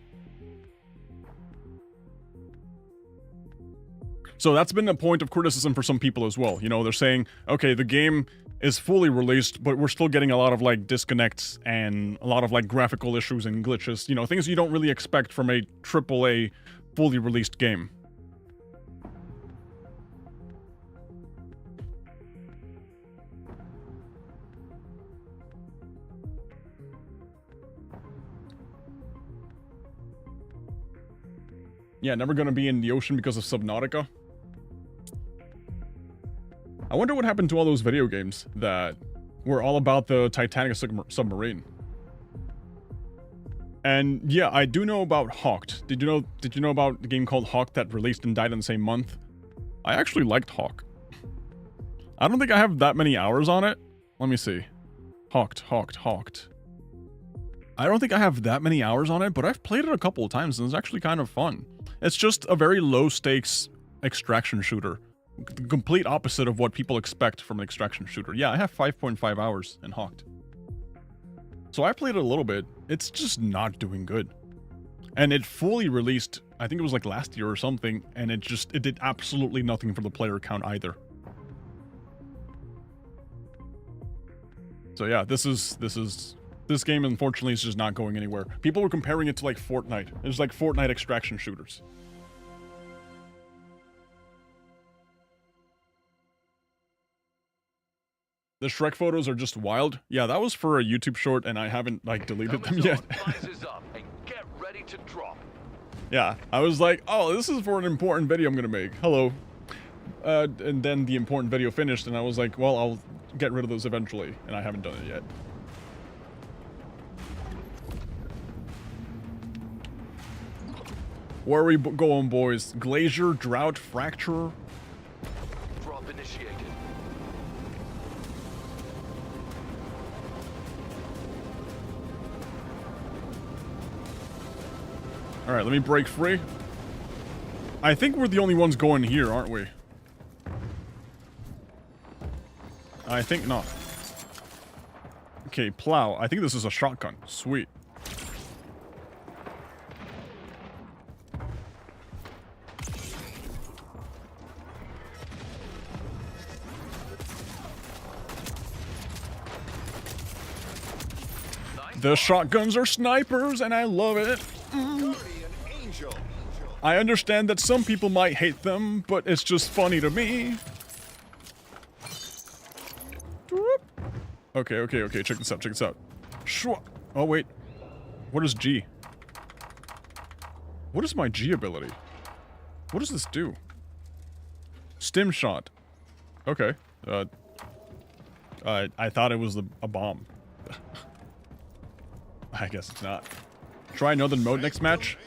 So that's been a point of criticism for some people as well. You know, they're saying, okay, the game is fully released, but we're still getting a lot of, like, disconnects and a lot of, like, graphical issues and glitches. You know, things you don't really expect from a AAA fully released game. Yeah, never gonna be in the ocean because of Subnautica. I wonder what happened to all those video games that were all about the Titanic submarine. And yeah, I do know about Hawked. Did you know about the game called Hawked that released and died in the same month? I actually liked Hawk. I don't think I have that many hours on it. Let me see. Hawked. I don't think I have that many hours on it, but I've played it a couple of times and it's actually kind of fun. It's just a very low stakes extraction shooter. The complete opposite of what people expect from an extraction shooter. Yeah, I have 5.5 hours in Hawked. So I played it a little bit. It's just not doing good. And it fully released, I think it was like last year or something, and it did absolutely nothing for the player count either. So yeah, this game unfortunately is just not going anywhere. People were comparing it to, like, Fortnite. It's like Fortnite extraction shooters. The Shrek photos are just wild. Yeah, that was for a YouTube short and I haven't, like, deleted them yet. Up and get ready to drop. Yeah, I was like, oh, this is for an important video I'm gonna make. Hello. And then the important video finished and I was like, well, I'll get rid of those eventually. And I haven't done it yet. Where are we going, boys? Glacier, drought, fracture? Drop initiated. Alright, let me break free. I think we're the only ones going here, aren't we? I think not. Okay, plow. I think this is a shotgun. Sweet. The shotguns are snipers, and I love it. I understand that some people might hate them, but it's just funny to me. Okay, check this out, Oh, wait. What is G? What is my G ability? What does this do? Stim shot. Okay. I thought it was a bomb. I guess it's not. Try another mode next match.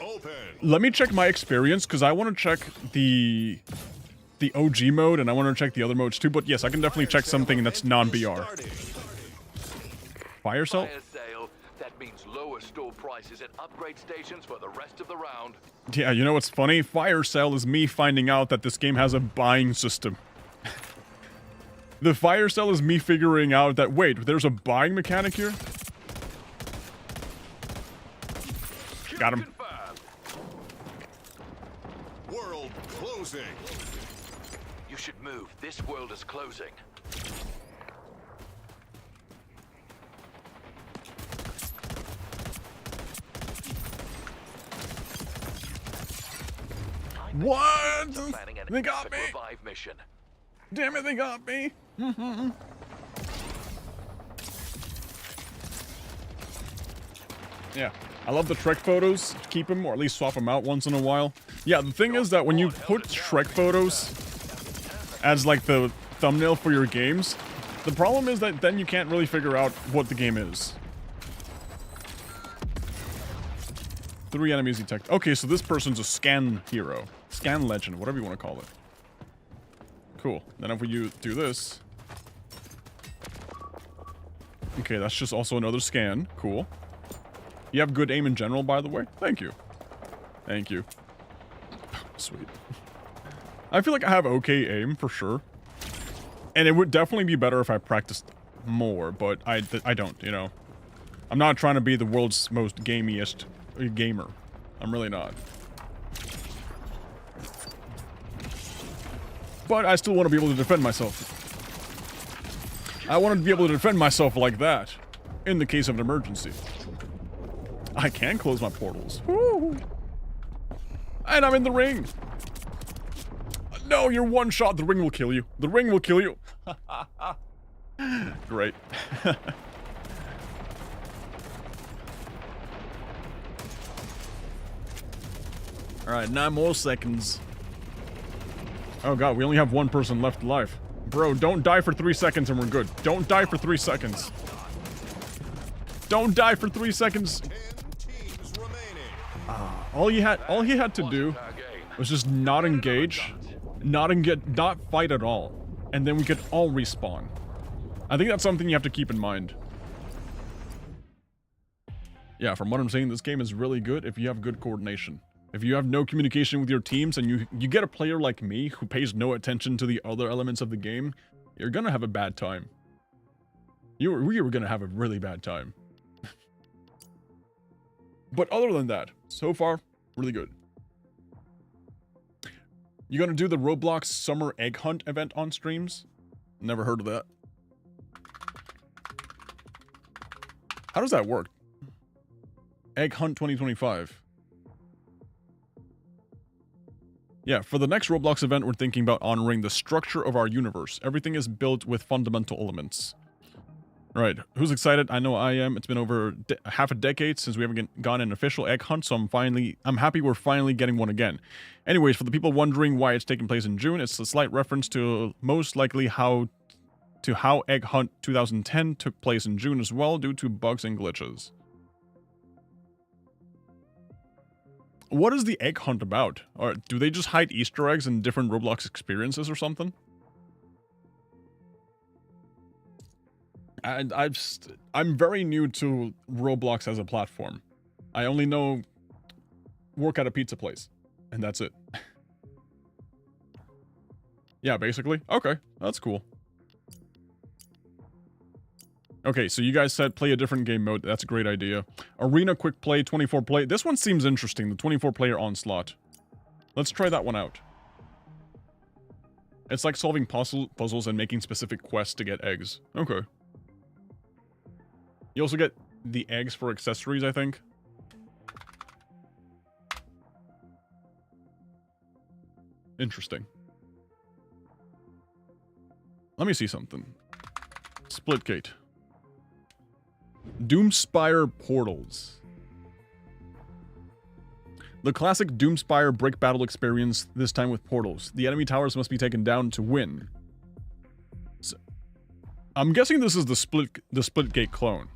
Let me check my experience, because I want to check the OG mode, and I want to check the other modes too, but yes, I can definitely check something that's non-BR. Fire sale? Fire sale. That means lower store prices at upgrade stations for the rest of the round. Yeah, you know what's funny? Fire sale is me finding out that this game has a buying system. The fire cell is me figuring out that, wait, there's a buying mechanic here? Got him. World closing. You should move. This world is closing. What? Planning an They got epic me. revive mission. Damn it, they got me. Yeah, I love the Shrek photos. Keep them, or at least swap them out once in a while. Yeah, the thing is that when you put Shrek photos as like the thumbnail for your games, the problem is that then you can't really figure out what the game is. 3 enemies detected. Okay, so this person's a scan hero. Scan legend, whatever you want to call it. Cool. Then if we do this... Okay, that's just also another scan. Cool. You have good aim in general, by the way. Thank you. Thank you. Sweet. I feel like I have okay aim, for sure. And it would definitely be better if I practiced more, but I don't, you know. I'm not trying to be the world's most gamiest gamer. I'm really not. But I still want to be able to defend myself. I want to be able to defend myself like that, in the case of an emergency. I can close my portals. Woo. And I'm in the ring. No, you're one shot. The ring will kill you. The ring will kill you. Great. Alright, 9 more seconds. Oh god, we only have one person left alive. Bro, don't die for 3 seconds and we're good. Don't die for 3 seconds. Don't die for 3 seconds. 10 teams remaining. All he had to do was just not engage, not fight at all, and then we could all respawn. I think that's something you have to keep in mind. Yeah, from what I'm saying, this game is really good if you have good coordination. If you have no communication with your teams and you get a player like me who pays no attention to the other elements of the game, you're gonna have a bad time. We were gonna have a really bad time. But other than that, so far, really good. You gonna do the Roblox Summer Egg Hunt event on streams? Never heard of that. How does that work? Egg Hunt 2025. Yeah, for the next Roblox event, we're thinking about honoring the structure of our universe. Everything is built with fundamental elements. Right, who's excited? I know I am. It's been over half a decade since we haven't gone an official egg hunt, so I'm happy we're finally getting one again. Anyways, for the people wondering why it's taking place in June, it's a slight reference to most likely how Egg Hunt 2010 took place in June as well, due to bugs and glitches. What is the egg hunt about? Or do they just hide Easter eggs in different Roblox experiences or something? And I'm very new to Roblox as a platform. I only know work at a pizza place, and that's it. Yeah, basically. Okay, that's cool. Okay, so you guys said play a different game mode. That's a great idea. Arena quick play, 24 play. This one seems interesting, the 24 player onslaught. Let's try that one out. It's like solving puzzles and making specific quests to get eggs. Okay. You also get the eggs for accessories, I think. Interesting. Let me see something. Splitgate. Doomspire portals. The classic Doomspire brick battle experience, this time with portals. The enemy towers must be taken down to win. So, I'm guessing this is the Splitgate clone.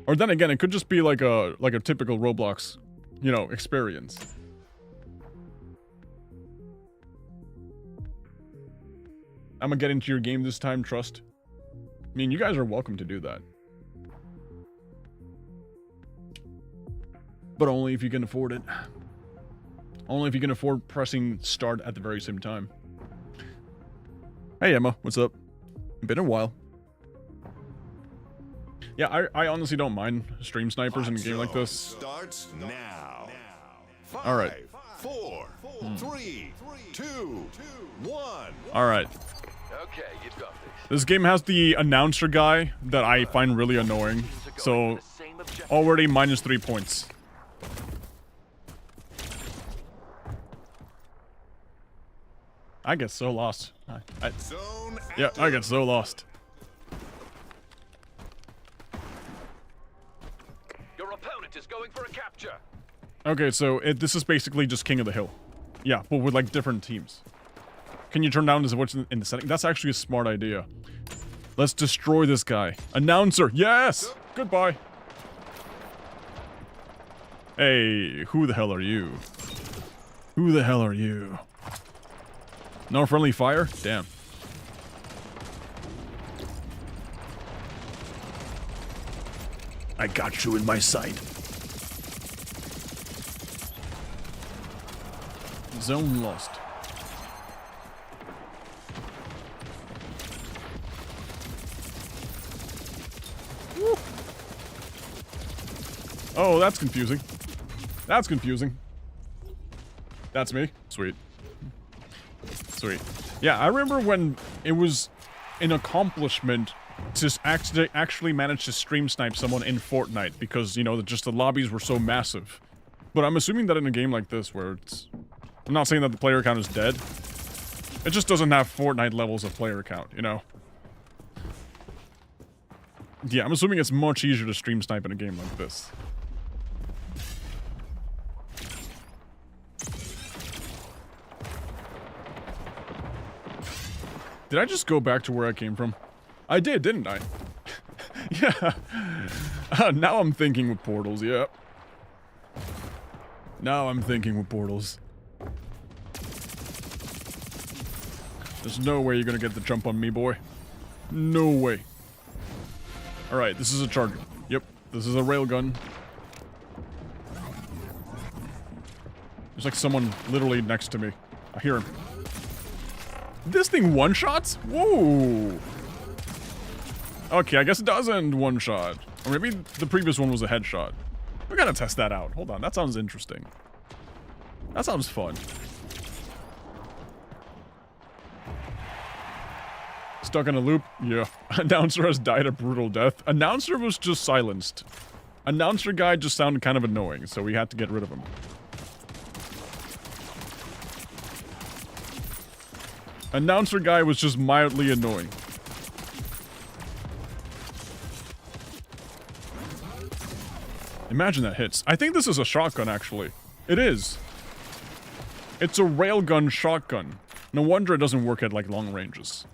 Or then again, it could just be like a typical Roblox, you know, experience. I'm gonna get into your game this time, trust. I mean, you guys are welcome to do that. But only if you can afford it. Only if you can afford pressing start at the very same time. Hey, Emma. What's up? Been a while. Yeah, I honestly don't mind stream snipers in a game like this. Starts now. All right. 4, 3, 2, 1. All right. Okay, you've got this. This game has the announcer guy that I find really annoying. So, already -3 points. I get so lost. Zone Yeah, I get so lost. Your opponent is going for a capture. Okay, so this is basically just King of the Hill. Yeah, but with like different teams. Can you turn down what's in the setting? That's actually a smart idea. Let's destroy this guy. Announcer, yes! Goodbye. Hey, who the hell are you? Who the hell are you? No friendly fire? Damn. I got you in my sight. Zone lost. Woo. Oh, that's confusing. That's confusing. That's me. Sweet. Sweet. Yeah, I remember when it was an accomplishment to actually manage to stream snipe someone in Fortnite because, you know, just the lobbies were so massive. But I'm assuming that in a game like this where it's... I'm not saying that the player count is dead. It just doesn't have Fortnite levels of player count, you know? Yeah, I'm assuming it's much easier to stream snipe in a game like this. Did I just go back to where I came from? I did, didn't I? Yeah. Now I'm thinking with portals, yeah. Now I'm thinking with portals. There's no way you're gonna get the jump on me, boy. No way. Alright, this is a charger. Yep, this is a railgun. There's like someone literally next to me. I hear him. This thing one-shots? Whoa! Okay, I guess it doesn't one-shot. Or maybe the previous one was a headshot. We gotta test that out. Hold on, that sounds interesting. That sounds fun. Stuck in a loop? Yeah. Announcer has died a brutal death. Announcer was just silenced. Announcer guy just sounded kind of annoying, so we had to get rid of him. Announcer guy was just mildly annoying. Imagine that hits. I think this is a shotgun, actually. It is. It's a railgun shotgun. No wonder it doesn't work at, like, long ranges.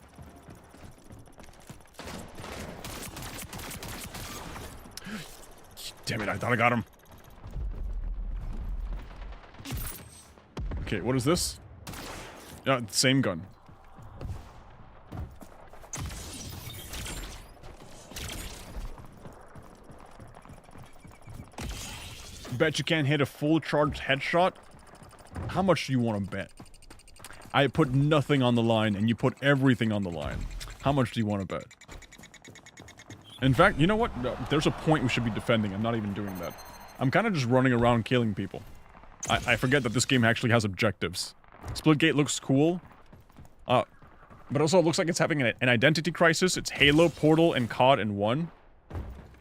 Damn it, I thought I got him. Okay, what is this? Yeah, same gun. Bet you can't hit a full charged headshot? How much do you want to bet? I put nothing on the line and you put everything on the line. How much do you want to bet? In fact, you know what? No, there's a point we should be defending. I'm not even doing that. I'm kind of just running around killing people. I forget that this game actually has objectives. Splitgate looks cool. But also it looks like it's having an identity crisis. It's Halo, Portal, and COD in one.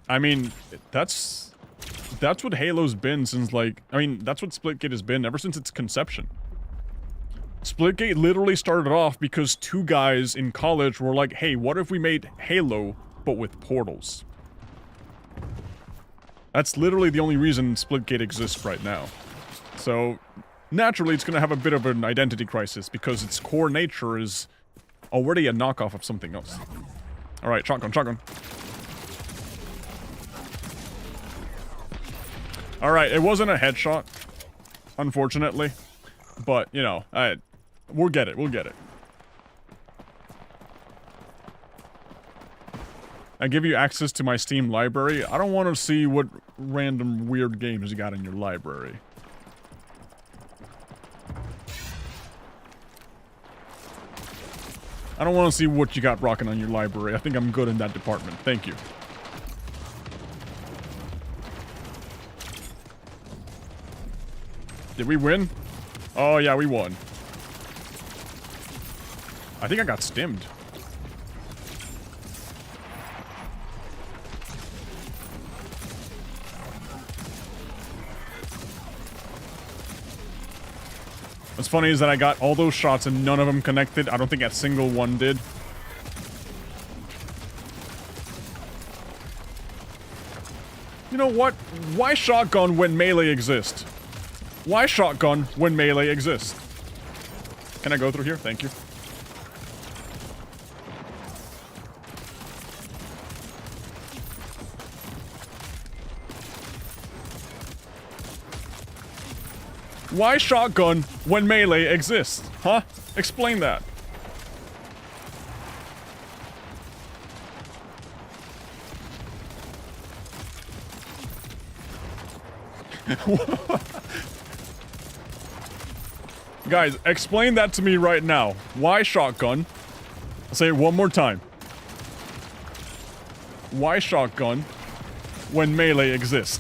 I mean, that's what Halo's been since, like... I mean, that's what Splitgate has been ever since its conception. Splitgate literally started off because two guys in college were like, hey, what if we made Halo, but with portals? That's literally the only reason Splitgate exists right now. So, naturally, it's gonna have a bit of an identity crisis because its core nature is already a knockoff of something else. Alright, shotgun, shotgun. Alright, it wasn't a headshot, unfortunately. But, you know, we'll get it, we'll get it. I give you access to my Steam library. I don't want to see what random weird games you got in your library. I don't want to see what you got rocking on your library. I think I'm good in that department. Thank you. Did we win? Oh, yeah, we won. I think I got stimmed. What's funny is that I got all those shots and none of them connected. I don't think a single one did. You know what? Why shotgun when melee exists? Why shotgun when melee exists? Can I go through here? Thank you. Why shotgun when melee exists? Huh? Explain that. Guys, explain that to me right now. Why shotgun? I'll say it one more time. Why shotgun when melee exists?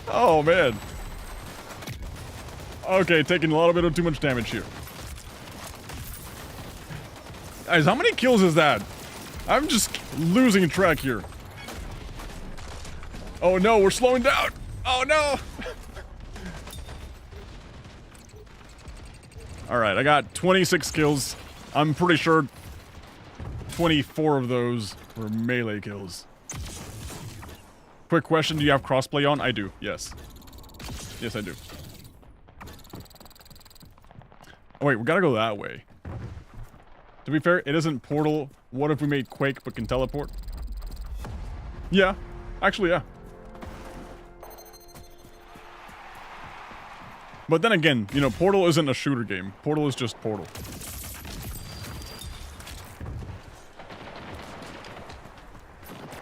Oh, man. Okay, taking a little bit of too much damage here. Guys, how many kills is that? I'm just losing track here. Oh no, we're slowing down. Oh no. Alright, I got 26 kills. I'm pretty sure 24 of those were melee kills. Quick question, do you have crossplay on? I do, yes. Yes, I do. Oh wait, we gotta go that way. To be fair, it isn't Portal. What if we made Quake but can teleport? Yeah. Actually, yeah. But then again, you know, Portal isn't a shooter game. Portal is just Portal.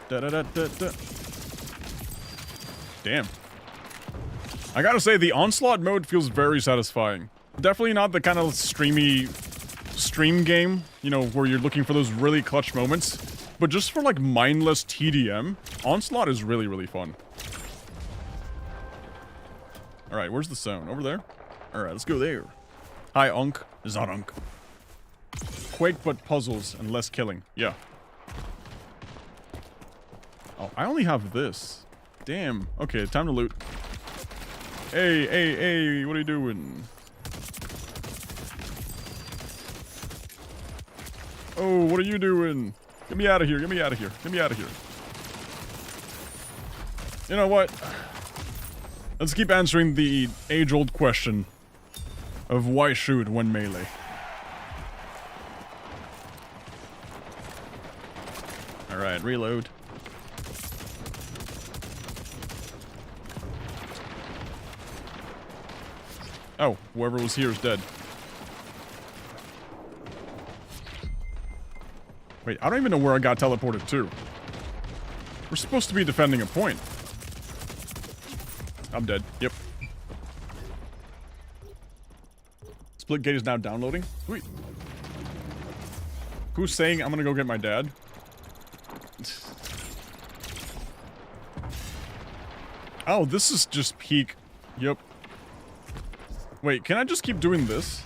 Da-da-da-da-da. Damn. I gotta say, the Onslaught mode feels very satisfying. Definitely not the kind of streamy stream game, you know, where you're looking for those really clutch moments. But just for, like, mindless TDM, Onslaught is really, really fun. Alright, where's the zone? Over there? Alright, let's go there. Hi, Unk. It's not Unk. Quake, but puzzles and less killing. Yeah. Oh, I only have this. Damn. Okay, time to loot. Hey, hey, hey, what are you doing? Oh, what are you doing? Get me out of here, get me out of here, get me out of here. You know what? Let's keep answering the age-old question of why shoot when melee. Alright, reload. Oh, whoever was here is dead. Wait, I don't even know where I got teleported to. We're supposed to be defending a point. I'm dead. Yep. Splitgate is now downloading. Sweet. Who's saying I'm gonna go get my dad? Oh, this is just peak. Yep. Wait, can I just keep doing this?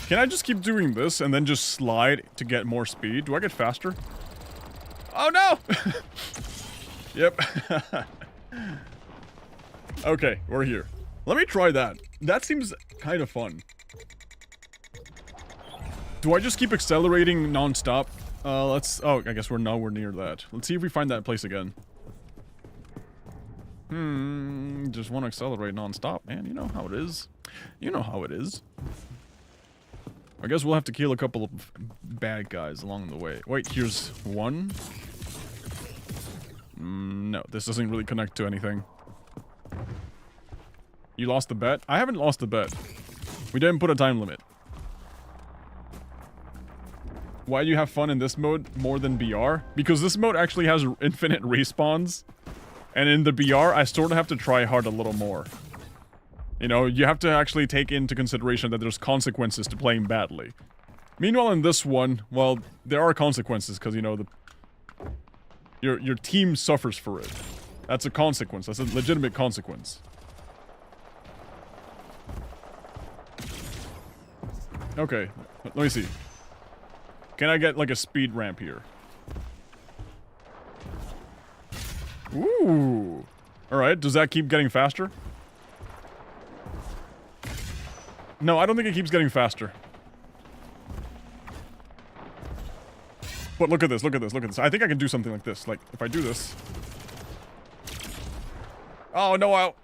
Can I just keep doing this and then just slide to get more speed? Do I get faster? Oh no! Yep. Okay, we're here. Let me try that. That seems kind of fun. Do I just keep accelerating non-stop? Let's... Oh, I guess we're nowhere near that. Let's see if we find that place again. Just want to accelerate non-stop, man. You know how it is. You know how it is. I guess we'll have to kill a couple of bad guys along the way. Wait, here's one. No, this doesn't really connect to anything. You lost the bet? I haven't lost the bet. We didn't put a time limit. Why do you have fun in this mode more than BR? Because this mode actually has infinite respawns. And in the BR, I sort of have to try hard a little more. You know, you have to actually take into consideration that there's consequences to playing badly. Meanwhile, in this one, well, there are consequences because, you know, your team suffers for it. That's a consequence. That's a legitimate consequence. Okay, let me see. Can I get, like, a speed ramp here? Ooh. Alright, does that keep getting faster? No, I don't think it keeps getting faster. But look at this, look at this, look at this. I think I can do something like this. Like, if I do this... Oh, no,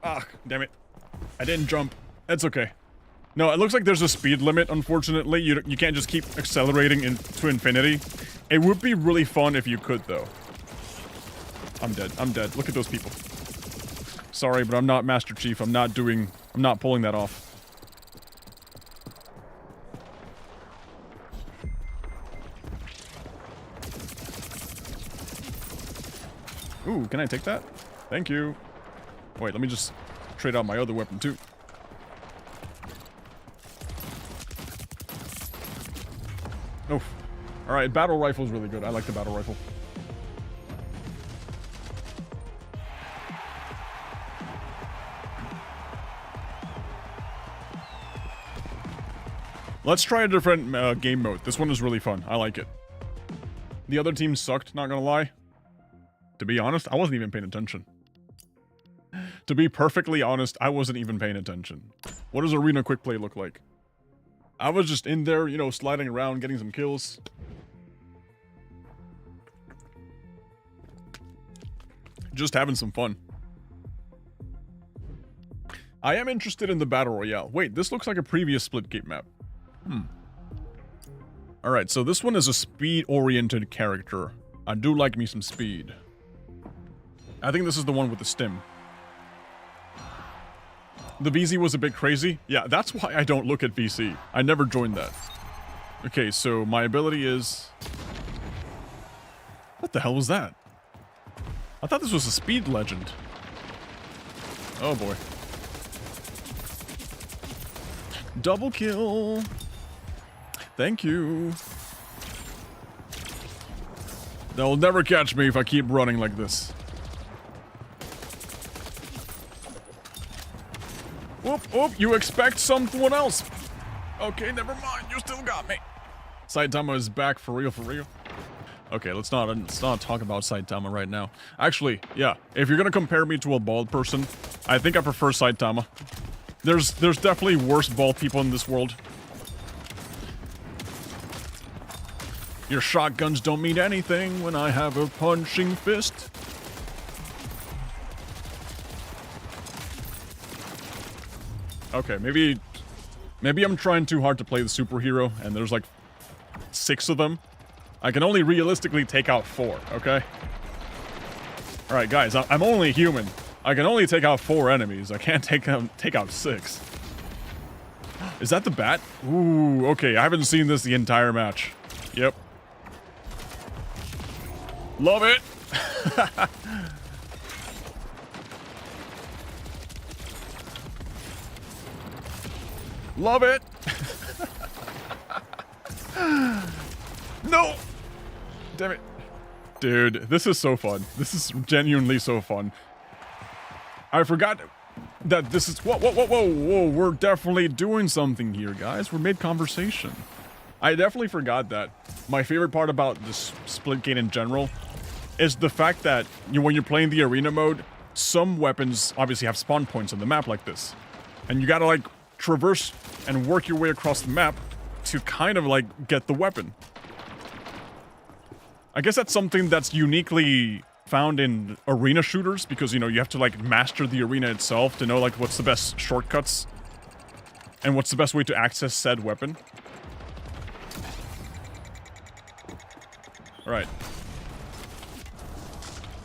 damn it. I didn't jump. That's okay. No, it looks like there's a speed limit, unfortunately. You can't just keep accelerating to infinity. It would be really fun if you could, though. I'm dead. I'm dead. Look at those people. Sorry, but I'm not Master Chief. I'm not pulling that off. Ooh, can I take that? Thank you. Wait, let me just trade out my other weapon, too. Oh. Alright, battle rifle's really good. I like the battle rifle. Let's try a different game mode. This one is really fun. I like it. The other team sucked, not gonna lie. To be honest, I wasn't even paying attention. To be perfectly honest, I wasn't even paying attention. What does Arena Quick Play look like? I was just in there, you know, sliding around, getting some kills. Just having some fun. I am interested in the Battle Royale. Wait, this looks like a previous Splitgate map. Alright, so this one is a speed-oriented character. I do like me some speed. I think this is the one with the stim. The VZ was a bit crazy. Yeah, that's why I don't look at VC. I never joined that. Okay, so my ability is... What the hell was that? I thought this was a speed legend. Oh boy. Double kill. Thank you. They'll never catch me if I keep running like this. Whoop, whoop, you expect someone else. Okay, never mind, you still got me. Saitama is back for real, for real. Okay, let's not talk about Saitama right now. Actually, yeah, if you're gonna compare me to a bald person, I think I prefer Saitama. There's definitely worse bald people in this world. Your shotguns don't mean anything when I have a punching fist. Okay, maybe I'm trying too hard to play the superhero, and there's like 6 of them. I can only realistically take out 4, okay? Alright, guys, I'm only human. I can only take out 4 enemies. I can't take out 6. Is that the bat? Ooh, okay, I haven't seen this the entire match. Yep. Love it! Love it! No! Damn it. Dude, this is so fun. This is genuinely so fun. I forgot that this is... Whoa, we're definitely doing something here, guys. We're mid-conversation. I definitely forgot that. My favorite part about this Splitgate in general is the fact that when you're playing the arena mode, some weapons obviously have spawn points on the map like this. And you gotta, like, traverse and work your way across the map to kind of, like, get the weapon. I guess that's something that's uniquely found in arena shooters, because, you know, you have to, like, master the arena itself to know, like, what's the best shortcuts and what's the best way to access said weapon. Alright.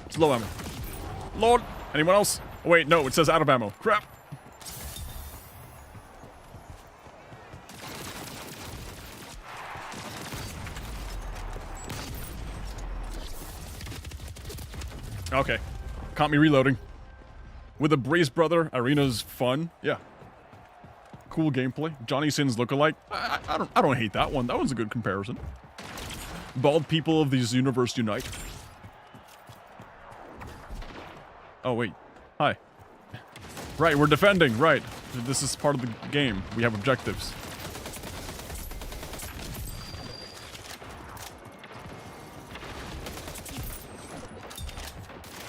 It's low ammo. Lord! Anyone else? Oh, wait, no, it says out of ammo. Crap! Okay. Caught me reloading. With a Brace Brother, arena's fun. Yeah. Cool gameplay. Johnny Sins lookalike. I don't hate that one. That one's a good comparison. Bald people of this universe unite. Oh, wait. Hi. Right, we're defending. Right. This is part of the game. We have objectives.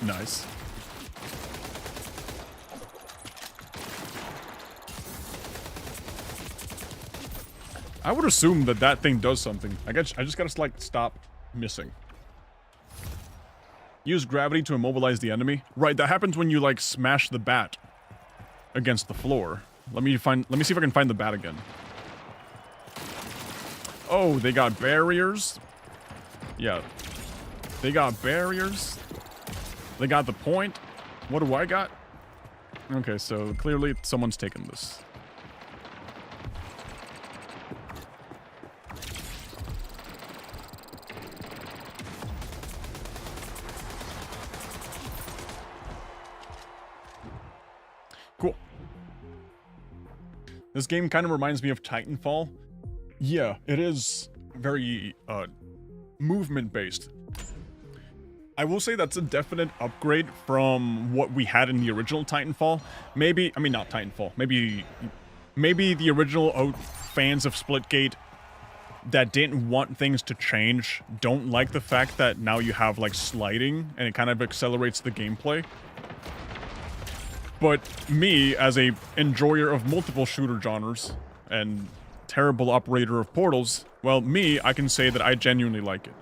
Nice. I would assume that that thing does something. I just gotta like stop missing. Use gravity to immobilize the enemy. Right, that happens when you like smash the bat against the floor. Let me see if I can find the bat again. Oh, they got barriers. Yeah. They got barriers. They got the point. What do I got? Okay, so clearly someone's taken this. Cool. This game kind of reminds me of Titanfall. Yeah, it is very movement-based. I will say that's a definite upgrade from what we had in the original Titanfall. Maybe, I mean not Titanfall, maybe the original fans of Splitgate that didn't want things to change don't like the fact that now you have like sliding and it kind of accelerates the gameplay. But me, as a enjoyer of multiple shooter genres and terrible operator of portals, well, I can say that I genuinely like it.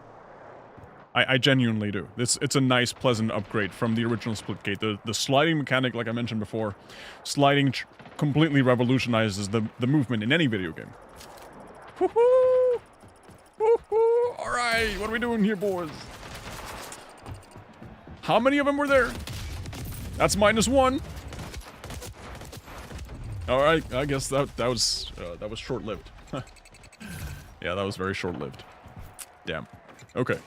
I genuinely do. It's a nice, pleasant upgrade from the original Splitgate. The sliding mechanic, like I mentioned before, sliding completely revolutionizes the movement in any video game. Woohoo! Woohoo! Alright, what are we doing here, boys? How many of them were there? That's -1. Alright, I guess that was short-lived. Yeah, that was very short-lived. Damn. Okay.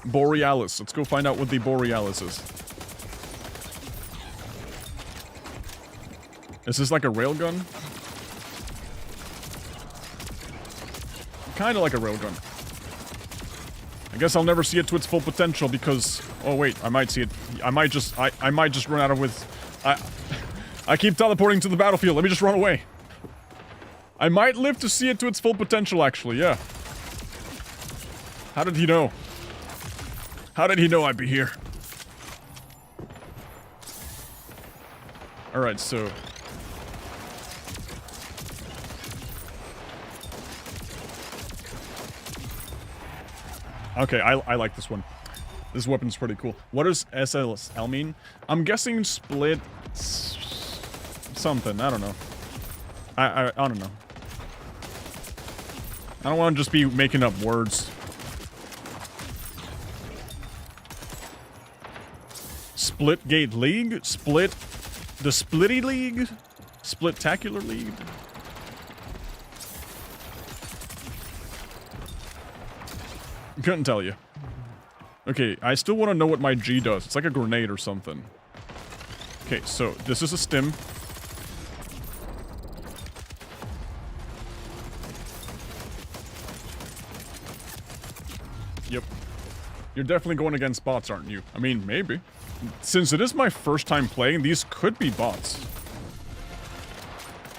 Borealis. Let's go find out what the Borealis is. Is this like a railgun? Kinda like a railgun. I guess I'll never see it to its full potential because... Oh wait, I might see it. I might just run out of with... I keep teleporting to the battlefield. Let me just run away. I might live to see it to its full potential, actually, yeah. How did he know? How did he know I'd be here? Alright, so... Okay, I like this one. This weapon's pretty cool. What does SLL mean? I'm guessing split... something, I don't know. I don't know. I don't want to just be making up words. Splitgate League? The Splitty League? Splitacular League? Couldn't tell you. Okay, I still want to know what my G does. It's like a grenade or something. Okay, so this is a stim. Yep. You're definitely going against bots, aren't you? I mean, maybe. Since it is my first time playing, these could be bots.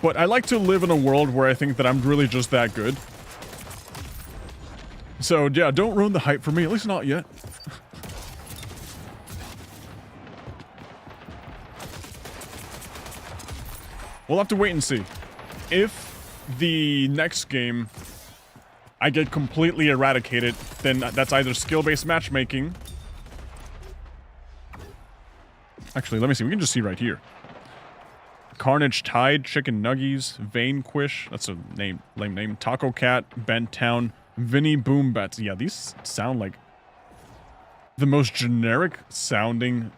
But I like to live in a world where I think that I'm really just that good. So, yeah, don't ruin the hype for me. At least not yet. We'll have to wait and see. If the next game I get completely eradicated, then that's either skill-based matchmaking. Actually, let me see. We can just see right here. Carnage Tide, Chicken Nuggies, Vanquish. That's a name, lame name. Taco Cat, Bent Town, Vinny Boom Bats. Yeah, these sound like the most generic sounding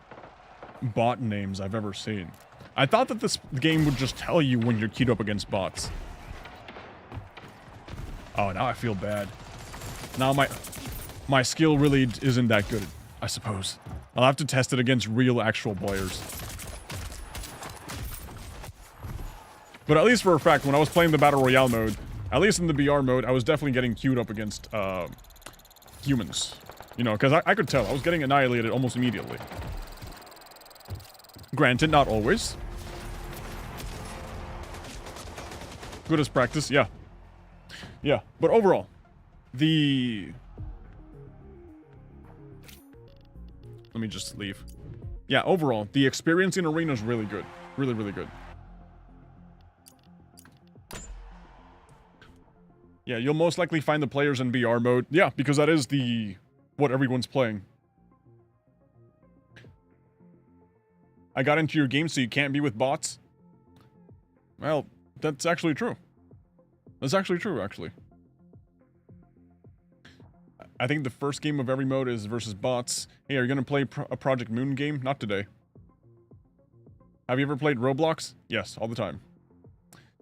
bot names I've ever seen. I thought that this game would just tell you when you're queued up against bots. Oh, now I feel bad. Now my skill really isn't that good. I suppose. I'll have to test it against real, actual players. But at least for a fact, when I was playing the Battle Royale mode, at least in the BR mode, I was definitely getting queued up against, humans. You know, because I could tell. I was getting annihilated almost immediately. Granted, not always. Good as practice, yeah. Yeah, but overall, let me just leave. Yeah, overall, the experience in Arena is really good. Really, really good. Yeah, you'll most likely find the players in BR mode. Yeah, because that is what everyone's playing. I got into your game so you can't be with bots? Well, that's actually true. That's actually true, actually. I think the first game of every mode is versus bots. Hey, are you gonna play a Project Moon game? Not today. Have you ever played Roblox? Yes, all the time.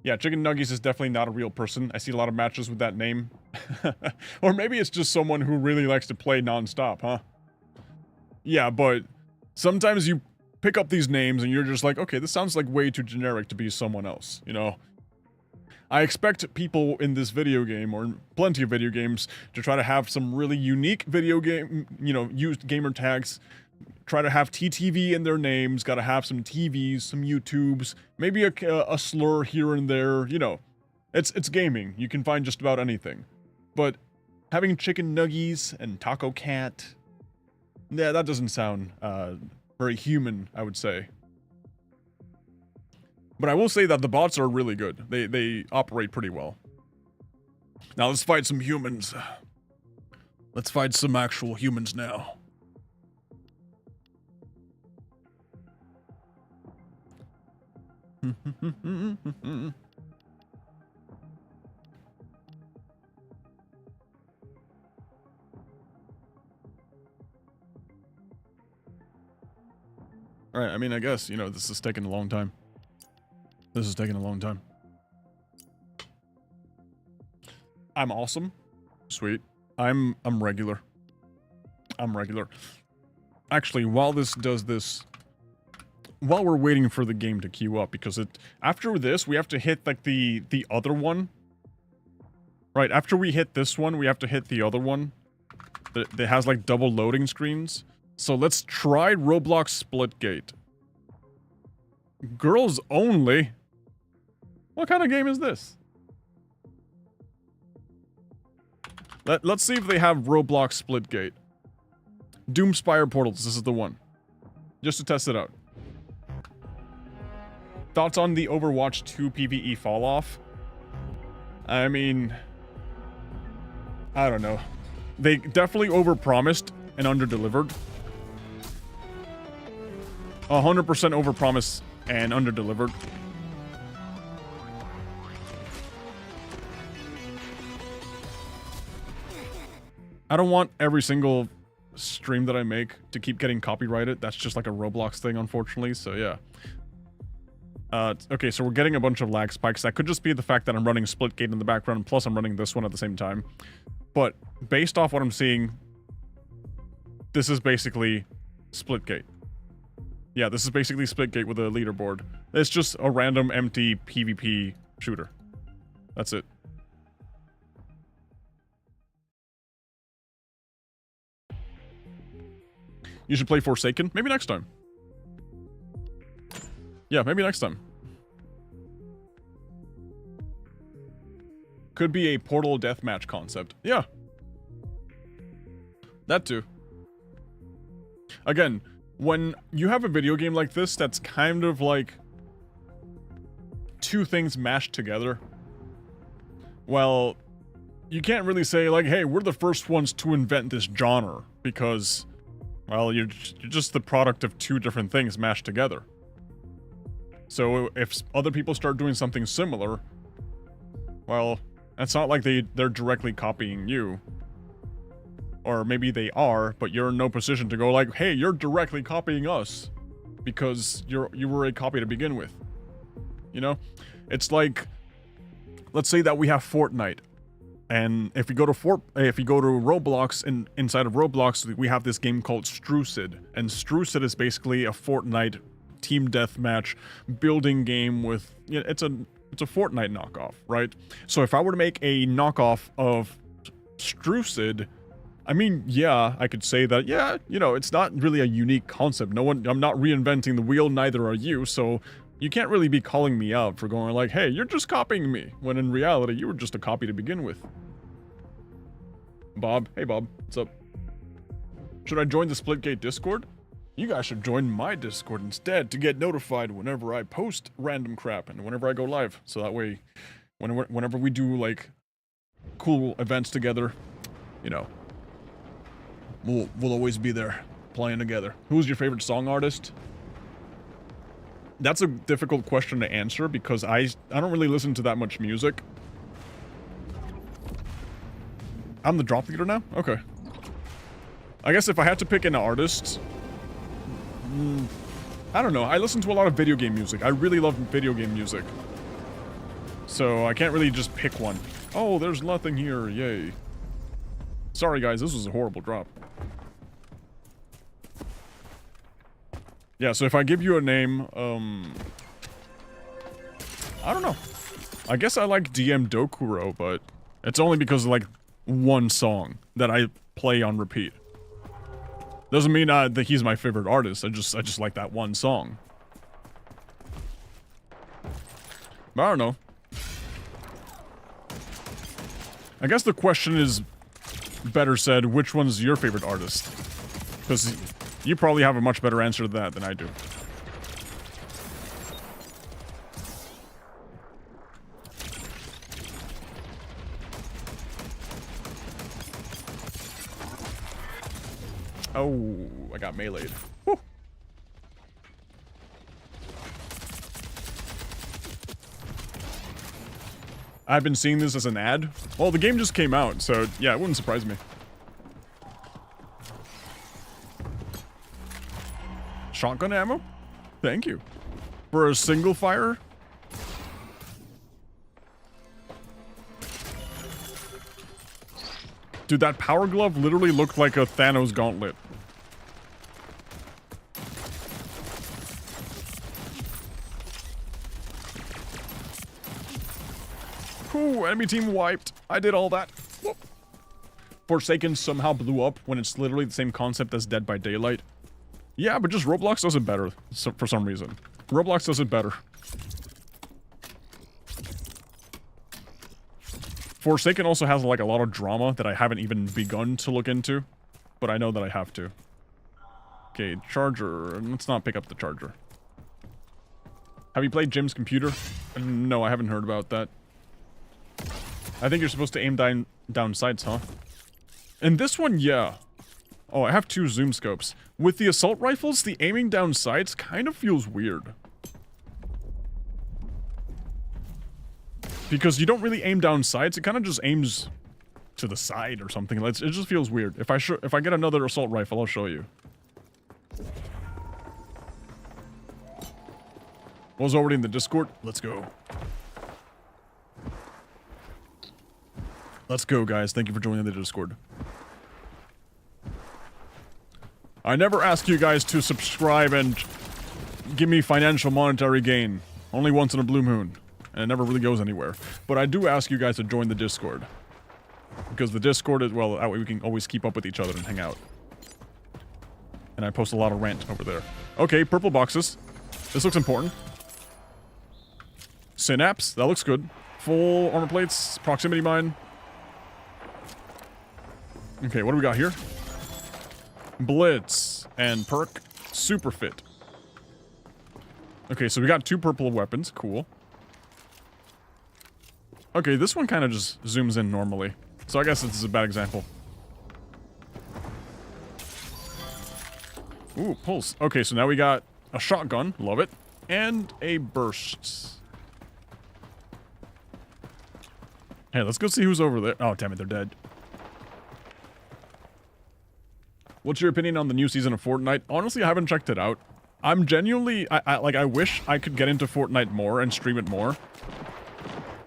Yeah, Chicken Nuggies is definitely not a real person. I see a lot of matches with that name. Or maybe it's just someone who really likes to play non-stop, huh? Yeah, but sometimes you pick up these names and you're just like, okay, this sounds like way too generic to be someone else, you know? I expect people in this video game, or plenty of video games, to try to have some really unique video game, you know, used gamer tags. Try to have TTV in their names, gotta have some TVs, some YouTubes, maybe a slur here and there, you know. It's gaming, you can find just about anything. But having Chicken Nuggies and Taco Cat, yeah, that doesn't sound very human, I would say. But I will say that the bots are really good. They operate pretty well. Now let's fight some humans. Let's fight some actual humans now. Alright, I mean, I guess, you know, this is taking a long time. This is taking a long time. I'm awesome. Sweet. I'm regular. I'm regular. Actually, while this does this... While we're waiting for the game to queue up, because after this, we have to hit, like, the other one. Right, after we hit this one, we have to hit the other one. That has, like, double loading screens. So let's try Roblox Splitgate. Girls only? What kind of game is this? Let's see if they have Roblox Splitgate. Doomspire Portals, this is the one. Just to test it out. Thoughts on the Overwatch 2 PvE falloff? I mean... I don't know. They definitely overpromised and underdelivered. 100% overpromised and underdelivered. I don't want every single stream that I make to keep getting copyrighted. That's just like a Roblox thing, unfortunately, so yeah. Okay, so we're getting a bunch of lag spikes. That could just be the fact that I'm running Splitgate in the background, plus I'm running this one at the same time. But based off what I'm seeing, this is basically Splitgate. Yeah, this is basically Splitgate with a leaderboard. It's just a random empty PvP shooter. That's it. You should play Forsaken. Maybe next time. Yeah, maybe next time. Could be a Portal deathmatch concept. Yeah. That too. Again, when you have a video game like this that's kind of like two things mashed together, well, you can't really say like, hey, we're the first ones to invent this genre, because, well, you're just the product of two different things mashed together. So if other people start doing something similar, well, it's not like they're directly copying you. Or maybe they are, but you're in no position to go like, hey, you're directly copying us, because you were a copy to begin with. You know? It's like, let's say that we have Fortnite, And if you go to Roblox, and inside of Roblox, we have this game called Strucid. And Strucid is basically a Fortnite team deathmatch building game with, it's a Fortnite knockoff, right? So if I were to make a knockoff of Strucid, I mean, yeah, I could say that, yeah, it's not really a unique concept. I'm not reinventing the wheel, neither are you, so you can't really be calling me out for going like, hey, you're just copying me, when in reality, you were just a copy to begin with. Bob, hey Bob, what's up? Should I join the Splitgate Discord? You guys should join my Discord instead to get notified whenever I post random crap and whenever I go live. So that way, whenever we do, like, cool events together, we'll always be there playing together. Who's your favorite song artist? That's a difficult question to answer because I don't really listen to that much music. I'm the drop leader now? Okay. I guess if I had to pick an artist, I don't know. I listen to a lot of video game music. I really love video game music. So I can't really just pick one. Oh, there's nothing here. Yay. Sorry guys, this was a horrible drop. Yeah, so if I give you a name, I don't know. I guess I like DM Dokuro, but it's only because of, like, one song that I play on repeat. Doesn't mean that he's my favorite artist. I just like that one song. But I don't know. I guess the question is better said, which one's your favorite artist? Because you probably have a much better answer to that than I do. Oh, I got meleeed. Whew. I've been seeing this as an ad. Well, the game just came out, so yeah, it wouldn't surprise me. Shotgun ammo? Thank you. For a single fire? Dude, that power glove literally looked like a Thanos gauntlet. Ooh, enemy team wiped. I did all that. Whoop. Forsaken somehow blew up when it's literally the same concept as Dead by Daylight. Yeah, but just Roblox does it better for some reason. Roblox does it better. Forsaken also has like a lot of drama that I haven't even begun to look into, but I know that I have to. Okay, charger. Let's not pick up the charger. Have you played Jim's Computer? No, I haven't heard about that. I think you're supposed to aim down sights, huh? And this one, yeah. Oh, I have 2 zoom scopes. With the assault rifles, the aiming down sights kind of feels weird. Because you don't really aim down sights, it kind of just aims to the side or something. It just feels weird. If I get another assault rifle, I'll show you. Was already in the Discord. Let's go. Let's go, guys. Thank you for joining the Discord. I never ask you guys to subscribe and give me financial monetary gain. Only once in a blue moon. And it never really goes anywhere. But I do ask you guys to join the Discord. Because the Discord is, well, that way we can always keep up with each other and hang out. And I post a lot of rant over there. Okay, purple boxes. This looks important. Synapse, that looks good. Full armor plates, proximity mine. Okay, what do we got here? Blitz and perk super fit. Okay, so we got 2 purple weapons. Cool. Okay, this one kind of just zooms in normally. So I guess this is a bad example. Ooh, pulse. Okay, so now we got a shotgun. Love it. And a burst. Hey, let's go see who's over there. Oh, damn it, they're dead. What's your opinion on the new season of Fortnite? Honestly, I haven't checked it out. I'm genuinely, I wish I could get into Fortnite more and stream it more.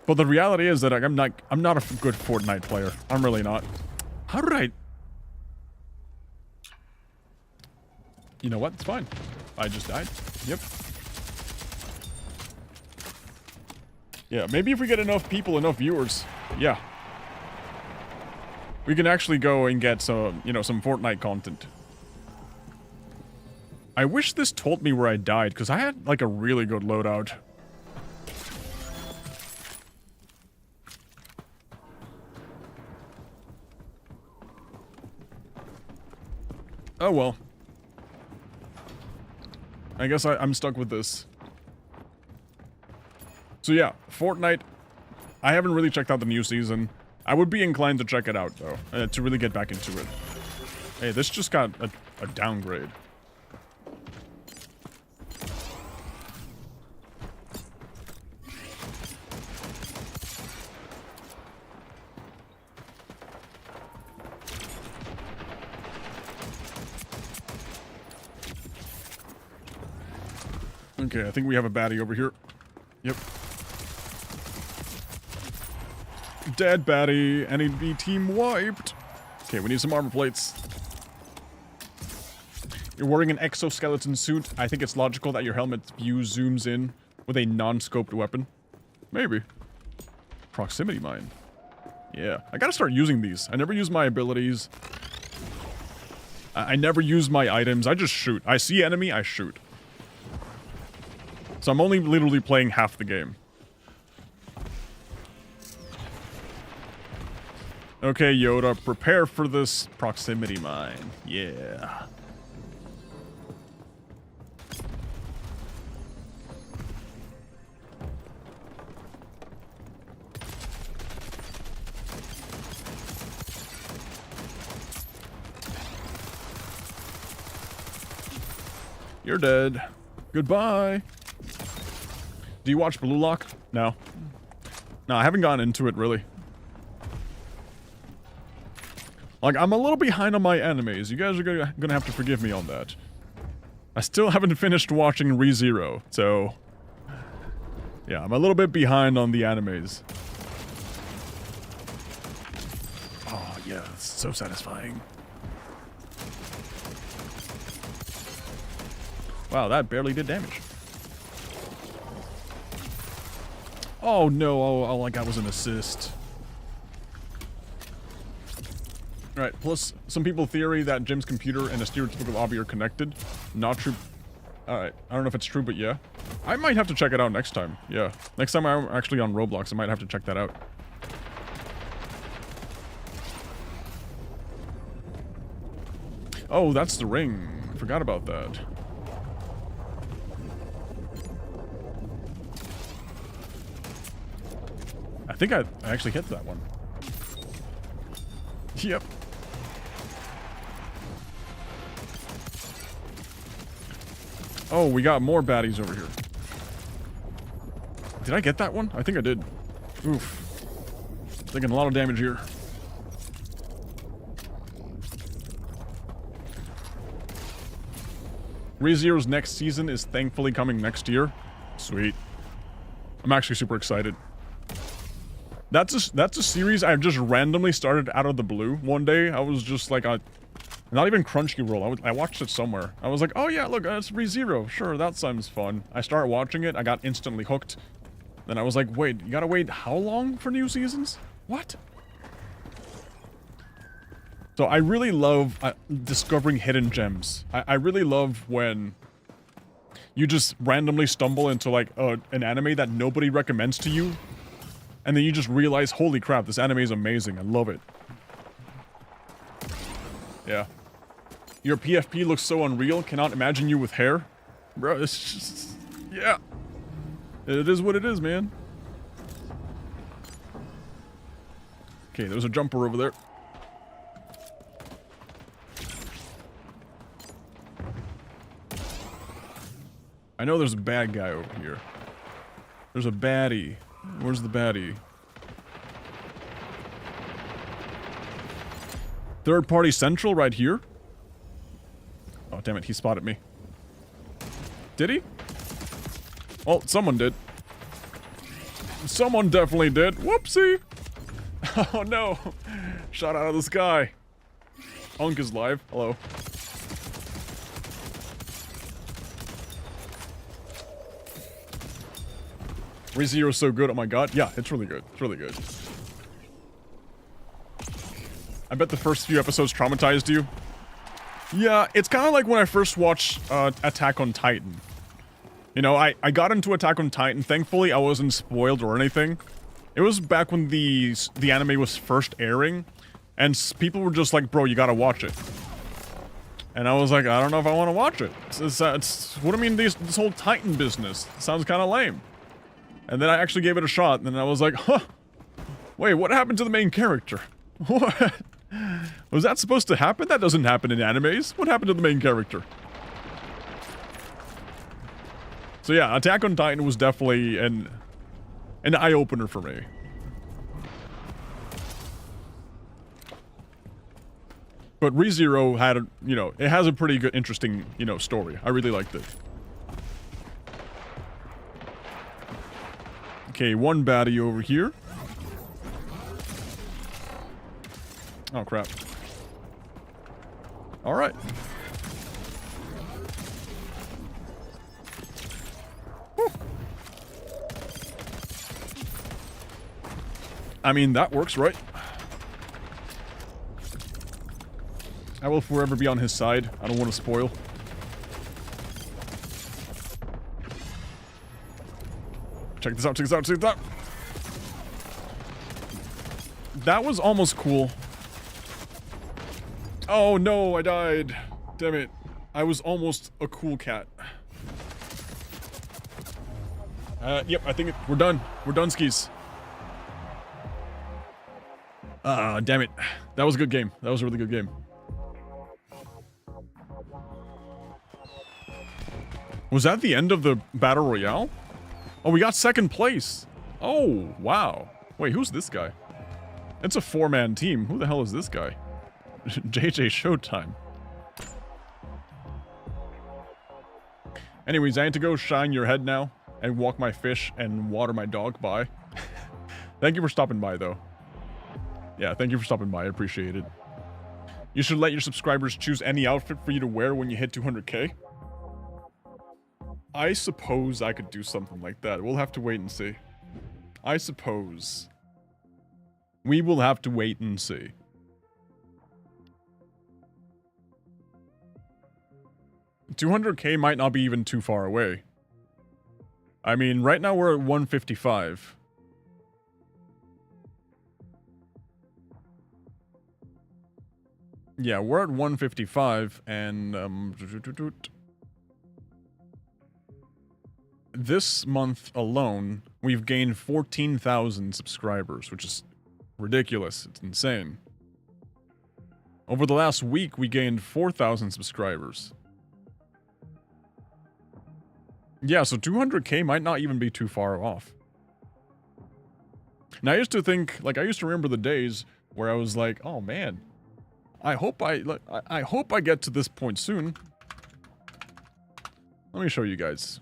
But the reality is that I'm not a good Fortnite player. I'm really not. How did I... You know what? It's fine. I just died. Yep. Yeah, maybe if we get enough people, enough viewers. Yeah. We can actually go and get some, you know, some Fortnite content. I wish this told me where I died, because I had, like, a really good loadout. Oh well. I guess I'm stuck with this. So yeah, Fortnite. I haven't really checked out the new season. I would be inclined to check it out, though, to really get back into it. Hey, this just got a downgrade. Okay, I think we have a baddie over here. Yep. Dead baddie. NAB team wiped. Okay, we need some armor plates. You're wearing an exoskeleton suit. I think it's logical that your helmet view zooms in with a non-scoped weapon. Maybe. Proximity mine. Yeah, I gotta start using these. I never use my abilities. I never use my items. I just shoot. I see enemy, I shoot. So I'm only literally playing half the game. Okay, Yoda, prepare for this proximity mine. Yeah. You're dead. Goodbye. Do you watch Blue Lock? No. No, I haven't gotten into it, really. Like, I'm a little behind on my animes. You guys are gonna have to forgive me on that. I still haven't finished watching ReZero, so... Yeah, I'm a little bit behind on the animes. Oh, yeah, it's so satisfying. Wow, that barely did damage. Oh no, all I got was an assist. Alright, plus some people theory that Jim's computer and a stereotypical obby are connected. Not true. Alright, I don't know if it's true, but yeah. I might have to check it out next time. Yeah. Next time I'm actually on Roblox, I might have to check that out. Oh, that's the ring. I forgot about that. I think I actually hit that one. Yep. Oh, we got more baddies over here. Did I get that one? I think I did. Oof. Taking a lot of damage here. ReZero's next season is thankfully coming next year. Sweet. I'm actually super excited. That's a series I just randomly started out of the blue. One day, I was just like, not even Crunchyroll. I watched it somewhere. I was like, oh yeah, look, it's ReZero. Sure, that sounds fun. I started watching it. I got instantly hooked. Then I was like, wait, you gotta wait how long for new seasons? What? So I really love discovering hidden gems. I really love when you just randomly stumble into like an anime that nobody recommends to you. And then you just realize, holy crap, this anime is amazing. I love it. Yeah. Your PFP looks so unreal. Cannot imagine you with hair. Bro, it's just... Yeah. It is what it is, man. Okay, there's a jumper over there. I know there's a bad guy over here. There's a baddie. Where's the baddie? Third party central right here? Oh, damn it, he spotted me. Did he? Well, someone did. Someone definitely did. Whoopsie. Oh no. Shot out of the sky. Unk is live. Hello. ReZero is so good. Oh my god. Yeah, it's really good. It's really good. I bet the first few episodes traumatized you. Yeah, it's kind of like when I first watched Attack on Titan. You know, I got into Attack on Titan. Thankfully, I wasn't spoiled or anything. It was back when the anime was first airing, and people were just like, bro, you gotta watch it. And I was like, I don't know if I want to watch it. It's what do you mean this whole Titan business? Sounds kind of lame. And then I actually gave it a shot, and then I was like, huh, wait, what happened to the main character? What? Was that supposed to happen? That doesn't happen in animes. What happened to the main character? So yeah, Attack on Titan was definitely an eye-opener for me. But ReZero had a, you know, it has a pretty good, interesting, you know, story. I really liked it. Okay, one baddie over here. Oh, crap. Alright. I mean, that works, right? I will forever be on his side. I don't want to spoil. Check this out, check this out, check this out. That was almost cool. Oh no, I died. Damn it. I was almost a cool cat. Yep, I think we're done. We're done skis. Damn it. That was a good game. That was a really good game. Was that the end of the Battle Royale? Oh, we got second place. Oh, wow. Wait, who's this guy? It's a 4-man team. Who the hell is this guy? JJ Showtime. Anyways, I need to go shine your head now and walk my fish and water my dog. Bye. Thank you for stopping by, though. Yeah, thank you for stopping by. I appreciate it. You should let your subscribers choose any outfit for you to wear when you hit 200k. I suppose I could do something like that. We'll have to wait and see. I suppose. We will have to wait and see. $200k might not be even too far away. I mean, right now we're at 155. Yeah, we're at 155, and this month alone, we've gained 14,000 subscribers, which is ridiculous. It's insane. Over the last week, we gained 4,000 subscribers. Yeah, so 200k might not even be too far off. Now, I used to think, like, I used to remember the days where I was like, oh man, I hope I get to this point soon. Let me show you guys.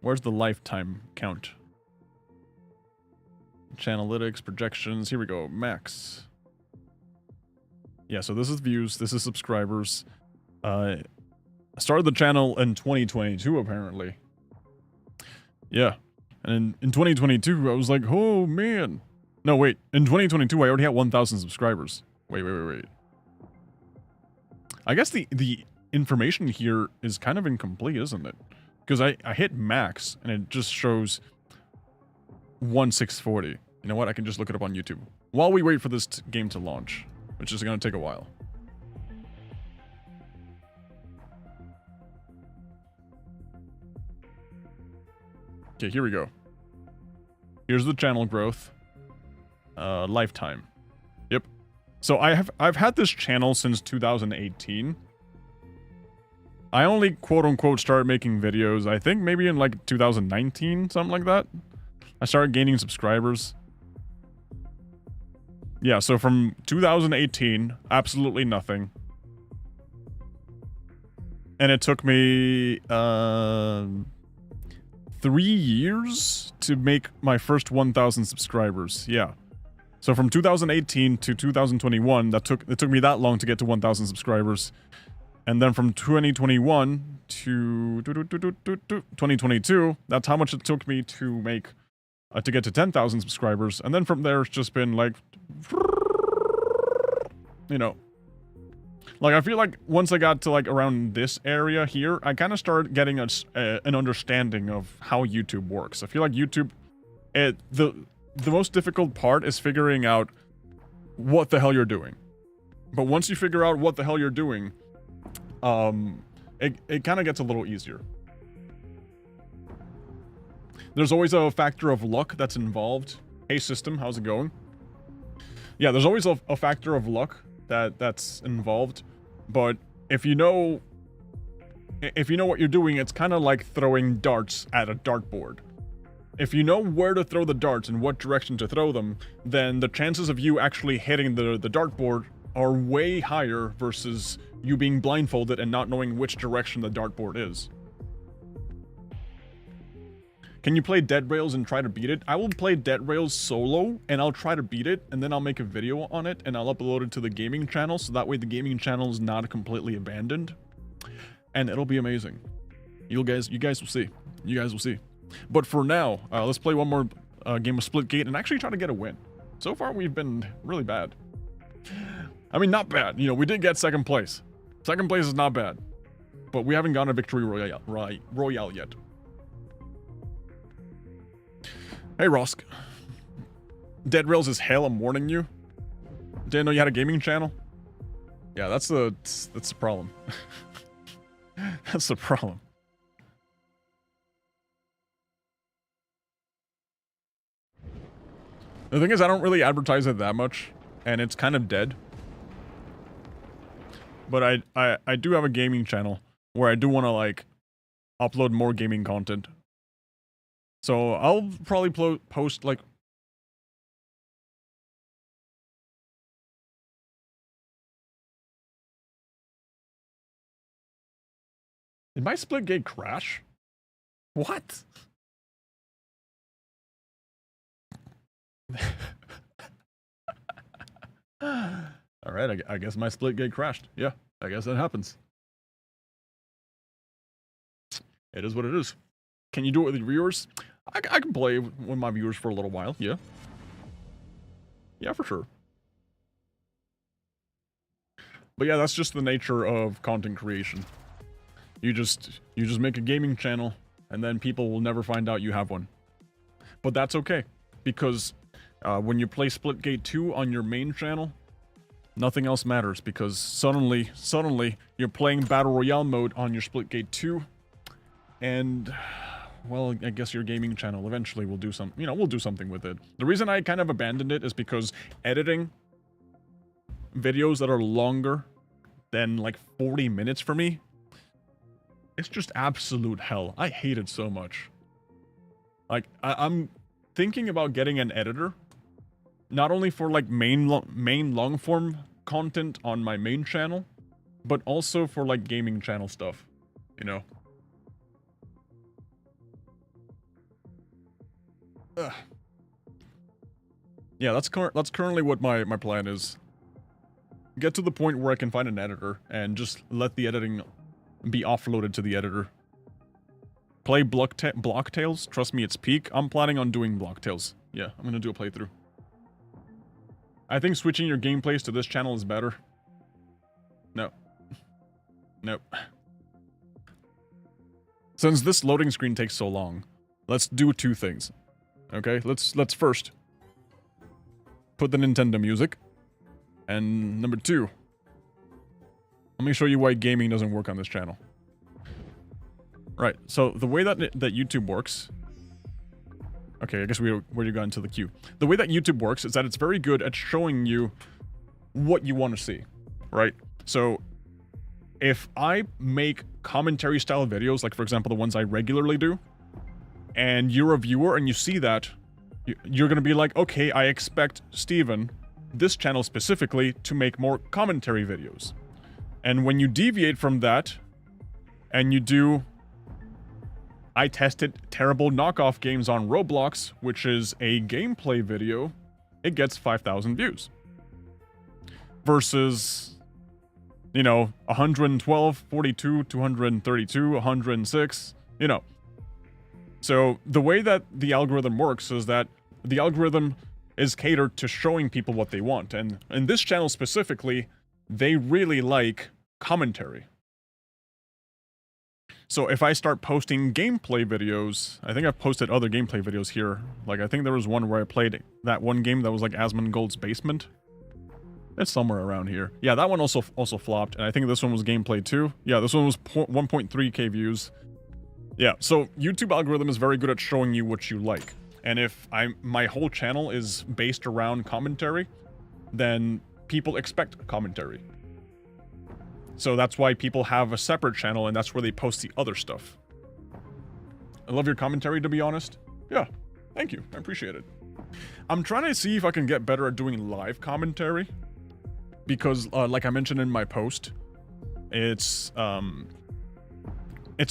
Where's the lifetime count? Chanalytics, projections, here we go, max. Yeah, so this is views, this is subscribers. I started the channel in 2022, apparently. Yeah, and in 2022, I was like, oh man. No, wait, in 2022, I already had 1,000 subscribers. Wait. I guess the information here is kind of incomplete, isn't it? Because I hit max, and it just shows 1640. You know what? I can just look it up on YouTube. While we wait for this game to launch, which is going to take a while. Okay, here we go. Here's the channel growth. Lifetime. Yep. So I've had this channel since 2018. I only quote-unquote started making videos, I think maybe in like 2019, something like that. I started gaining subscribers. Yeah, so from 2018, absolutely nothing. And it took me 3 years to make my first 1,000 subscribers. Yeah. So from 2018 to 2021, it took me that long to get to 1,000 subscribers. And then from 2021 to 2022, that's how much it took me to make to get to 10,000 subscribers. And then from there, it's just been like, you know, like I feel like once I got to like around this area here, I kind of started getting an understanding of how YouTube works. I feel like YouTube, the most difficult part is figuring out what the hell you're doing. But once you figure out what the hell you're doing, it kind of gets a little easier. There's always a factor of luck that's involved. Hey system, how's it going? Yeah, there's always a factor of luck that's involved. But if you know what you're doing, it's kind of like throwing darts at a dartboard. If you know where to throw the darts and what direction to throw them, then the chances of you actually hitting the dartboard are way higher versus you being blindfolded and not knowing which direction the dartboard is. Can you play Dead Rails and try to beat it? I will play Dead Rails solo, and I'll try to beat it, and then I'll make a video on it, and I'll upload it to the gaming channel, so that way the gaming channel is not completely abandoned. And it'll be amazing. You guys will see. You guys will see. But for now, let's play one more game of Splitgate and actually try to get a win. So far, we've been really bad. I mean, not bad. You know, we did get second place. Second place is not bad. But we haven't gotten a victory royale yet. Hey, Rosk. Dead Rails is hell, I'm warning you. Didn't know you had a gaming channel? Yeah, that's the problem. That's the problem. The thing is, I don't really advertise it that much, and it's kind of dead. But I do have a gaming channel where I do want to, like, upload more gaming content. So I'll probably post, like... Did my Splitgate crash? What? Alright, I guess my Splitgate crashed. Yeah, I guess that happens. It is what it is. Can you do it with your viewers? I can play with my viewers for a little while, yeah. Yeah, for sure. But yeah, that's just the nature of content creation. You just make a gaming channel, and then people will never find out you have one. But that's okay, because when you play Splitgate 2 on your main channel, nothing else matters, because suddenly you're playing Battle Royale mode on your Splitgate 2, and, well, I guess your gaming channel eventually will do some, we'll do something with it. The reason I kind of abandoned it is because editing videos that are longer than, like, 40 minutes for me, it's just absolute hell. I hate it so much. Like, I'm thinking about getting an editor, not only for, like, main long-form content on my main channel, but also for, like, gaming channel stuff, you know? Ugh. Yeah, that's currently what my plan is. Get to the point where I can find an editor and just let the editing be offloaded to the editor. Play Block Tales. Trust me, it's peak. I'm planning on doing Block Tales. Yeah, I'm gonna do a playthrough. I think switching your gameplays to this channel is better. No. Nope. Since this loading screen takes so long, let's do two things. Okay, let's first put the Nintendo music. And number two, let me show you why gaming doesn't work on this channel. Right, so the way that YouTube works... Okay, I guess we already got into the queue. The way that YouTube works is that it's very good at showing you what you want to see, right? So, if I make commentary-style videos, like, for example, the ones I regularly do, and you're a viewer and you see that, you're going to be like, okay, I expect Steven this channel specifically to make more commentary videos. And when you deviate from that, and you do... I tested terrible knockoff games on Roblox, which is a gameplay video, it gets 5,000 views. Versus, you know, 112, 42, 232, 106, you know. So the way that the algorithm works is that the algorithm is catered to showing people what they want. And in this channel specifically, they really like commentary. So if I start posting gameplay videos, I think I've posted other gameplay videos here. Like, I think there was one where I played that one game that was like Asmongold's Basement. It's somewhere around here. Yeah, that one also flopped, and I think this one was gameplay too. Yeah, this one was 1.3k views. Yeah, so YouTube algorithm is very good at showing you what you like. And if my whole channel is based around commentary, then people expect commentary. So that's why people have a separate channel, and that's where they post the other stuff. I love your commentary, to be honest. Yeah, thank you. I appreciate it. I'm trying to see if I can get better at doing live commentary. Because, like I mentioned in my post, it's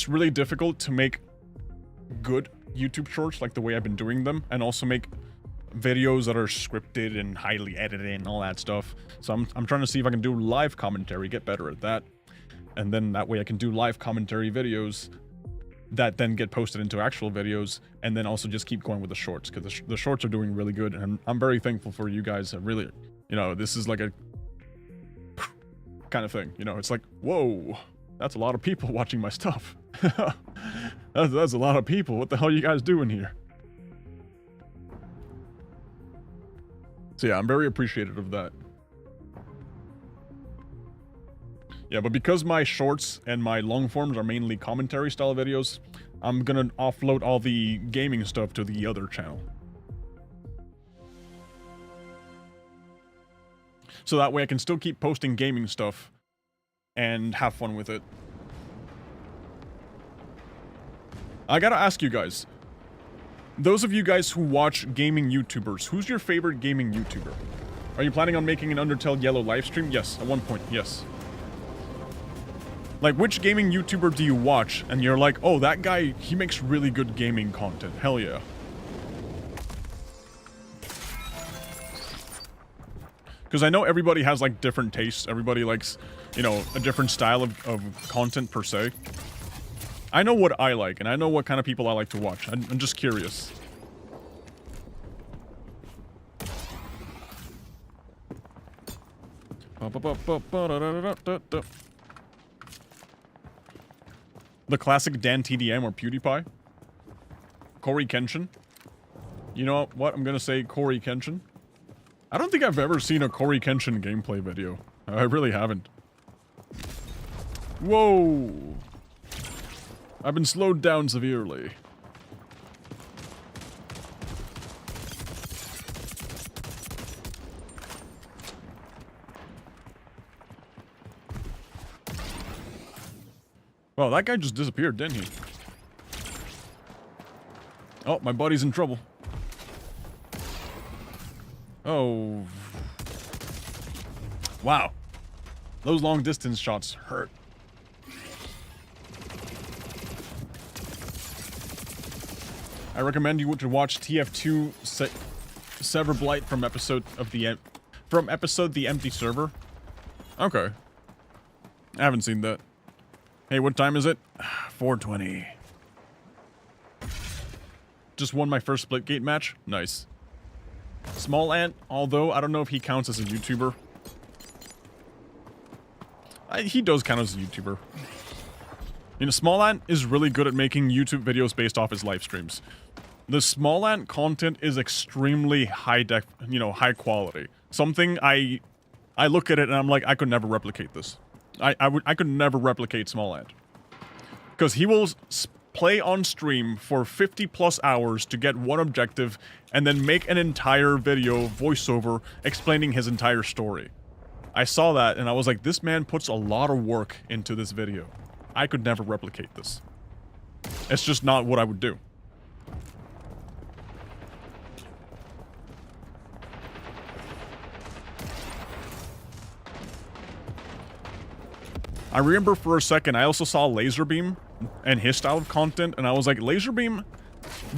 really difficult to make good YouTube shorts like the way I've been doing them, and also make videos that are scripted and highly edited and all that stuff. So I'm trying to see if I can do live commentary, get better at that. And then that way I can do live commentary videos that then get posted into actual videos, and then also just keep going with the shorts, because the shorts are doing really good, and I'm very thankful for you guys. I really, you know, this is like a kind of thing, you know, it's like, whoa, that's a lot of people watching my stuff. that's a lot of people. What the hell are you guys doing here? So yeah, I'm very appreciative of that. Yeah, but because my shorts and my long forms are mainly commentary style videos, I'm gonna offload all the gaming stuff to the other channel. So that way I can still keep posting gaming stuff and have fun with it. I gotta ask you guys, those of you guys who watch gaming YouTubers, who's your favorite gaming YouTuber? Are you planning on making an Undertale Yellow livestream? Yes, at one point, yes. Like, which gaming YouTuber do you watch and you're like, oh, that guy, he makes really good gaming content. Hell yeah. Because I know everybody has, like, different tastes. Everybody likes, you know, a different style of content per se. I know what I like, and I know what kind of people I like to watch. I'm just curious. The classic Dan TDM or PewDiePie. Corey Kenshin. You know what? I'm gonna say Corey Kenshin. I don't think I've ever seen a Corey Kenshin gameplay video. I really haven't. Whoa! I've been slowed down severely. Well, that guy just disappeared, didn't he? Oh, my buddy's in trouble. Oh. Wow. Those long distance shots hurt. I recommend you to watch TF2 Sever Blight from episode The Empty Server. Okay. I haven't seen that. Hey, what time is it? 4:20. Just won my first Splitgate match? Nice. Small Ant, although I don't know if he counts as a YouTuber. He does count as a YouTuber. You know, Small Ant is really good at making YouTube videos based off his live streams. The Small Ant content is extremely high quality. Something I look at it and I'm like, I could never replicate this. I could never replicate Small Ant. Because he will play on stream for 50 plus hours to get one objective and then make an entire video voiceover explaining his entire story. I saw that and I was like, this man puts a lot of work into this video. I could never replicate this. It's just not what I would do. I remember for a second, I also saw Laserbeam and his style of content, and I was like, Laserbeam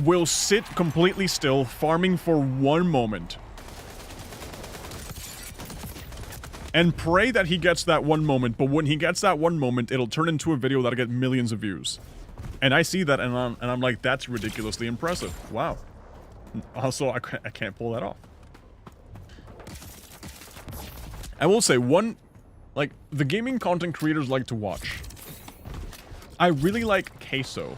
will sit completely still, farming for one moment. And pray that he gets that one moment, but when he gets that one moment, it'll turn into a video that'll get millions of views. And I see that, and I'm like, that's ridiculously impressive. Wow. Also, I can't pull that off. I will say, like, the gaming content creators like to watch. I really like Queso.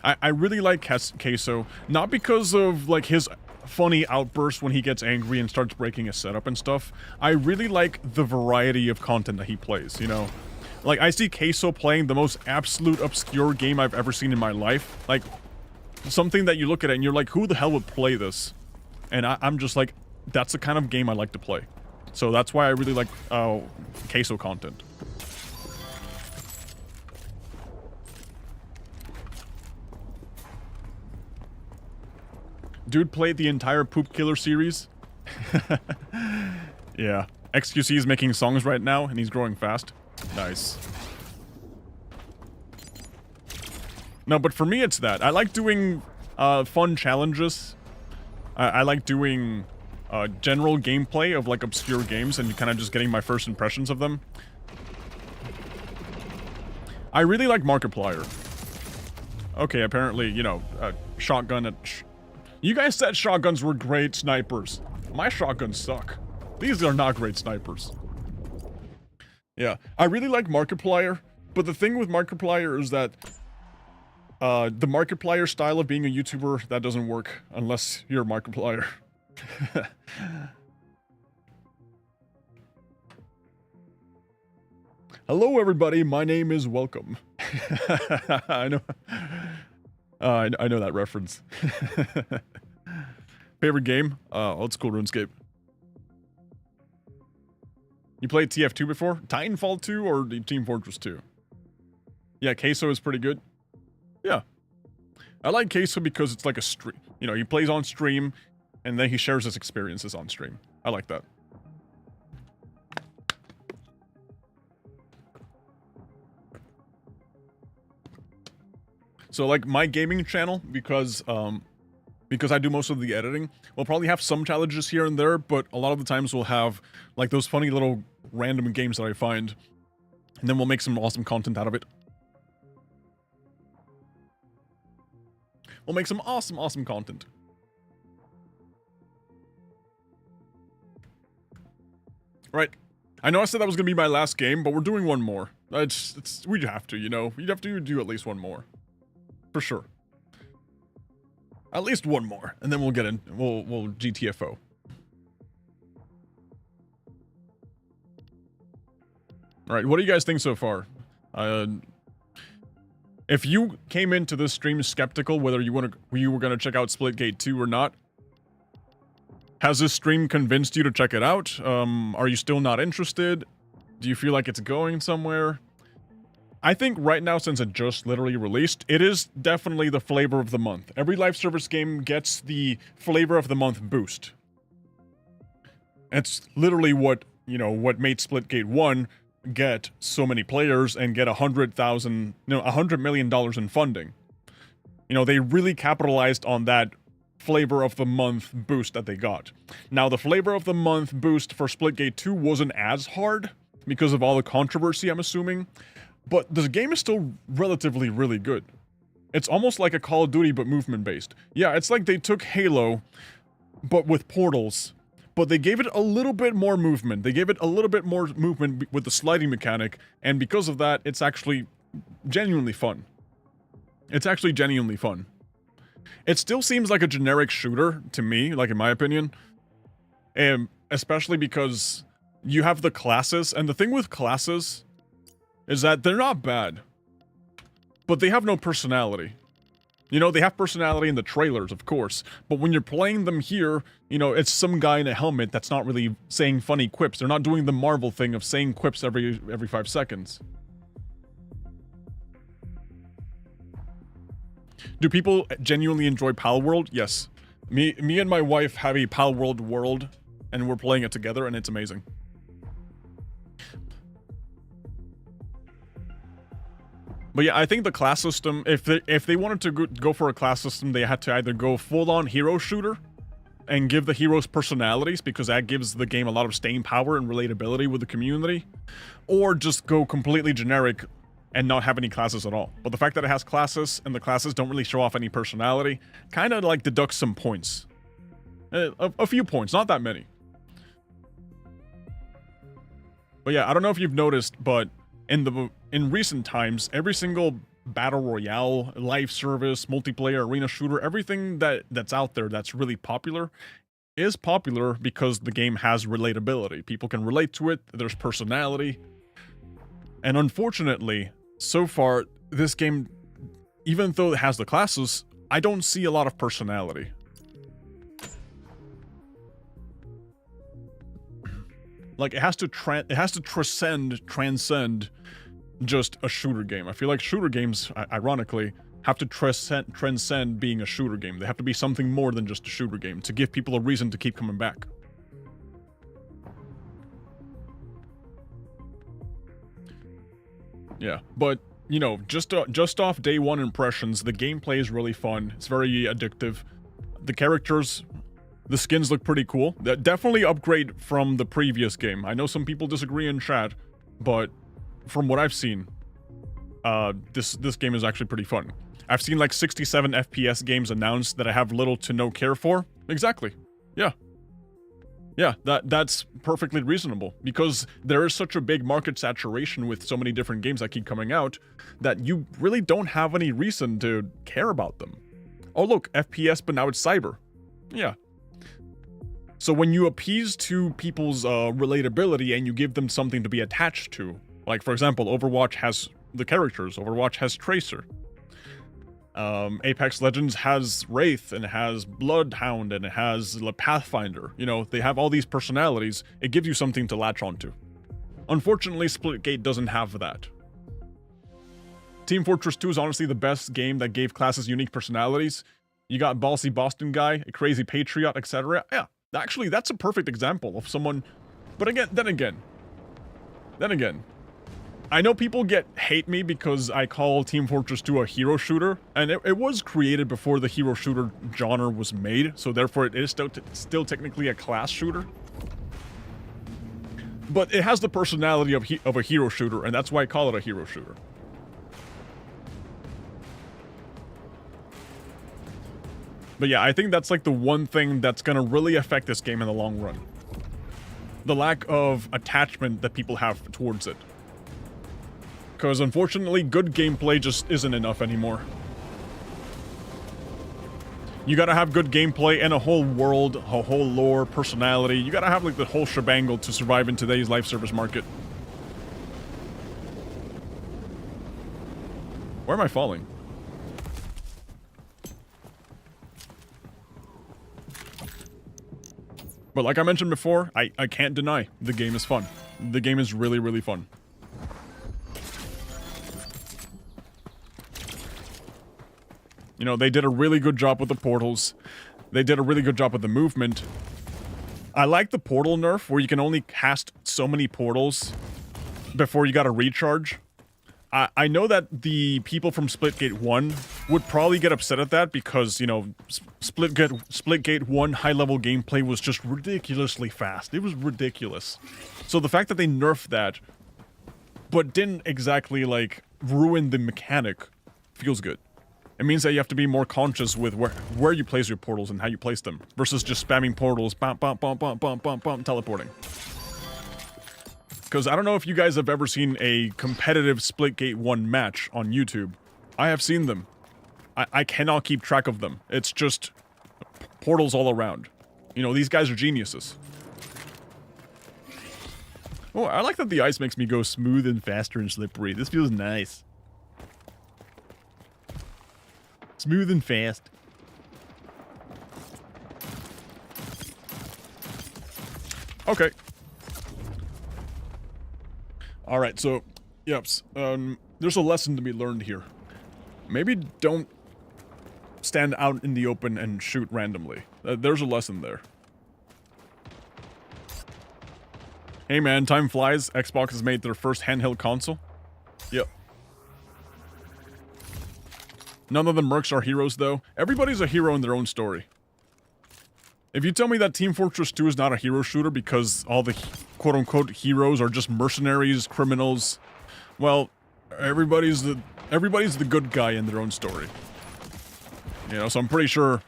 I really like Queso, not because of, like, his funny outbursts when he gets angry and starts breaking a setup and stuff. I really like the variety of content that he plays, you know? Like, I see Queso playing the most absolute obscure game I've ever seen in my life. Like, something that you look at it and you're like, who the hell would play this? And I'm just like, that's the kind of game I like to play. So that's why I really like Queso content. Dude played the entire Poop Killer series. Yeah. XQC is making songs right now, and he's growing fast. Nice. No, but for me, it's that. I like doing fun challenges. I like doing general gameplay of, like, obscure games, and kind of just getting my first impressions of them. I really like Markiplier. Okay, apparently, you know, shotgun at... You guys said shotguns were great snipers. My shotguns suck. These are not great snipers. Yeah, I really like Markiplier, but the thing with Markiplier is that the Markiplier style of being a YouTuber, that doesn't work unless you're Markiplier. Hello everybody, my name is Welcome. I know. I know that reference. Favorite game? Old school RuneScape. You played TF2 before? Titanfall 2 or Team Fortress 2? Yeah, Queso is pretty good. Yeah. I like Queso because it's like a stream. You know, he plays on stream, and then he shares his experiences on stream. I like that. So, like, my gaming channel, because I do most of the editing, we'll probably have some challenges here and there, but a lot of the times we'll have, like, those funny little random games that I find, and then we'll make some awesome content out of it. We'll make some awesome content. Right. I know I said that was gonna be my last game, but we're doing one more. We'd have to, you know? We'd have to do at least one more. For sure. At least one more, and then we'll get in. We'll GTFO. All right, what do you guys think so far? If you came into this stream skeptical whether you were gonna check out Splitgate 2 or not, has this stream convinced you to check it out? Are you still not interested? Do you feel like it's going somewhere? I think right now, since it just literally released, it is definitely the flavor of the month. Every live service game gets the flavor of the month boost. It's literally what, you know, what made Splitgate 1 get so many players and get $100 million in funding. You know, they really capitalized on that flavor of the month boost that they got. Now, the flavor of the month boost for Splitgate 2 wasn't as hard because of all the controversy, I'm assuming. But the game is still relatively really good. It's almost like a Call of Duty, but movement-based. Yeah, it's like they took Halo, but with portals. But they gave it a little bit more movement. They gave it a little bit more movement with the sliding mechanic, and because of that, it's actually genuinely fun. It's actually genuinely fun. It still seems like a generic shooter, to me, like in my opinion. And especially because you have the classes, and the thing with classes is that they're not bad, but they have no personality. You know, they have personality in the trailers, of course, but when you're playing them here, you know, it's some guy in a helmet that's not really saying funny quips. They're not doing the Marvel thing of saying quips every 5 seconds. Do people genuinely enjoy Pal World? Yes. Me and my wife have a Pal World, and we're playing it together, and it's amazing. But yeah, I think the class system, if they wanted to go for a class system, they had to either go full-on hero shooter and give the heroes personalities, because that gives the game a lot of staying power and relatability with the community, or just go completely generic and not have any classes at all. But the fact that it has classes, and the classes don't really show off any personality, kind of like deducts some points. A few points, not that many. But yeah, I don't know if you've noticed, but in recent times, every single battle royale, live service, multiplayer, arena shooter, everything that's out there that's really popular is popular because the game has relatability. People can relate to it, there's personality. And unfortunately, so far, this game, even though it has the classes, I don't see a lot of personality. Like, it has to transcend just a shooter game. I feel like shooter games, ironically, have to transcend being a shooter game. They have to be something more than just a shooter game to give people a reason to keep coming back. Yeah, but, you know, just off day one impressions, the gameplay is really fun. It's very addictive. The characters, the skins look pretty cool. Definitely upgrade from the previous game. I know some people disagree in chat, but from what I've seen, this game is actually pretty fun. I've seen like 67 FPS games announced that I have little to no care for. Exactly. Yeah. Yeah, that's perfectly reasonable, because there is such a big market saturation with so many different games that keep coming out that you really don't have any reason to care about them. Oh look, FPS, but now it's cyber. Yeah. So when you appease to people's relatability and you give them something to be attached to, like for example, Overwatch has the characters, Overwatch has Tracer. Apex Legends has Wraith, and it has Bloodhound, and it has Pathfinder. You know, they have all these personalities. It gives you something to latch onto. Unfortunately, Splitgate doesn't have that. Team Fortress 2 is honestly the best game that gave classes unique personalities. You got Ballsy Boston Guy, a Crazy Patriot, etc. Yeah, actually, that's a perfect example of someone... But then again, I know people hate me because I call Team Fortress 2 a hero shooter, and it was created before the hero shooter genre was made, so therefore it is still technically a class shooter. But it has the personality of a hero shooter, and that's why I call it a hero shooter. But yeah, I think that's like the one thing that's gonna really affect this game in the long run. The lack of attachment that people have towards it. Because unfortunately, good gameplay just isn't enough anymore. You gotta have good gameplay and a whole world, a whole lore, personality. You gotta have like the whole shebangle to survive in today's live service market. Where am I falling? But like I mentioned before, I can't deny the game is fun. The game is really, really fun. You know, they did a really good job with the portals. They did a really good job with the movement. I like the portal nerf, where you can only cast so many portals before you gotta recharge. I know that the people from Splitgate 1 would probably get upset at that because, you know, Splitgate 1 high-level gameplay was just ridiculously fast. It was ridiculous. So the fact that they nerfed that, but didn't exactly, like, ruin the mechanic, feels good. It means that you have to be more conscious with where you place your portals and how you place them, versus just spamming portals, bump, bump, bump, bump, bump, bump, bump, teleporting. Because I don't know if you guys have ever seen a competitive Splitgate 1 match on YouTube. I have seen them. I cannot keep track of them. It's just portals all around. You know, these guys are geniuses. Oh, I like that the ice makes me go smooth and faster and slippery. This feels nice. Smooth and fast. Okay. Alright, so, yeps, there's a lesson to be learned here. Maybe don't stand out in the open and shoot randomly. There's a lesson there. Hey man, time flies. Xbox has made their first handheld console. Yep. None of the mercs are heroes, though. Everybody's a hero in their own story. If you tell me that Team Fortress 2 is not a hero shooter because all the quote-unquote heroes are just mercenaries, criminals, well, everybody's the good guy in their own story. You know, so I'm pretty sure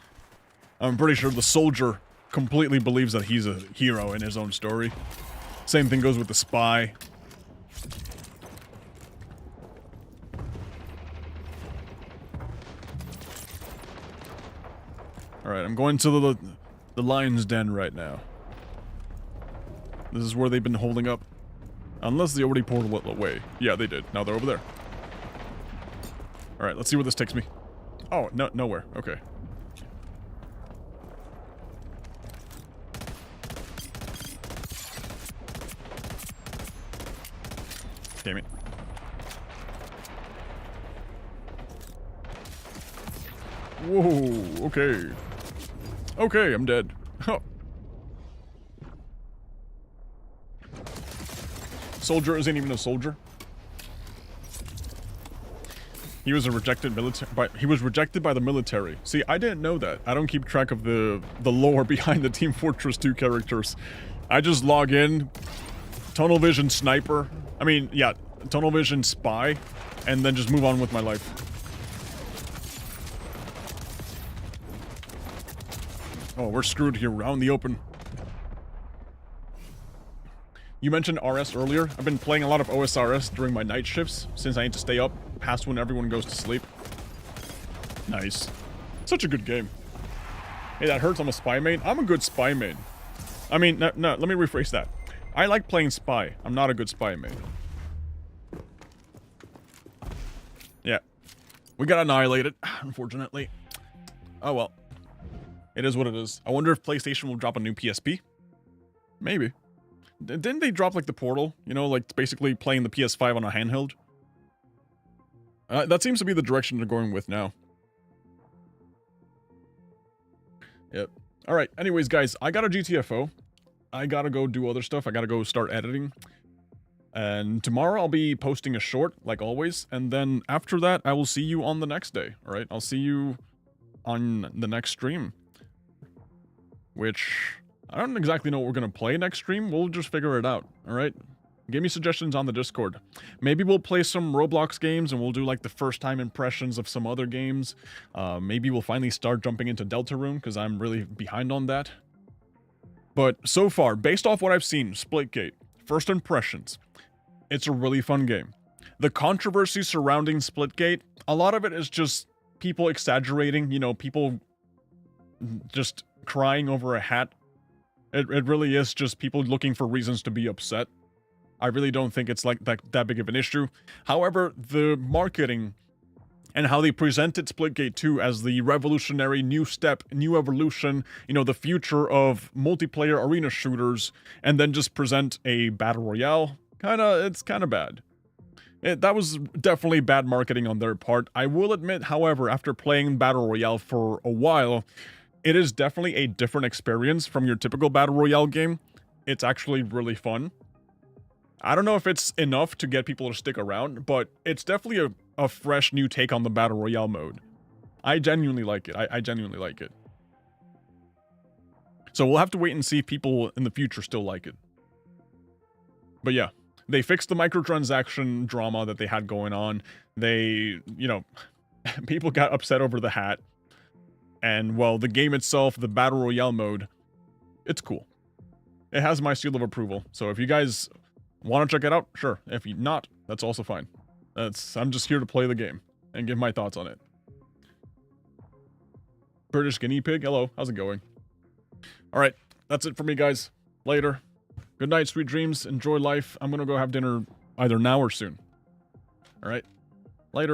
the soldier completely believes that he's a hero in his own story. Same thing goes with the spy. Alright, I'm going to the lion's den right now. This is where they've been holding up. Unless they already portaled it away. Yeah, they did. Now they're over there. Alright, let's see where this takes me. Oh, no, nowhere. Okay. Damn it. Whoa, okay. Okay, I'm dead. Oh. Soldier isn't even a soldier. He was rejected by the military. See, I didn't know that. I don't keep track of the lore behind the Team Fortress 2 characters. I just log in, tunnel vision sniper. I mean, yeah, tunnel vision spy, and then just move on with my life. Oh, we're screwed here. We're out in the open. You mentioned RS earlier. I've been playing a lot of OSRS during my night shifts, since I need to stay up past when everyone goes to sleep. Nice. Such a good game. Hey, that hurts. I'm a spy main. I'm a good spy main. I mean, no, let me rephrase that. I like playing spy. I'm not a good spy main. Yeah. We got annihilated, unfortunately. Oh well. It is what it is. I wonder if PlayStation will drop a new PSP? Maybe. Didn't they drop, like, the Portal? You know, like, basically playing the PS5 on a handheld? That seems to be the direction they're going with now. Yep. Alright, anyways, guys, I got a GTFO. I gotta go do other stuff. I gotta go start editing. And tomorrow I'll be posting a short, like always. And then after that, I will see you on the next day, alright? I'll see you on the next stream. Which, I don't exactly know what we're going to play next stream. We'll just figure it out, alright? Give me suggestions on the Discord. Maybe we'll play some Roblox games and we'll do like the first time impressions of some other games. Maybe we'll finally start jumping into Deltarune because I'm really behind on that. But so far, based off what I've seen, Splitgate, first impressions, it's a really fun game. The controversy surrounding Splitgate, a lot of it is just people exaggerating, you know, people just crying over a hat. It really is just people looking for reasons to be upset. I really don't think it's like that big of an issue. However, the marketing and how they presented Splitgate 2 as the revolutionary new step, new evolution, you know, the future of multiplayer arena shooters, and then just present a battle royale, it's kind of bad. That was definitely bad marketing on their part. I will admit, however, after playing battle royale for a while, it is definitely a different experience from your typical battle royale game. It's actually really fun. I don't know if it's enough to get people to stick around, but it's definitely a fresh new take on the battle royale mode. I genuinely like it. I genuinely like it. So we'll have to wait and see if people in the future still like it. But yeah, they fixed the microtransaction drama that they had going on. They, you know, people got upset over the hat. And, well, the game itself, the Battle Royale mode, it's cool. It has my seal of approval. So if you guys want to check it out, sure. If you not, that's also fine. I'm just here to play the game and give my thoughts on it. British guinea pig, hello, how's it going? Alright, that's it for me, guys. Later. Good night, sweet dreams. Enjoy life. I'm gonna go have dinner either now or soon. Alright? Later.